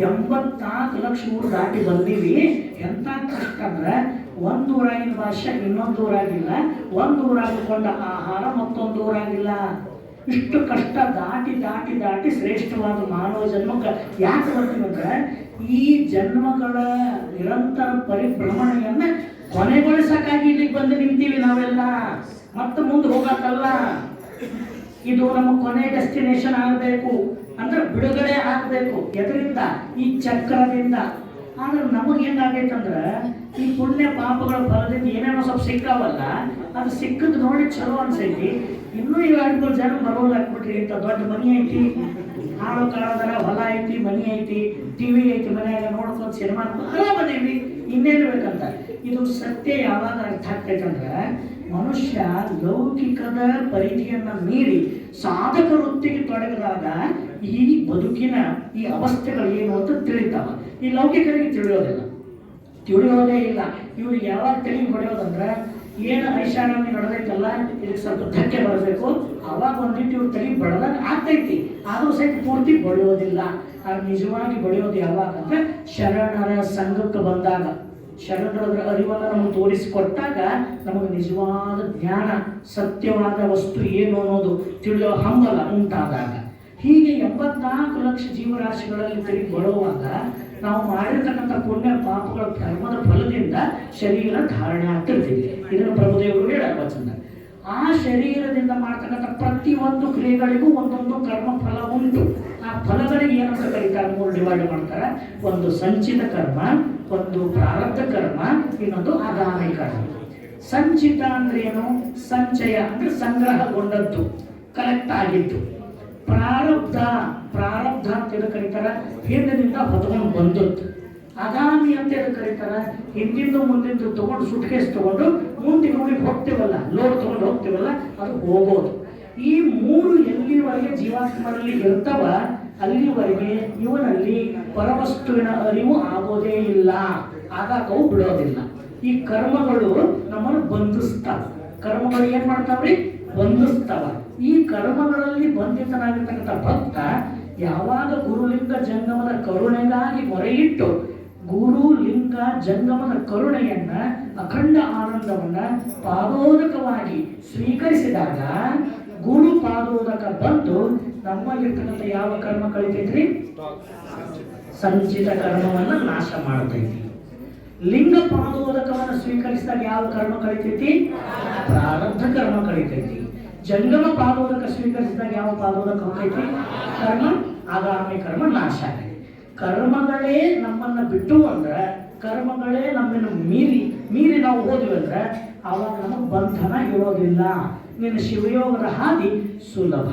84 ಲಕ್ಷ ಊರು ದಾಟಿ ಬಂದೀವಿ. ಎಂತ ಕಷ್ಟ ಅಂದ್ರೆ ಒಂದು ಊರಾಗಿನ ಭಾಷೆ ಇನ್ನೊಂದು ಊರಾಗಿಲ್ಲ, ಒಂದು ಊರಾಗಿಕೊಂಡ ಆಹಾರ ಮತ್ತೊಂದು ಊರಾಗಿಲ್ಲ. ಇಷ್ಟು ಕಷ್ಟ ದಾಟಿ ಶ್ರೇಷ್ಠವಾದ ಮಾನವ ಜನ್ಮಕ್ಕೆ ಯಾಕೆ ಬರ್ತೀವಿ ಅಂದ್ರೆ ಈ ಜನ್ಮಗಳ ನಿರಂತರ ಪರಿಭ್ರಮಣೆಯನ್ನ ಕೊನೆಗೊಳಿಸಕ್ಕಾಗಿ ಇಲ್ಲಿಗೆ ಬಂದು ನಿಂತೀವಿ ನಾವೆಲ್ಲ. ಮತ್ತೆ ಮುಂದೆ ಹೋಗಕ್ಕಲ್ಲ. ಇದು ನಮ್ಮ ಕೊನೆ ಡೆಸ್ಟಿನೇಷನ್ ಆಗಬೇಕು ಅಂದ್ರೆ ಬಿಡುಗಡೆ ಆಗಬೇಕು. ಎದರಿಂದ? ಈ ಚಕ್ರದಿಂದ. ಆದ್ರೆ ನಮಗೆ ಹೆಂಗಾಗೈತಂದ್ರೆ ಈ ಪುಣ್ಯ ಪಾಪಗಳ ಫಲದಿಂದ ಏನೇನೋ ಸ್ವಲ್ಪ ಸಿಕ್ಕಾವಲ್ಲ, ಅದು ಸಿಕ್ಕದ್ ನೋಡಿ ಚಲೋ ಅನ್ಸೈತಿ. ಇನ್ನೂ 2-3 ಜನ ಬರೋದು ಹಾಕ್ಬಿಟ್ರಿ. ಇಂಥ ದೊಡ್ಡ ಮನಿ ಐತಿ, ಹಾಳು ಕಾಳದರ ಹೊಲ ಐತಿ, ಮನಿ ಐತಿ, ಟಿವಿ ಐತಿ, ಮನ್ಯಾಗ ನೋಡ್ಕೊಂಡು ಸಿನಿಮಾ ಬಂದೀವಿ, ಇನ್ನೇನು ಬೇಕಂತ. ಇದು ಸತ್ಯ ಯಾವಾಗ ಅರ್ಥ ಆಗ್ತೈತಂದ್ರೆ ಮನುಷ್ಯ ಲೌಕಿಕದ ಪರಿಧಿಯನ್ನ ಮೀರಿ ಸಾಧಕ ವೃತ್ತಿಗೆ ತೊಡಗಿದಾಗ ಈ ಬದುಕಿನ ಈ ಅವಸ್ಥೆಗಳು ಏನು ಅಂತ ತಿಳಿತಾವ. ಈ ಲೌಕಿಕರಿಗೆ ತಿಳಿಯೋದೇ ಇಲ್ಲ. ಇವ್ರಿಗೆ ಯಾವಾಗ ತೆರಿಗೆ ಹೊಡೆಯೋದಂದ್ರೆ ಏನು ಐಷಾರಾಮಿ ನಡೆದೈತಲ್ಲ, ಇದಕ್ಕೆ ಸ್ವಲ್ಪ ಧಕ್ಕೆ ಬರಬೇಕು, ಅವಾಗ ಒಂದಿಟ್ಟು ಇವ್ರು ತಲೆ ಬಡದಾಗ ಆಗ್ತೈತಿ. ಆದರೂ ಸಹಿತ ಪೂರ್ತಿ ಬಡಿಯೋದಿಲ್ಲ. ಆಗ ನಿಜವಾಗಿ ಬಡಿಯೋದು ಯಾವಾಗ ಅಂದ್ರೆ ಶರಣರ ಸಂಘಕ್ಕೆ ಬಂದಾಗ, ಶರಣರ ಅರಿವನ್ನ ನಮಗೆ ತೋರಿಸಿಕೊಟ್ಟಾಗ ನಮಗೆ ನಿಜವಾದ ಜ್ಞಾನ, ಸತ್ಯವಾದ ವಸ್ತು ಏನು ಅನ್ನೋದು ತಿಳಿಯೋ ಹಂಬಲ ಉಂಟಾದಾಗ. ಹೀಗೆ 84 ಲಕ್ಷ ಜೀವರಾಶಿಗಳಲ್ಲಿ ತಿರುಗಿ ಬರುವಾಗ ನಾವು ಮಾಡಿರ್ತಕ್ಕಂಥ ಪುಣ್ಯ ಪಾಪಗಳ ಕರ್ಮದ ಫಲದಿಂದ ಶರೀರ ಧಾರಣೆ ಆಗ್ತಿರ್ತೀವಿ. ಇದನ್ನು ಪ್ರಭುದೇವರು ಹೇಳೋ ವಚನ. ಆ ಶರೀರದಿಂದ ಮಾಡ್ತಕ್ಕಂಥ ಪ್ರತಿಯೊಂದು ಕ್ರಿಯೆಗಳಿಗೂ ಒಂದೊಂದು ಕರ್ಮ ಫಲ ಉಂಟು. ಆ ಫಲಗಳಿಗೆ ಏನಂತ ಕರೀತಾರೆ? 3 ಡಿವೈಡ್ ಮಾಡ್ತಾರೆ. ಒಂದು ಸಂಚಿತ ಕರ್ಮ, ಒಂದು ಪ್ರಾರಬ್ಧ ಕರ್ಮ, ಇನ್ನೊಂದು ಆಗಾಮಿ ಕರ್ಮ. ಸಂಚಿತ ಅಂದ್ರೆ ಏನು? ಸಂಚಯ ಅಂದ್ರೆ ಸಂಗ್ರಹಗೊಂಡದ್ದು, ಕಲೆಕ್ಟ್ ಆಗಿತ್ತು. ಪ್ರಾರಬ್ಧ ಅಂತ ಎದು ಕರೀತಾರೆ? ಹಿಂದಿನಿಂದ ಹೊತ್ಕೊಂಡು ಬಂದದ್ದು. ಆಗಾಮಿ ಅಂತ ಎದು ಕರೀತಾರೆ? ಹಿಂದಿಂದು ಮುಂದಿಂದು ತಗೊಂಡು ಸುಟ್ಕೇಸ್ ತಗೊಂಡು ಮುಂದಿನ ಊರಿಗೆ ಹೋಗ್ತೀವಲ್ಲ, ಲೋಡ್ ತಗೊಂಡು ಹೋಗ್ತೀವಲ್ಲ, ಅದು ಹೋಗೋದು. ಈ 3 ಎಲ್ಲಿವರೆಗೆ ಜೀವಾತ್ಮನಲ್ಲಿ ಇರ್ತವ ಅಲ್ಲಿವರೆಗೆ ಇವನಲ್ಲಿ ಪರವಸ್ತುವಿನ ಅರಿವು ಆಗೋದೇ ಇಲ್ಲ, ಆಗಾಕವು ಬಿಡೋದಿಲ್ಲ. ಈ ಕರ್ಮಗಳು ನಮ್ಮನ್ನು ಬಂಧಿಸ್ತಾವ. ಕರ್ಮಗಳು ಏನ್ ಮಾಡ್ತಾವ್ರಿ? ಬಂಧಿಸ್ತಾವ. ಈ ಕರ್ಮಗಳಲ್ಲಿ ಬಂಧಿತನಾಗಿರ್ತಕ್ಕಂಥ ಭಕ್ತ ಯಾವಾಗ ಗುರುಲಿಂಗ ಜಂಗಮದ ಕರುಣೆಗಾಗಿ ಮೊರೆಯಿಟ್ಟು ಗುರುಲಿಂಗ ಜಂಗಮದ ಕರುಣೆಯನ್ನ, ಅಖಂಡ ಆನಂದವನ್ನ ಪಾದೋದಕವಾಗಿ ಸ್ವೀಕರಿಸಿದಾಗ ಗುರು ಪಾದೋದಕ ಬಂದು ನಮ್ಮಲ್ಲಿರ್ತಕ್ಕಂಥ ಯಾವ ಕರ್ಮ ಕಳಿತೈತ್ರಿ? ಸಂಚಿತ ಕರ್ಮವನ್ನ ನಾಶ ಮಾಡ್ತೈತಿ. ಲಿಂಗ ಪಾದೋದಕವನ್ನು ಸ್ವೀಕರಿಸಿದಾಗ ಯಾವ ಕರ್ಮ ಕಳಿತೈತಿ? ಪ್ರಾರಬ್ಧ ಕರ್ಮ ಕಳಿತೈತಿ. ಜಂಗಮ ಪಾದೋದಕ ಸ್ವೀಕರಿಸಿದಾಗ ಯಾವ ಪಾದೋದಕ ಹೋಗೈತಿ? ಕರ್ಮ ಆಗಾಮಿ ಕರ್ಮ ನಾಶ ಆಗೈತಿ. ಕರ್ಮಗಳೇ ನಮ್ಮನ್ನ ಬಿಟ್ಟು ಅಂದ್ರೆ, ಕರ್ಮಗಳೇ ನಮ್ಮನ್ನು ಮೀರಿ ನಾವು ಹೋದ್ವಿ ಅಂದ್ರೆ ಆವಾಗ ನಮಗೆ ಬಂಧನ ಇರೋದಿಲ್ಲ. ನಿನ್ನ ಶಿವಯೋಗದ ಹಾದಿ ಸುಲಭ.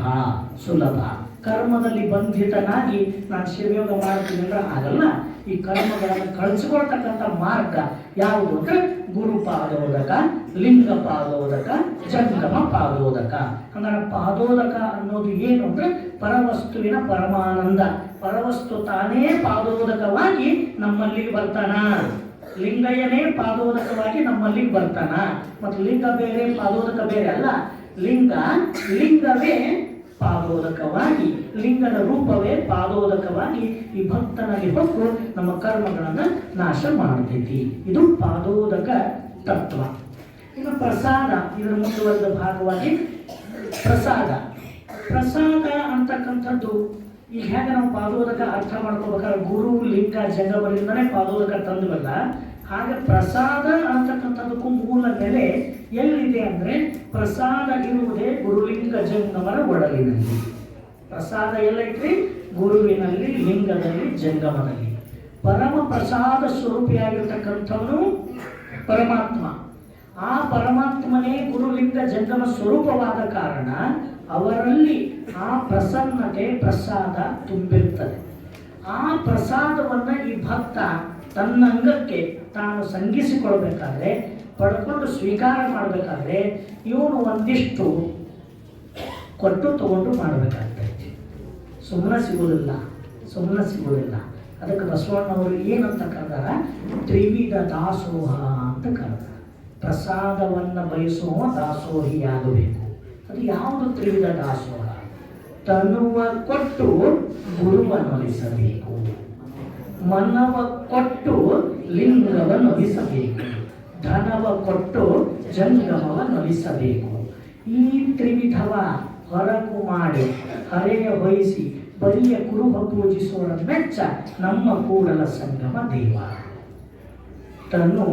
ಕರ್ಮದಲ್ಲಿ ಬಂಧಿತನಾಗಿ ನಾನು ಶಿವಯೋಗ ಮಾಡ್ತೀನಿ ಅಂದ್ರೆ ಆಗಲ್ಲ. ಈ ಕರ್ಮಗಳನ್ನು ಕಳಿಸ್ಕೊಳ್ತಕ್ಕಂಥ ಮಾರ್ಗ ಯಾವುದು ಅಂದ್ರೆ ಗುರು ಪಾದೋದಕ, ಲಿಂಗ ಪಾದೋದಕ, ಜಂಗಮ ಪಾದೋದಕ. ಹಂಗಾರೆ ಪಾದೋದಕ ಅನ್ನೋದು ಏನು ಅಂದ್ರೆ ಪರವಸ್ತುವಿನ ಪರಮಾನಂದ. ಪರವಸ್ತು ತಾನೇ ಪಾದೋದಕವಾಗಿ ನಮ್ಮಲ್ಲಿಗೆ ಬರ್ತಾನ. ಲಿಂಗಯ್ಯನೇ ಪಾದೋದಕವಾಗಿ ನಮ್ಮಲ್ಲಿಗೆ ಬರ್ತಾನ. ಮತ್ತು ಲಿಂಗ ಬೇರೆ, ಪಾದೋದಕ ಬೇರೆ ಅಲ್ಲ. ಲಿಂಗವೇ ಪಾದೋದಕವಾಗಿ, ಲಿಂಗದ ರೂಪವೇ ಪಾದೋದಕವಾಗಿ ಈ ಭಕ್ತನಾಗಿ ಹೊಕ್ಕು ನಮ್ಮ ಕರ್ಮಗಳನ್ನು ನಾಶ ಮಾಡ್ತೈತಿ. ಇದು ಪಾದೋದಕ ತತ್ವ. ಇನ್ನು ಪ್ರಸಾದ, ಇದರ ಮುಂದುವರೆದ ಭಾಗವಾಗಿ ಪ್ರಸಾದ ಅಂತಕ್ಕಂಥದ್ದು ಈಗ ಹೇಗೆ ನಾವು ಪಾದೋದಕ ಅರ್ಥ ಮಾಡ್ಕೋಬೇಕಾದ್ರೆ ಗುರು ಲಿಂಗ ಜಂಗಮರಿಂದನೇ ಪಾದೋದಕ ತಂದ್ವಲ್ಲ, ಹಾಗೆ ಪ್ರಸಾದ ಅಂತಕ್ಕಂಥದ್ದಕ್ಕೂ ಮೂಲ ನೆಲೆ ಎಲ್ಲಿದೆ ಅಂದ್ರೆ ಪ್ರಸಾದ ಇರುವುದೇ ಗುರುಲಿಂಗ ಜಂಗಮರ ಒಡಲಿನಲ್ಲಿ. ಪ್ರಸಾದ ಎಲ್ಲೈತ್ರಿ? ಗುರುವಿನಲ್ಲಿ, ಲಿಂಗದಲ್ಲಿ, ಜಂಗಮದಲ್ಲಿ. ಪರಮ ಪ್ರಸಾದ ಸ್ವರೂಪಿಯಾಗಿರ್ತಕ್ಕಂಥವನು ಪರಮಾತ್ಮ. ಆ ಪರಮಾತ್ಮನೇ ಗುರುಲಿಂಗ ಜಂಗಮ ಸ್ವರೂಪವಾದ ಕಾರಣ ಅವರಲ್ಲಿ ಆ ಪ್ರಸನ್ನತೆ, ಪ್ರಸಾದ ತುಂಬಿರ್ತದೆ. ಆ ಪ್ರಸಾದವನ್ನ ಈ ಭಕ್ತ ತನ್ನ ಅಂಗಕ್ಕೆ ತಾನು ಸಂಗಿಸಿಕೊಳ್ಬೇಕಾದ್ರೆ, ಪಡ್ಕೊಂಡು ಸ್ವೀಕಾರ ಮಾಡಬೇಕಾದ್ರೆ ಇವನು ಒಂದಿಷ್ಟು ಕೊಟ್ಟು ತಗೊಂಡು ಮಾಡಬೇಕಾಗ್ತೈತಿ. ಸುಮ್ಮನೆ ಸಿಗುವುದಿಲ್ಲ. ಅದಕ್ಕೆ ಬಸವಣ್ಣವರು ಏನಂತ ಕರೆದಾರ? ತ್ರಿವಿಧ ದಾಸೋಹ ಅಂತ ಕರೆದಾರ. ಪ್ರಸಾದವನ್ನು ಬಯಸುವ ದಾಸೋಹಿಯಾಗಬೇಕು. ಅದು ಯಾವುದು ತ್ರಿವಿಧ ದಾಸೋಹ? ತನುವ ಕೊಟ್ಟು ಗುರುವನ್ನೊಲಿಸಬೇಕು, ಮನವ ಕೊಟ್ಟು ಲಿಂಗವನ್ನೊಲಿಸಬೇಕು, ಧನವ ಕೊಟ್ಟು ಜಂಗಮವನ್ನೊಲಿಸಬೇಕು. ಈ ತ್ರಿವಿಧವ ಹೊರಕು ಮಾಡಿ ಹರೆಯ ವಹಿಸಿ ಬರಿಯ ಕುರುಹ ಪೂಜಿಸುವ ಮೆಚ್ಚ ನಮ್ಮ ಕೂಡಲ ಸಂಗಮ ದೇವ. ತನು,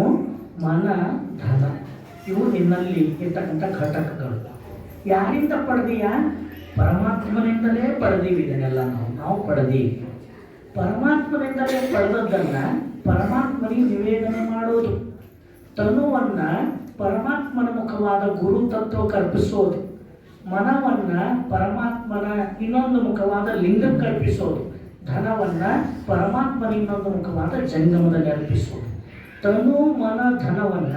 ಮನ, ಧನ ಇವು ನಿನ್ನಲ್ಲಿ ಇರ್ತಕ್ಕಂಥ ಘಟಕಗಳು. ಯಾರಿಂದ ಪಡೆದೀಯ? ಪರಮಾತ್ಮನಿಂದಲೇ ಪಡೆದೀವಿ. ಇದನ್ನೆಲ್ಲ ನಾವು ಪಡೆದೀವಿ. ಪರಮಾತ್ಮನಿಂದಲೇ ಪಡೆದದ್ದನ್ನ ಪರಮಾತ್ಮನಿಗೆ ನಿವೇದನೆ ಮಾಡೋದು, ತನುವನ್ನ ಪರಮಾತ್ಮನ ಮುಖವಾದ ಗುರು ತತ್ವಕ್ಕೆ ಅರ್ಪಿಸೋದು, ಮನವನ್ನ ಪರಮಾತ್ಮನ ಇನ್ನೊಂದು ಮುಖವಾದ ಲಿಂಗಕ್ಕೆ ಅರ್ಪಿಸೋದು, ಧನವನ್ನ ಪರಮಾತ್ಮನ ಇನ್ನೊಂದು ಮುಖವಾದ ಜಂಗಮದಲ್ಲಿ ಅರ್ಪಿಸೋದು. ತನು, ಮನ, ಧನವನ್ನ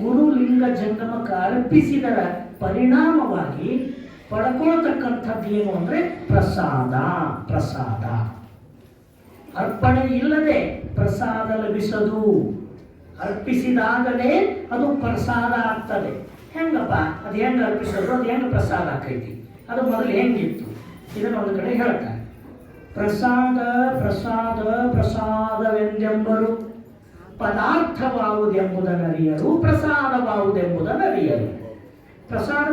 ಗುರು ಲಿಂಗ ಜಂಗಮಕ್ಕೆ ಅರ್ಪಿಸಿದರ ಪರಿಣಾಮವಾಗಿ ಪಡ್ಕೊಳ್ತಕ್ಕಂಥದ್ದು ಏನು ಅಂದ್ರೆ ಪ್ರಸಾದ. ಅರ್ಪಣೆ ಇಲ್ಲದೆ ಪ್ರಸಾದ ಲಭಿಸದು. ಅರ್ಪಿಸಿದಾಗಲೇ ಅದು ಪ್ರಸಾದ ಆಗ್ತದೆ. ಹೆಂಗಪ್ಪ ಅದು ಹೆಂಗೆ ಅರ್ಪಿಸೋದು, ಅದು ಹೆಂಗೆ ಪ್ರಸಾದ ಆಕೈತಿ? ಅದು ಮೊದಲು ಹೆಂಗಿತ್ತು ಇದನ್ನು ಒಂದು ಕಡೆ ಹೇಳ್ತಾರೆ. ಪ್ರಸಾದವೆಂದೆಂಬರು ಪದಾರ್ಥವಾವುದೆಂಬುದನ್ನರಿಯರು, ಪ್ರಸಾದವಾವುದೆಂಬುದನ್ನರಿಯರು. ಪ್ರಸಾದ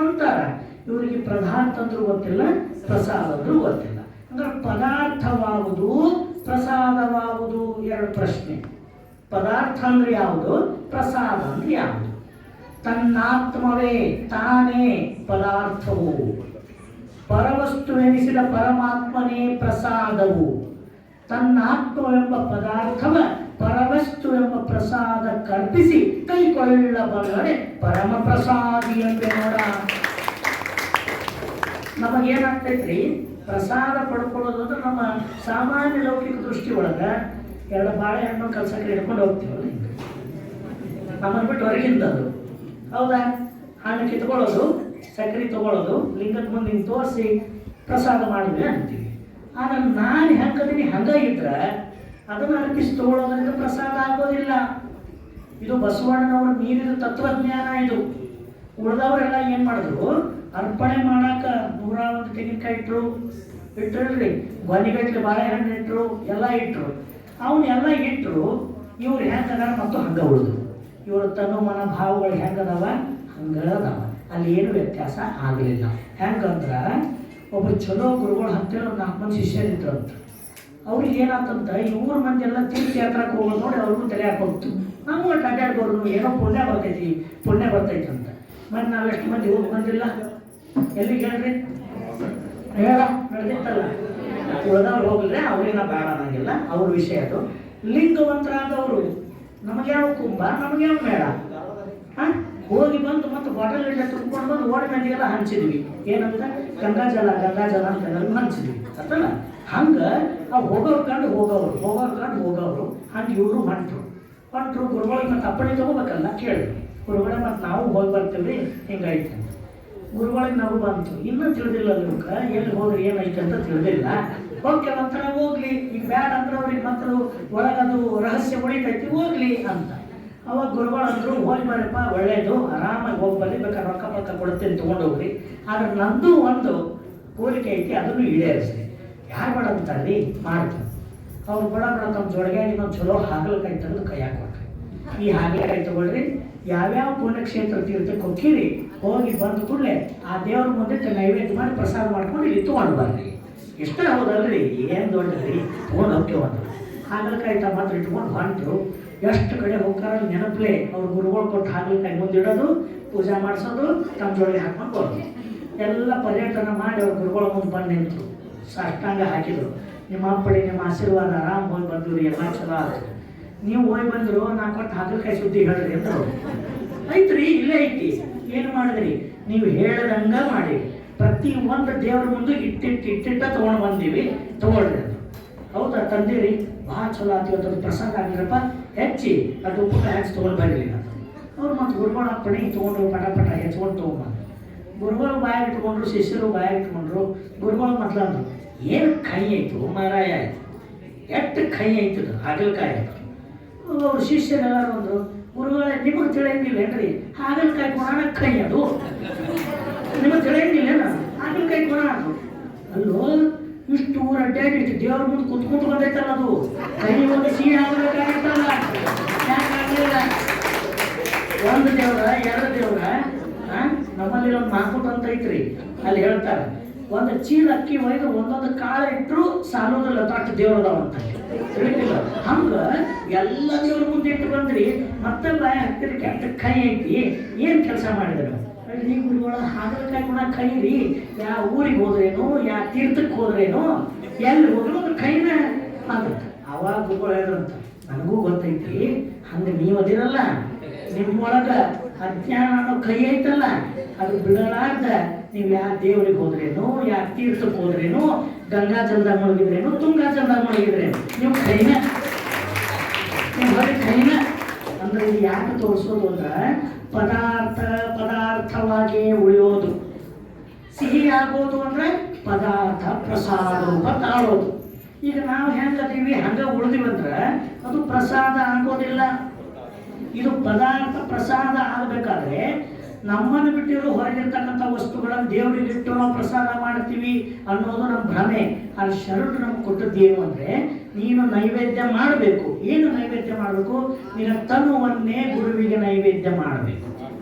ಅಂತಾರೆ. ಇವರಿಗೆ ಪದಾರ್ಥ ಅಂದ್ರೂ ಗೊತ್ತಿಲ್ಲ, ಪ್ರಸಾದ ಅಂದ್ರೂ ಗೊತ್ತಿಲ್ಲ. ಅಂದ್ರೆ ಪದಾರ್ಥವಾವುದು, ಪ್ರಸಾದವಾವುದು ಎರಡು ಪ್ರಶ್ನೆ. ಪದಾರ್ಥ ಅಂದ್ರೆ ಯಾವುದು, ಪ್ರಸಾದ ಅಂದ್ರೆ ಯಾವುದು? ತನ್ನಾತ್ಮವೇ ತಾನೇ ಪದಾರ್ಥವು, ಪರವಸ್ತುವೆನಿಸಿದ ಪರಮಾತ್ಮನೇ ಪ್ರಸಾದವು. ತನ್ನಾತ್ಮವೆಂಬ ಪದಾರ್ಥವ ಪರವಸ್ತು ಎಂಬ ಪ್ರಸಾದ ಕಲ್ಪಿಸಿ ಕೈಕೊಳ್ಳಬಲ್ಲರೆ ಪರಮ ಪ್ರಸಾದಿ ಎಂಬೆ ನೋಡ. ನಮಗೇನಾಗ್ತೈತ್ರಿ, ಪ್ರಸಾದ ಪಡ್ಕೊಳ್ಳೋದು ಅಂದ್ರೆ ನಮ್ಮ ಸಾಮಾನ್ಯ ಲೌಕಿಕ ದೃಷ್ಟಿ ಒಳಗ ಎರಡು ಬಾಳೆಹಣ್ಣು ಕಲ್ಸಕ್ಕೆ ಹಿಡ್ಕೊಂಡು ಹೋಗ್ತೀವಲ್ಲ, ನಮ್ಮನ್ನು ಬಿಟ್ಟು ಹೊರಗಿಂದ ಅದು ಹೌದಾ. ಹಣ್ಣು ಕಿತ್ಕೊಳ್ಳೋದು, ಸಕ್ಕರೆ ತಗೊಳ್ಳೋದು, ಲಿಂಗದ ಮುಂದೆ ತೋರಿಸಿ ಪ್ರಸಾದ ಮಾಡಿದ್ವಿ ಅಂತೀವಿ. ಆದ್ರೆ ನಾನು ಹೆಂಗದೀನಿ ಹಂಗ ಇದ್ರೆ ಅದನ್ನು ಅರ್ಪಿಸಿ ತಗೊಳ್ಳೋದ್ರಿಂದ ಪ್ರಸಾದ ಆಗೋದಿಲ್ಲ. ಇದು ಬಸವಣ್ಣನವರು ಮೀರಿದ ತತ್ವಜ್ಞಾನ. ಇದು ಉಳಿದವರೆಲ್ಲ ಏನು ಮಾಡಿದ್ರು, ಅರ್ಪಣೆ ಮಾಡಾಕ 101 ತೆಂಗಿನಕಾಯಿ ಇಟ್ರಲ್ರಿ, ಗೊನೆಗಟ್ಟಲೆ ಬಾಳೆಹಣ್ಣು ಇಟ್ಟರು, ಎಲ್ಲ ಇಟ್ಟರು. ಅವನ್ನೆಲ್ಲ ಇಟ್ಟರು. ಇವ್ರು ಹೆಂಗದ ಮತ್ತು ಹಂಗ ಉಳಿದ್ರು. ಇವ್ರ ತನ್ನ ಮನ ಭಾವಗಳು ಹೆಂಗದಾವ ಹಂಗದಾವ. ಅಲ್ಲಿ ಏನು ವ್ಯತ್ಯಾಸ ಆಗಲಿಲ್ಲ. ಹೆಂಗಂದ್ರ ಒಬ್ಬರು ಚಲೋ ಗುರುಗಳು ಹತ್ತಿರ 4 ಮಂದಿ ಶಿಷ್ಯರಿದ್ರಂತ. ಅವ್ರಿಗೆ ಏನಾತಂತ, ಇವ್ರ ಮಂದಿ ಎಲ್ಲ ತೀರ್ಥಯಾತ್ರಕ್ಕೆ ಹೋಗೋದು ನೋಡಿ ಅವ್ರಿಗೂ ತಲೆ ಹಾಕೋತು. ನಾವು ಒಟ್ಟು ಅಡ್ಡಾಡ್ಬೋದು, ಏನೋ ಪುಣ್ಯ ಬರ್ತೈತಿ ಅಂತ. ಮತ್ತು ನಾವೆಷ್ಟು ಮಂದಿ ಹೋಗಿ ಬಂದಿಲ್ಲ, ಎಲ್ಲಿಗೆ ಹೇಳ್ರಿ ಹೇಳ ನಡೆದಿತ್ತಲ್ಲ. ಉಳಿದವ್ರು ಹೋಗಿದ್ರೆ ಅವ್ರಿನ ಬೇಡ ಅನ್ನಂಗಿಲ್ಲ, ಅವ್ರ ವಿಷಯ ಅದು. ಲಿಂಗವಂತರಾದವರು ನಮಗೆ ಯಾವ ಕುಂಭ, ನಮಗೆ ಯಾವ ಮೇಳ. ಹೋಗಿ ಬಂದು ಮತ್ತು ಬಾಟಲ್ ಎಲ್ಲ ತುಂಬ್ಕೊಂಡು ಬಂದು ಓಡಿ ಮಂದಿಗೆಲ್ಲ ಹಂಚಿದ್ವಿ. ಏನಂತ ಗಂಗಾಜಲ ಅಂತ ಎಲ್ಲ ಹಂಚಿದ್ವಿ ಅತ್ತಲ್ಲ. ಹಂಗೆ ನಾವು ಹೋಗೋರು ಕಂಡು ಹೋಗೋರು ಹಂಗೆ ಇವರು ಹೊಂಟ್ರು ಗುರುಗಳಿಗೆ ಮತ್ತು ಅಪ್ಪಣೆ ತಗೋಬೇಕಲ್ಲ. ಕೇಳಿ ಗುರುಗಳೇ ಮತ್ತು ನಾವು ಹೋಗಿ ಬರ್ತೀವಿ ಹಿಂಗೈತೆ ಅಂತ. ಗುರುಗಳಿಗೆ ನಗು ಬಂತು. ಇನ್ನೂ ತಿಳಿದಿಲ್ಲ ನಿಮ್ಗೆ ಎಲ್ಲಿ ಹೋದ್ರೆ ಏನೈತೆ ಅಂತ ತಿಳಿದಿಲ್ಲ. ಓಕೆ ಒಂಥರ ಹೋಗ್ಲಿ, ಈಗ ಬ್ಯಾಡ ಅಂದ್ರೆ ಅವ್ರಿಗೆ ಮತ್ತು ಒಳಗದು ರಹಸ್ಯ ಉಳಿತೈತಿ, ಹೋಗ್ಲಿ ಅಂತ. ಅವಾಗ ಗುರುಗಳಂದ್ರು ಹೋಗಿ ಬರ್ರಪ್ಪ, ಒಳ್ಳೇದು, ಆರಾಮಾಗಿ ಹೋಗಿ ಬರ್ರಿ, ಬೇಕಾದ್ರೆ ರೊಕ್ಕ ಪಕ್ಕ ಕೊಡ್ತೀನಿ ತೊಗೊಂಡೋಗ್ರಿ. ಆದ್ರೆ ನಂದು ಒಂದು ಕೋರಿಕೆ ಐತಿ, ಅದನ್ನು ಈಡೇರಿಸ್ರಿ. ಯಾರು ಬೇಡ ಅಂತಾರ್ರಿ ಮಾಡ್ತಾರೆ. ಅವ್ರು ಬೇಡ ತಮ್ಮ ಜೋಡಿಗೆ ನಾವು ಚಲೋ ಹಾಗಲಕಾಯಿ ತೆಗೆದು ಕೈ ಹಾಕೊಟ್ರಿ. ಈ ಹಾಗಲಕಾಯಿ ತಗೊಳ್ರಿ, ಯಾವ್ಯಾವ ಪುಣ್ಯಕ್ಷೇತ್ರ ತೀರ್ಥಕ್ಕೆ ಹೋಗಿರಿ, ಹೋಗಿ ಬಂದ ಕೂಡಲೇ ಆ ದೇವ್ರ ಮುಂದೆ ನೈವೇದ್ಯ ಮಾಡಿ ಪ್ರಸಾದ ಮಾಡ್ಕೊಂಡು ಇಲ್ಲಿ ತೊಗೊಂಡು ಬರ್ರಿ. ಇಷ್ಟೇ ಹೌದಲ್ರಿ, ಏನು ದೊಡ್ಡದ್ರಿ, ತೊಗೊಂಡು ಹೋಗ್ತೇವಂತ. ಹಾಗಲಕಾಯಿ ಮಾತ್ರ ಇಟ್ಕೊಂಡು ಹೊಂಟರು. ಎಷ್ಟು ಕಡೆ ಹೋಗ್ತಾರ ನೆನಪಲೆ ಅವ್ರ ಗುರುಗಳು ಕೊಟ್ಟು ಹಾಗಲಕಾಯಿ ಮುಂದಿಡೋದು, ಪೂಜೆ ಮಾಡಿಸೋದು, ತಮ್ಮ ಜೋಡಿಗೆ ಹಾಕೊಂಡು ಬರೋದು. ಎಲ್ಲ ಪರ್ಯಟನ ಮಾಡಿ ಅವ್ರ ಗುರುಗಳ ಮುಂದೆ ಬಂದು ನಿಂತರು, ಸಾಷ್ಟಾಂಗ ಹಾಕಿದ್ರು. ನಿಮ್ಮ ಅಪ್ಪಡಿ ನಿಮ್ಮ ಆಶೀರ್ವಾದ, ಆರಾಮ್ ಹೋಗಿ ಬಂದಿವ್ರಿ, ಎಲ್ಲ ಚಲೋ ಆಯ್ತು. ನೀವು ಹೋಗಿ ಬಂದರು, ನಾ ಕೊಟ್ಟು ಹಾಗಲಕಾಯಿ ಸುದ್ದಿ ಹೇಳ್ರಿ ಅಂದರು. ಐತ್ರಿ, ಇಲ್ಲೇ ಐತಿ. ಏನು ಮಾಡಿದ್ರಿ ನೀವು ಹೇಳ್ದಂಗ ಮಾಡಿ, ಪ್ರತಿ ಒಂದು ದೇವ್ರ ಮುಂದೆ ಇಟ್ಟಿಟ್ಟ ತೊಗೊಂಡು ಬಂದೀವಿ, ತೊಗೊಳ್ರಿ ಅದು. ಹೌದಾ ತಂದಿರಿ, ಭಾಳ ಚಲೋ ಆಯ್ತು, ಇವತ್ತು ಪ್ರಸಾದ ಆಗಿರಪ್ಪ, ಹೆಚ್ಚಿ ಅದು ಉಪ್ಪು ಹಚ್ಚಿ ತೊಗೊಂಡು ಬರಲಿ ಅಂತ. ಅವ್ರು ಮತ್ತು ಗುರುಗಳ ಅಪ್ಪಣೆ ತೊಗೊಂಡು ಪಟ ಹೆಚ್ಕೊಂಡು ತೊಗೊಂಬಂದು ಗುರುಗಳು ಬಾಯಾಗಿ ಇಟ್ಕೊಂಡ್ರು, ಶಿಷ್ಯರು ಬಾಯಾಗಿ ಇಟ್ಕೊಂಡ್ರು. ಗುರುಗಳು ಮೊದಲಂದ್ರು, ಏನು ಕೈ ಆಯಿತು ಮಾರಾಯ ಆಯಿತು, ಎಷ್ಟು ಕೈ ಆಯ್ತದ ಹಾಗಲಕಾಯಿ ಆಯಿತು. ಅವ್ರು ಶಿಷ್ಯರೆಲ್ಲರೂ ಅಂದರು, ಗುರುಗಳೇ ನಿಮಗೆ ತಿಳಿಯಂಗಿಲ್ಲೇನ್ರಿ, ಹಾಗಲಕಾಯಿ ಗುಣ ಕೈ ಅದು, ನಿಮಗೆ ತಿಳಿಯಂಗಿಲ್ಲ ಹಾಗಲಕಾಯಿ ಗುಣ ಅದು. ಅಲ್ಲೋ ಇಷ್ಟು ಊರು ಅಡ್ಡಾಡಿ ಇಷ್ಟು ದೇವ್ರ ಮುಂದೆ ಕುತ್ಕೊಂಡು ಬಂದೈತಲ್ಲ, ಅದು ಕೈ ಒಂದು ಸಿಹಿ ಹಾಗಲಕಾಯಿತ್ತಲ್ಲ. ಯಾಕಾಗಲಿಲ್ಲ? ಒಂದು ದೇವ್ರ, ಎರಡು ದೇವ್ರ. ನಮ್ಮಲ್ಲಿ ಒಂದು ಮಾಕುಟ್ ಅಂತ ಐತ್ರಿ, ಅಲ್ಲಿ ಹೇಳ್ತಾರೆ, ಒಂದು ಚೀಲ ಅಕ್ಕಿ ಒಯ್ದು ಒಂದೊಂದು ಕಾಳು ಇಟ್ಟರು ಸಾಲೋದಿಲ್ಲ, ತಾಟು ದೇವ್ರದಾವಂತ ತಿಳಿತಿಲ್ಲ. ಹಂಗ ಎಲ್ಲ ದೇವ್ರ ಮುಂದೆ ಇಟ್ಟು ಬಂದ್ರಿ, ಮತ್ತೆ ಬಾಯ ಹಾಕ್ತಿರಿ, ಕೆಟ್ಟ ಕೈ ಐತಿ, ಏನು ಕೆಲಸ ಮಾಡಿದ್ರು? ಈ ಗುರುಗಳ ಹಾಗಲಕಾಯಿ ಗುಣ ಕೈ ರೀ. ಯಾವ ಊರಿಗೆ ಹೋದ್ರೇನು, ಯಾವ ತೀರ್ಥಕ್ಕೆ ಹೋದ್ರೇನು, ಎಲ್ಲಿ ಹೋದ್ರು ಒಂದು ಕೈನ ಆಗುತ್ತೆ. ಅವಾಗ ಗುರುಗಳು ಹೇಳಿದ್ರಂತ, ನನಗೂ ಗೊತ್ತೈತಿ, ಹಂಗೆ ನೀವು ಅದಿರಲ್ಲ, ನಿಮ್ಮೊಳಗೆ ಅಜ್ಞಾನ ಅನ್ನೋ ಕೈ ಐತಲ್ಲ, ಅದು ಬಿಡಲಾರ್ದ ನೀವು ಯಾವ ದೇವ್ರಿಗೆ ಹೋದ್ರೇನು, ಯಾವ ತೀರ್ಥಕ್ಕೆ ಹೋದ್ರೇನು, ಗಂಗಾ ಜಲದಾಗ ಮುಳುಗಿದ್ರೇನು, ತುಂಗಾ ಜಲದಾಗ ಮುಳುಗಿದ್ರೇನು, ನೀವು ಕೈನ ಅಂದ್ರೆ ಇದು ಯಾಕೆ ತೋರಿಸೋದು ಅಂದ್ರೆ ಪದಾರ್ಥವಾಗಿ ಉಳಿಯೋದು. ಸಿಹಿ ಆಗೋದು ಅಂದ್ರೆ ಪದಾರ್ಥ ಪ್ರಸಾದ ರೂಪ ತಾಳೋದು. ಈಗ ನಾವು ಹೆಂಗದೀವಿ ಹಂಗ ಉಳಿದಿವಂದ್ರೆ ಅದು ಪ್ರಸಾದ ಆಗೋದಿಲ್ಲ. ಇದು ಪದಾರ್ಥ ಪ್ರಸಾದ ಆಗಬೇಕಾದ್ರೆ ನಮ್ಮನ್ನು ಬಿಟ್ಟಿರೋ ಹೊರಗಿರ್ತಕ್ಕಂಥ ವಸ್ತುಗಳನ್ನು ದೇವರಿಗೆ ಇಟ್ಟು ನಾವು ಪ್ರಸಾದ ಮಾಡ್ತೀವಿ ಅನ್ನೋದು ನಮ್ಮ ಭ್ರಮೆ. ಅಲ್ಲಿ ಶರಣರು ನಮ್ಗೆ ಕೊಟ್ಟದ್ದೇನು ಅಂದರೆ, ನೀನು ನೈವೇದ್ಯ ಮಾಡಬೇಕು. ಏನು ನೈವೇದ್ಯ ಮಾಡಬೇಕು? ನಿನ್ನ ತನುವನ್ನೇ ಗುರುವಿಗೆ ನೈವೇದ್ಯ ಮಾಡಬೇಕು,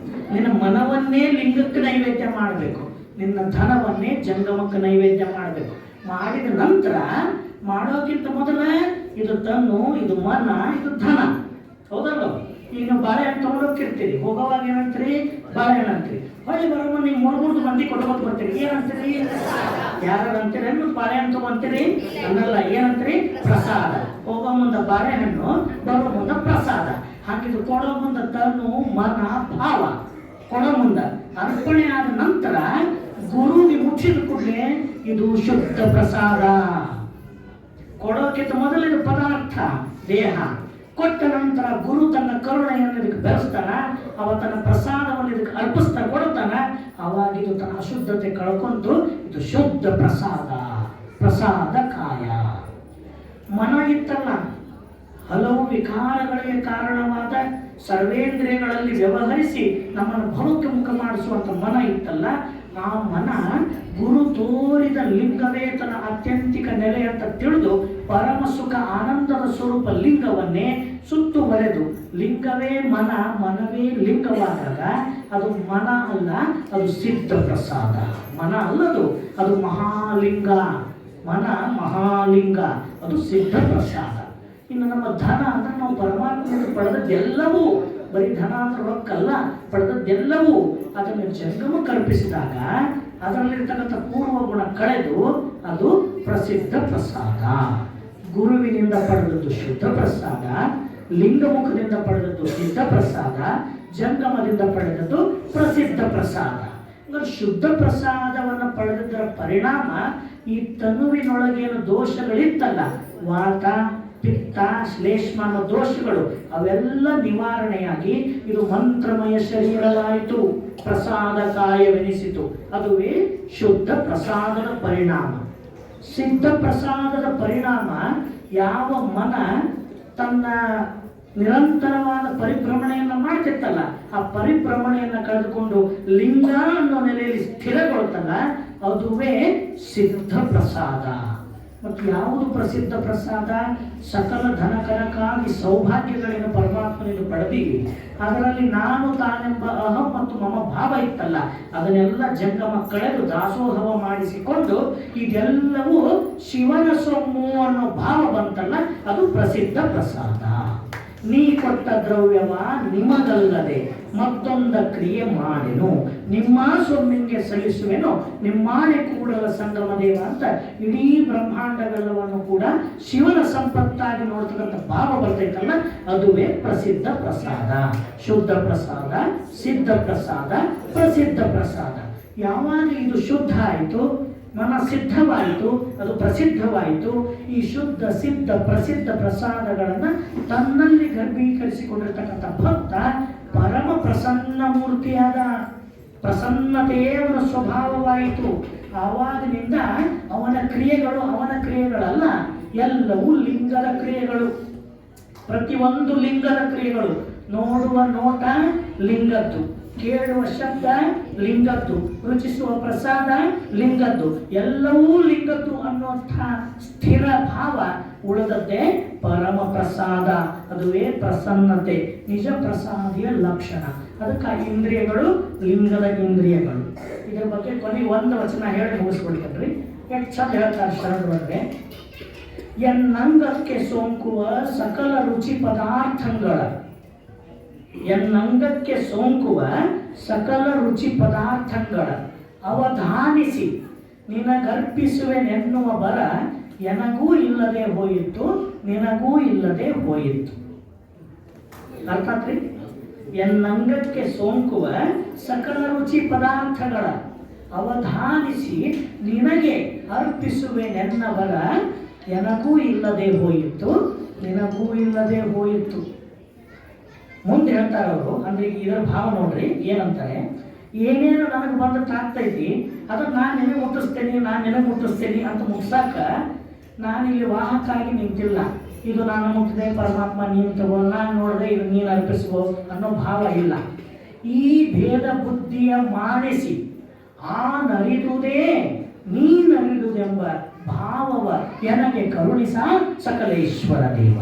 ನಿನ್ನ ಮನವನ್ನೇ ಲಿಂಗಕ್ಕೆ ನೈವೇದ್ಯ ಮಾಡಬೇಕು, ನಿನ್ನ ಧನವನ್ನೇ ಜಂಗಮಕ್ಕೆ ನೈವೇದ್ಯ ಮಾಡಬೇಕು. ಮಾಡಿದ ನಂತರ ಮಾಡೋಕ್ಕಿಂತ ಮೊದಲ ಇದು ತನ್ನು, ಇದು ಮನ, ಇದು ಧನ. ಹೌದಲ್ಲ? ಈಗ ನೀವು ಬಾಳೆಹಣ್ಣು ತಗೊಂಡು ಹೋಗ್ತಿರ್ತೀರಿ, ಹೋಗೋವಾಗ ಏನಂತೀರಿ? ಬಾಳೆಹಣ್ಣು ಅಂತೀರಿ. ಹೊಳ್ಳಿ ಬರೋ ನೀವು ಮೂರು ಮಂದಿ ಕೊಟ್ಕೊತ ಬರ್ತೀರಿ, ಏನಂತೀರಿ? ಯಾರು ಅಂತೀರಿ? ಬಾಳೆಹಣ್ಣು ತಗೊಂತೀರಿ ಅನ್ನಲ್ಲ, ಏನಂತೀರಿ? ಪ್ರಸಾದ. ಹೋಗೋ ಮುಂದೆ ಬಾಳೆಹಣ್ಣು, ಬರೋ ಮುಂದೆ ಪ್ರಸಾದ. ಹಾಗಿದ್ದು ಕೊಡೋ ಮುಂದೆ ತನ್ನು, ಮನ, ಭಾವ. ಕೊಡೋ ಮುಂದೆ ಅರ್ಪಣೆ ಆದ ನಂತರ ಗುರುವಿಗೆ ಮುಚ್ಚಿದ ಕೂಡಲೇ ಇದು ಶುದ್ಧ ಪ್ರಸಾದ. ಕೊಡೋಕ್ಕಿಂತ ಮೊದಲಿನ ಪದಾರ್ಥ ದೇಹ. ಕೊಟ್ಟ ನಂತರ ಗುರು ತನ್ನ ಕರುಣೆಯನ್ನು ಇದಕ್ಕೆ ಬೆರೆಸ್ತಾನ, ಅವ ತನ್ನ ಪ್ರಸಾದವನ್ನು ಇದಕ್ಕೆ ಅರ್ಪಿಸ್ತಾ ಕೊಡ್ತಾನ. ಅವಾಗ ಇದು ತನ್ನ ಅಶುದ್ಧತೆ ಕಳ್ಕೊಂಡು ಇದು ಶುದ್ಧ ಪ್ರಸಾದ, ಪ್ರಸಾದ ಕಾಯ. ಮನ ಇತ್ತಲ್ಲ, ಹಲವು ವಿಕಾರಗಳಿಗೆ ಕಾರಣವಾದ ಸರ್ವೇಂದ್ರಿಯಗಳಲ್ಲಿ ವ್ಯವಹರಿಸಿ ನಮ್ಮನ್ನು ಭವಕ್ಕೆ ಮುಖ ಮಾಡಿಸುವಂತ ಮನ ಇತ್ತಲ್ಲ, ಆ ಮನ ಗುರು ತೋರಿದ ಲಿಂಗವೇ ತನ್ನ ಅತ್ಯಂತಿಕ ನೆಲೆ ಅಂತ ತಿಳಿದು ಪರಮ ಸುಖ ಆನಂದದ ಸ್ವರೂಪ ಲಿಂಗವನ್ನೇ ಸುತ್ತುವರೆದು, ಲಿಂಗವೇ ಮನ, ಮನವೇ ಲಿಂಗವಾದಾಗ ಅದು ಮನ ಅಲ್ಲ, ಅದು ಸಿದ್ಧ ಪ್ರಸಾದ. ಮನ ಅಲ್ಲದು, ಅದು ಮಹಾಲಿಂಗ. ಮನ ಮಹಾಲಿಂಗ, ಅದು ಸಿದ್ಧ ಪ್ರಸಾದ. ಇನ್ನು ನಮ್ಮ ಧನ ಅಂದ್ರೆ ನಾವು ಪರಮಾತ್ಮನಿಂದ ಪಡೆದದ್ದೆಲ್ಲವೂ, ಬರೀ ಧನ ಅಂದ್ರೆ ರೊಕ್ಕಲ್ಲ, ಪಡೆದದ್ದೆಲ್ಲವೂ ಅದನ್ನು ಜಂಗಮ ಕಲ್ಪಿಸಿದಾಗ ಅದರಲ್ಲಿರ್ತಕ್ಕಂಥ ಪೂರ್ವ ಗುಣ ಕಳೆದು ಅದು ಪ್ರಸಿದ್ಧ ಪ್ರಸಾದ. ಗುರುವಿನಿಂದ ಪಡೆದದ್ದು ಶುದ್ಧ ಪ್ರಸಾದ, ಲಿಂಗಮುಖದಿಂದ ಪಡೆದದ್ದು ಸಿದ್ಧ ಪ್ರಸಾದ, ಜಂಗಮದಿಂದ ಪಡೆದದ್ದು ಪ್ರಸಿದ್ಧ ಪ್ರಸಾದ. ಶುದ್ಧ ಪ್ರಸಾದವನ್ನು ಪಡೆದದರ ಪರಿಣಾಮ ಈ ತನುವಿನೊಳಗೇನು ದೋಷಗಳಿತ್ತಲ್ಲ, ವಾತ, ಪಿತ್ತ, ಶ್ಲೇಷ್ಮ ಅನ್ನೋ ದೋಷಗಳು ಅವೆಲ್ಲ ನಿವಾರಣೆಯಾಗಿ ಇದು ಮಂತ್ರಮಯ ಶರೀರವಾಯಿತು, ಪ್ರಸಾದ ಕಾಯವೆನಿಸಿತು. ಅದುವೇ ಶುದ್ಧ ಪ್ರಸಾದದ ಪರಿಣಾಮ. ಸಿದ್ಧ ಪ್ರಸಾದದ ಪರಿಣಾಮ ಯಾವ ಮನ ತನ್ನ ನಿರಂತರವಾದ ಪರಿಭ್ರಮಣೆಯನ್ನು ಮಾಡ್ತಿತ್ತಲ್ಲ, ಆ ಪರಿಭ್ರಮಣೆಯನ್ನು ಕಳೆದುಕೊಂಡು ಲಿಂಗ ಅನ್ನೋ ನೆಲೆಯಲ್ಲಿ ಸ್ಥಿರಗೊಳ್ತಲ್ಲ, ಅದುವೇ ಸಿದ್ಧ ಪ್ರಸಾದ. ಮತ್ತು ಯಾವುದು ಪ್ರಸಿದ್ಧ ಪ್ರಸಾದ? ಸಕಲ ಧನಕನಕಾಗಿ ಸೌಭಾಗ್ಯಗಳನ್ನು ಪರಮಾತ್ಮನಿಂದ ಪಡೆದೀವಿ. ಅದರಲ್ಲಿ ನಾನು ತಾನೆಂಬ ಅಹಂ ಮತ್ತು ಮಮ ಭಾವ ಇತ್ತಲ್ಲ, ಅದನ್ನೆಲ್ಲ ಜಂಗಮ ಕಳೆದು ದಾಸೋಹವ ಮಾಡಿಸಿಕೊಂಡು ಇದೆಲ್ಲವೂ ಶಿವನ ಸೊಮ್ಮು ಅನ್ನೋ ಭಾವ ಬಂತಲ್ಲ, ಅದು ಪ್ರಸಿದ್ಧ ಪ್ರಸಾದ. ನೀ ಕೊಟ್ಟ ದ್ರವ್ಯವ ನಿಮಗಲ್ಲದೆ ಮತ್ತೊಂದ ಕ್ರಿಯೆ ಮಾಡೆನು, ನಿಮ್ಮ ಸೊಮ್ಮಿಂಗೆ ಸಲ್ಲಿಸುವೆನು ನಿಮ್ಮಾಣೆ ಕೂಡಲ ಸಂಗಮ ದೇವ ಅಂತ ಇಡೀ ಬ್ರಹ್ಮಾಂಡವೆಲ್ಲವನ್ನು ಕೂಡ ಶಿವನ ಸಂಪತ್ತಾಗಿ ನೋಡ್ತಕ್ಕಂಥ ಭಾವ ಬರ್ತೈತಲ್ಲ, ಅದುವೇ ಪ್ರಸಿದ್ಧ ಪ್ರಸಾದ. ಶುದ್ಧ ಪ್ರಸಾದ, ಸಿದ್ಧ ಪ್ರಸಾದ, ಪ್ರಸಿದ್ಧ ಪ್ರಸಾದ. ಯಾವಾಗ ಇದು ಶುದ್ಧ ಆಯಿತು, ಮನ ಸಿದ್ಧವಾಯಿತು, ಅದು ಪ್ರಸಿದ್ಧವಾಯಿತು, ಈ ಶುದ್ಧ ಸಿದ್ಧ ಪ್ರಸಿದ್ಧ ಪ್ರಸಾದಗಳನ್ನು ತನ್ನಲ್ಲಿ ಗರ್ಭೀಕರಿಸಿಕೊಂಡಿರ್ತಕ್ಕಂಥ ಭಕ್ತ ಪರಮ ಪ್ರಸನ್ನ ಮೂರ್ತಿಯಾದ. ಪ್ರಸನ್ನತೆಯೇ ಅವನ ಸ್ವಭಾವವಾಯಿತು. ಆವಾಗಿನಿಂದ ಅವನ ಕ್ರಿಯೆಗಳಲ್ಲ, ಎಲ್ಲವೂ ಲಿಂಗದ ಕ್ರಿಯೆಗಳು. ಪ್ರತಿಯೊಂದು ಲಿಂಗದ ಕ್ರಿಯೆಗಳು. ನೋಡುವ ನೋಟ ಲಿಂಗದ್ದು, ಕೇಳುವ ಶಬ್ದ ಲಿಂಗದ್ದು, ರುಚಿಸುವ ಪ್ರಸಾದ ಲಿಂಗದ್ದು, ಎಲ್ಲವೂ ಲಿಂಗದ್ದು ಅನ್ನುವಂಥ ಸ್ಥಿರ ಭಾವ ಉಳಿದದ್ದೇ ಪರಮ ಪ್ರಸಾದ. ಅದುವೇ ಪ್ರಸನ್ನತೆ, ನಿಜ ಪ್ರಸಾದಿಯ ಲಕ್ಷಣ. ಅದಕ್ಕೆ ಇಂದ್ರಿಯಗಳು ಲಿಂಗದ ಇಂದ್ರಿಯಗಳು. ಇದರ ಬಗ್ಗೆ ಕೊನೆ ಒಂದು ವಚನ ಹೇಳಿ ಮುಗಿಸ್ಬಿಡ್ತೇನ್ರಿ. ಎಷ್ಟು ಚಂದ ಹೇಳ್ತಾರೆ ಶರಣರೊಳಗೆ, ಎನ್ನಂಗಕ್ಕೆ ಸೋಂಕುವ ಸಕಲ ರುಚಿ ಪದಾರ್ಥಗಳ, ಎನ್ನಂಗಕ್ಕೆ ಸೋಂಕುವ ಸಕಲ ರುಚಿ ಪದಾರ್ಥಗಳ ಅವಧಾನಿಸಿ ನಿನಗರ್ಪಿಸುವೆನೆನ್ನುವ ಬರ ಎನಗೂ ಇಲ್ಲದೆ ಹೋಯಿತು, ನಿನಗೂ ಇಲ್ಲದೆ ಹೋಯಿತು. ಅರ್ಥಾತ್ರಿ? ಎನ್ನಂಗಕ್ಕೆ ಸೋಂಕುವ ಸಕಲ ರುಚಿ ಪದಾರ್ಥಗಳ ಅವಧಾನಿಸಿ ನಿನಗೆ ಅರ್ಪಿಸುವೆನೆನ್ನವರ ಎನಗೂ ಇಲ್ಲದೆ ಹೋಯಿತು, ನಿನಗೂ ಇಲ್ಲದೆ ಹೋಯಿತು. ಮುಂದೆ ಹೇಳ್ತಾರೆ ಅವರು. ಅಂದ್ರೆ ಇದರ ಭಾವ ನೋಡ್ರಿ ಏನಂತಾರೆ, ಏನೇನು ನನಗೆ ಬಂದು ತಾಗ್ತೈತಿ ಅದನ್ನು ನಾನು ನಿನಗೆ ಮುಟ್ಟಿಸ್ತೇನೆ ಅಂತ ಮುಟ್ಸಾಕ ನಾನಿಲ್ಲಿ ವಾಹಕಾಗಿ ನಿಂತಿಲ್ಲ. ಇದು ನಾನು ಮುಟ್ಟಿದೆ, ಪರಮಾತ್ಮ ನೀನು ತಗೋ, ನಾನು ನೋಡಿದೆ ಇದು ನೀನು ಅರ್ಪಿಸ್ಕೋ ಅನ್ನೋ ಭಾವ ಇಲ್ಲ. ಈ ಭೇದ ಬುದ್ಧಿಯ ಮಾಡಿಸಿ ಆ ನರಿದುದೇ ನೀನರಿದುದೆಂಬ ಭಾವವ ಎನಗೆ ಕರುಣಿಸ ಸಕಲೇಶ್ವರ ದೇವ.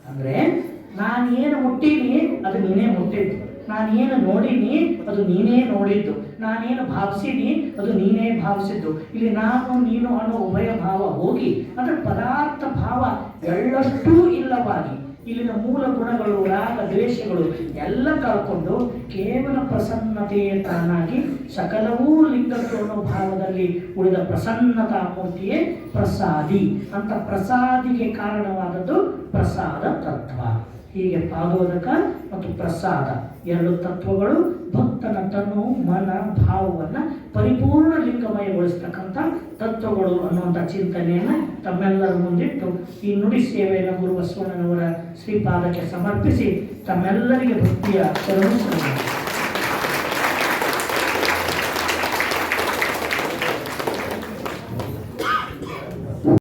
ಅಂದ್ರೆ ನಾನೇನು ಮುಟ್ಟೀನಿ ಅದು ನೀನೇ ಮುಟ್ಟಿದ್ದು, ನಾನೇನು ನೋಡೀನಿ ಅದು ನೀನೇ ನೋಡಿದ್ದು, ನಾನೇನು ಭಾವಿಸೀನಿ ಅದು ನೀನೇ ಭಾವಿಸಿದ್ದು. ಇಲ್ಲಿ ನಾನು ನೀನು ಅನ್ನೋ ಉಭಯ ಭಾವ ಹೋಗಿ ಹೋಗಿ ಅಂದ್ರೆ ಪದಾರ್ಥ ಭಾವ ಎಳ್ಳಷ್ಟೂ ಇಲ್ಲವಾಗಿ ಇಲ್ಲಿನ ಮೂಲ ಗುಣಗಳು ರಾಗ ದ್ವೇಷಗಳು ಎಲ್ಲ ಕಳ್ಕೊಂಡು ಕೇವಲ ಪ್ರಸನ್ನತೆಯೇ ತಾನಾಗಿ ಸಕಲವೂ ಲಿಂಗತ್ವ ಅನ್ನೋ ಭಾವದಲ್ಲಿ ಉಳಿದ ಪ್ರಸನ್ನತಾ ಮೂರ್ತಿಯೇ ಪ್ರಸಾದಿ ಅಂತ ಪ್ರಸಾದಿಗೆ ಕಾರಣವಾದದ್ದು ಪ್ರಸಾದ ತತ್ವ. ಹೀಗೆ ಪಾದೋದಕ ಮತ್ತು ಪ್ರಸಾದ ಎರಡು ತತ್ವಗಳು ಭಕ್ತನ ತನು ಮನ ಭಾವವನ್ನು ಪರಿಪೂರ್ಣ ಲಿಂಗಮಯಗೊಳಿಸ್ತಕ್ಕಂಥ ತತ್ವಗಳು ಅನ್ನುವಂಥ ಚಿಂತನೆಯನ್ನು ತಮ್ಮೆಲ್ಲರ ಮುಂದಿಟ್ಟು ಈ ನುಡಿ ಸೇವೆಯನ್ನು ಗುರು ಬಸವಣ್ಣನವರ ಶ್ರೀಪಾದಕ್ಕೆ ಸಮರ್ಪಿಸಿ ತಮ್ಮೆಲ್ಲರಿಗೆ ಭಕ್ತಿಯ ಶರಣು.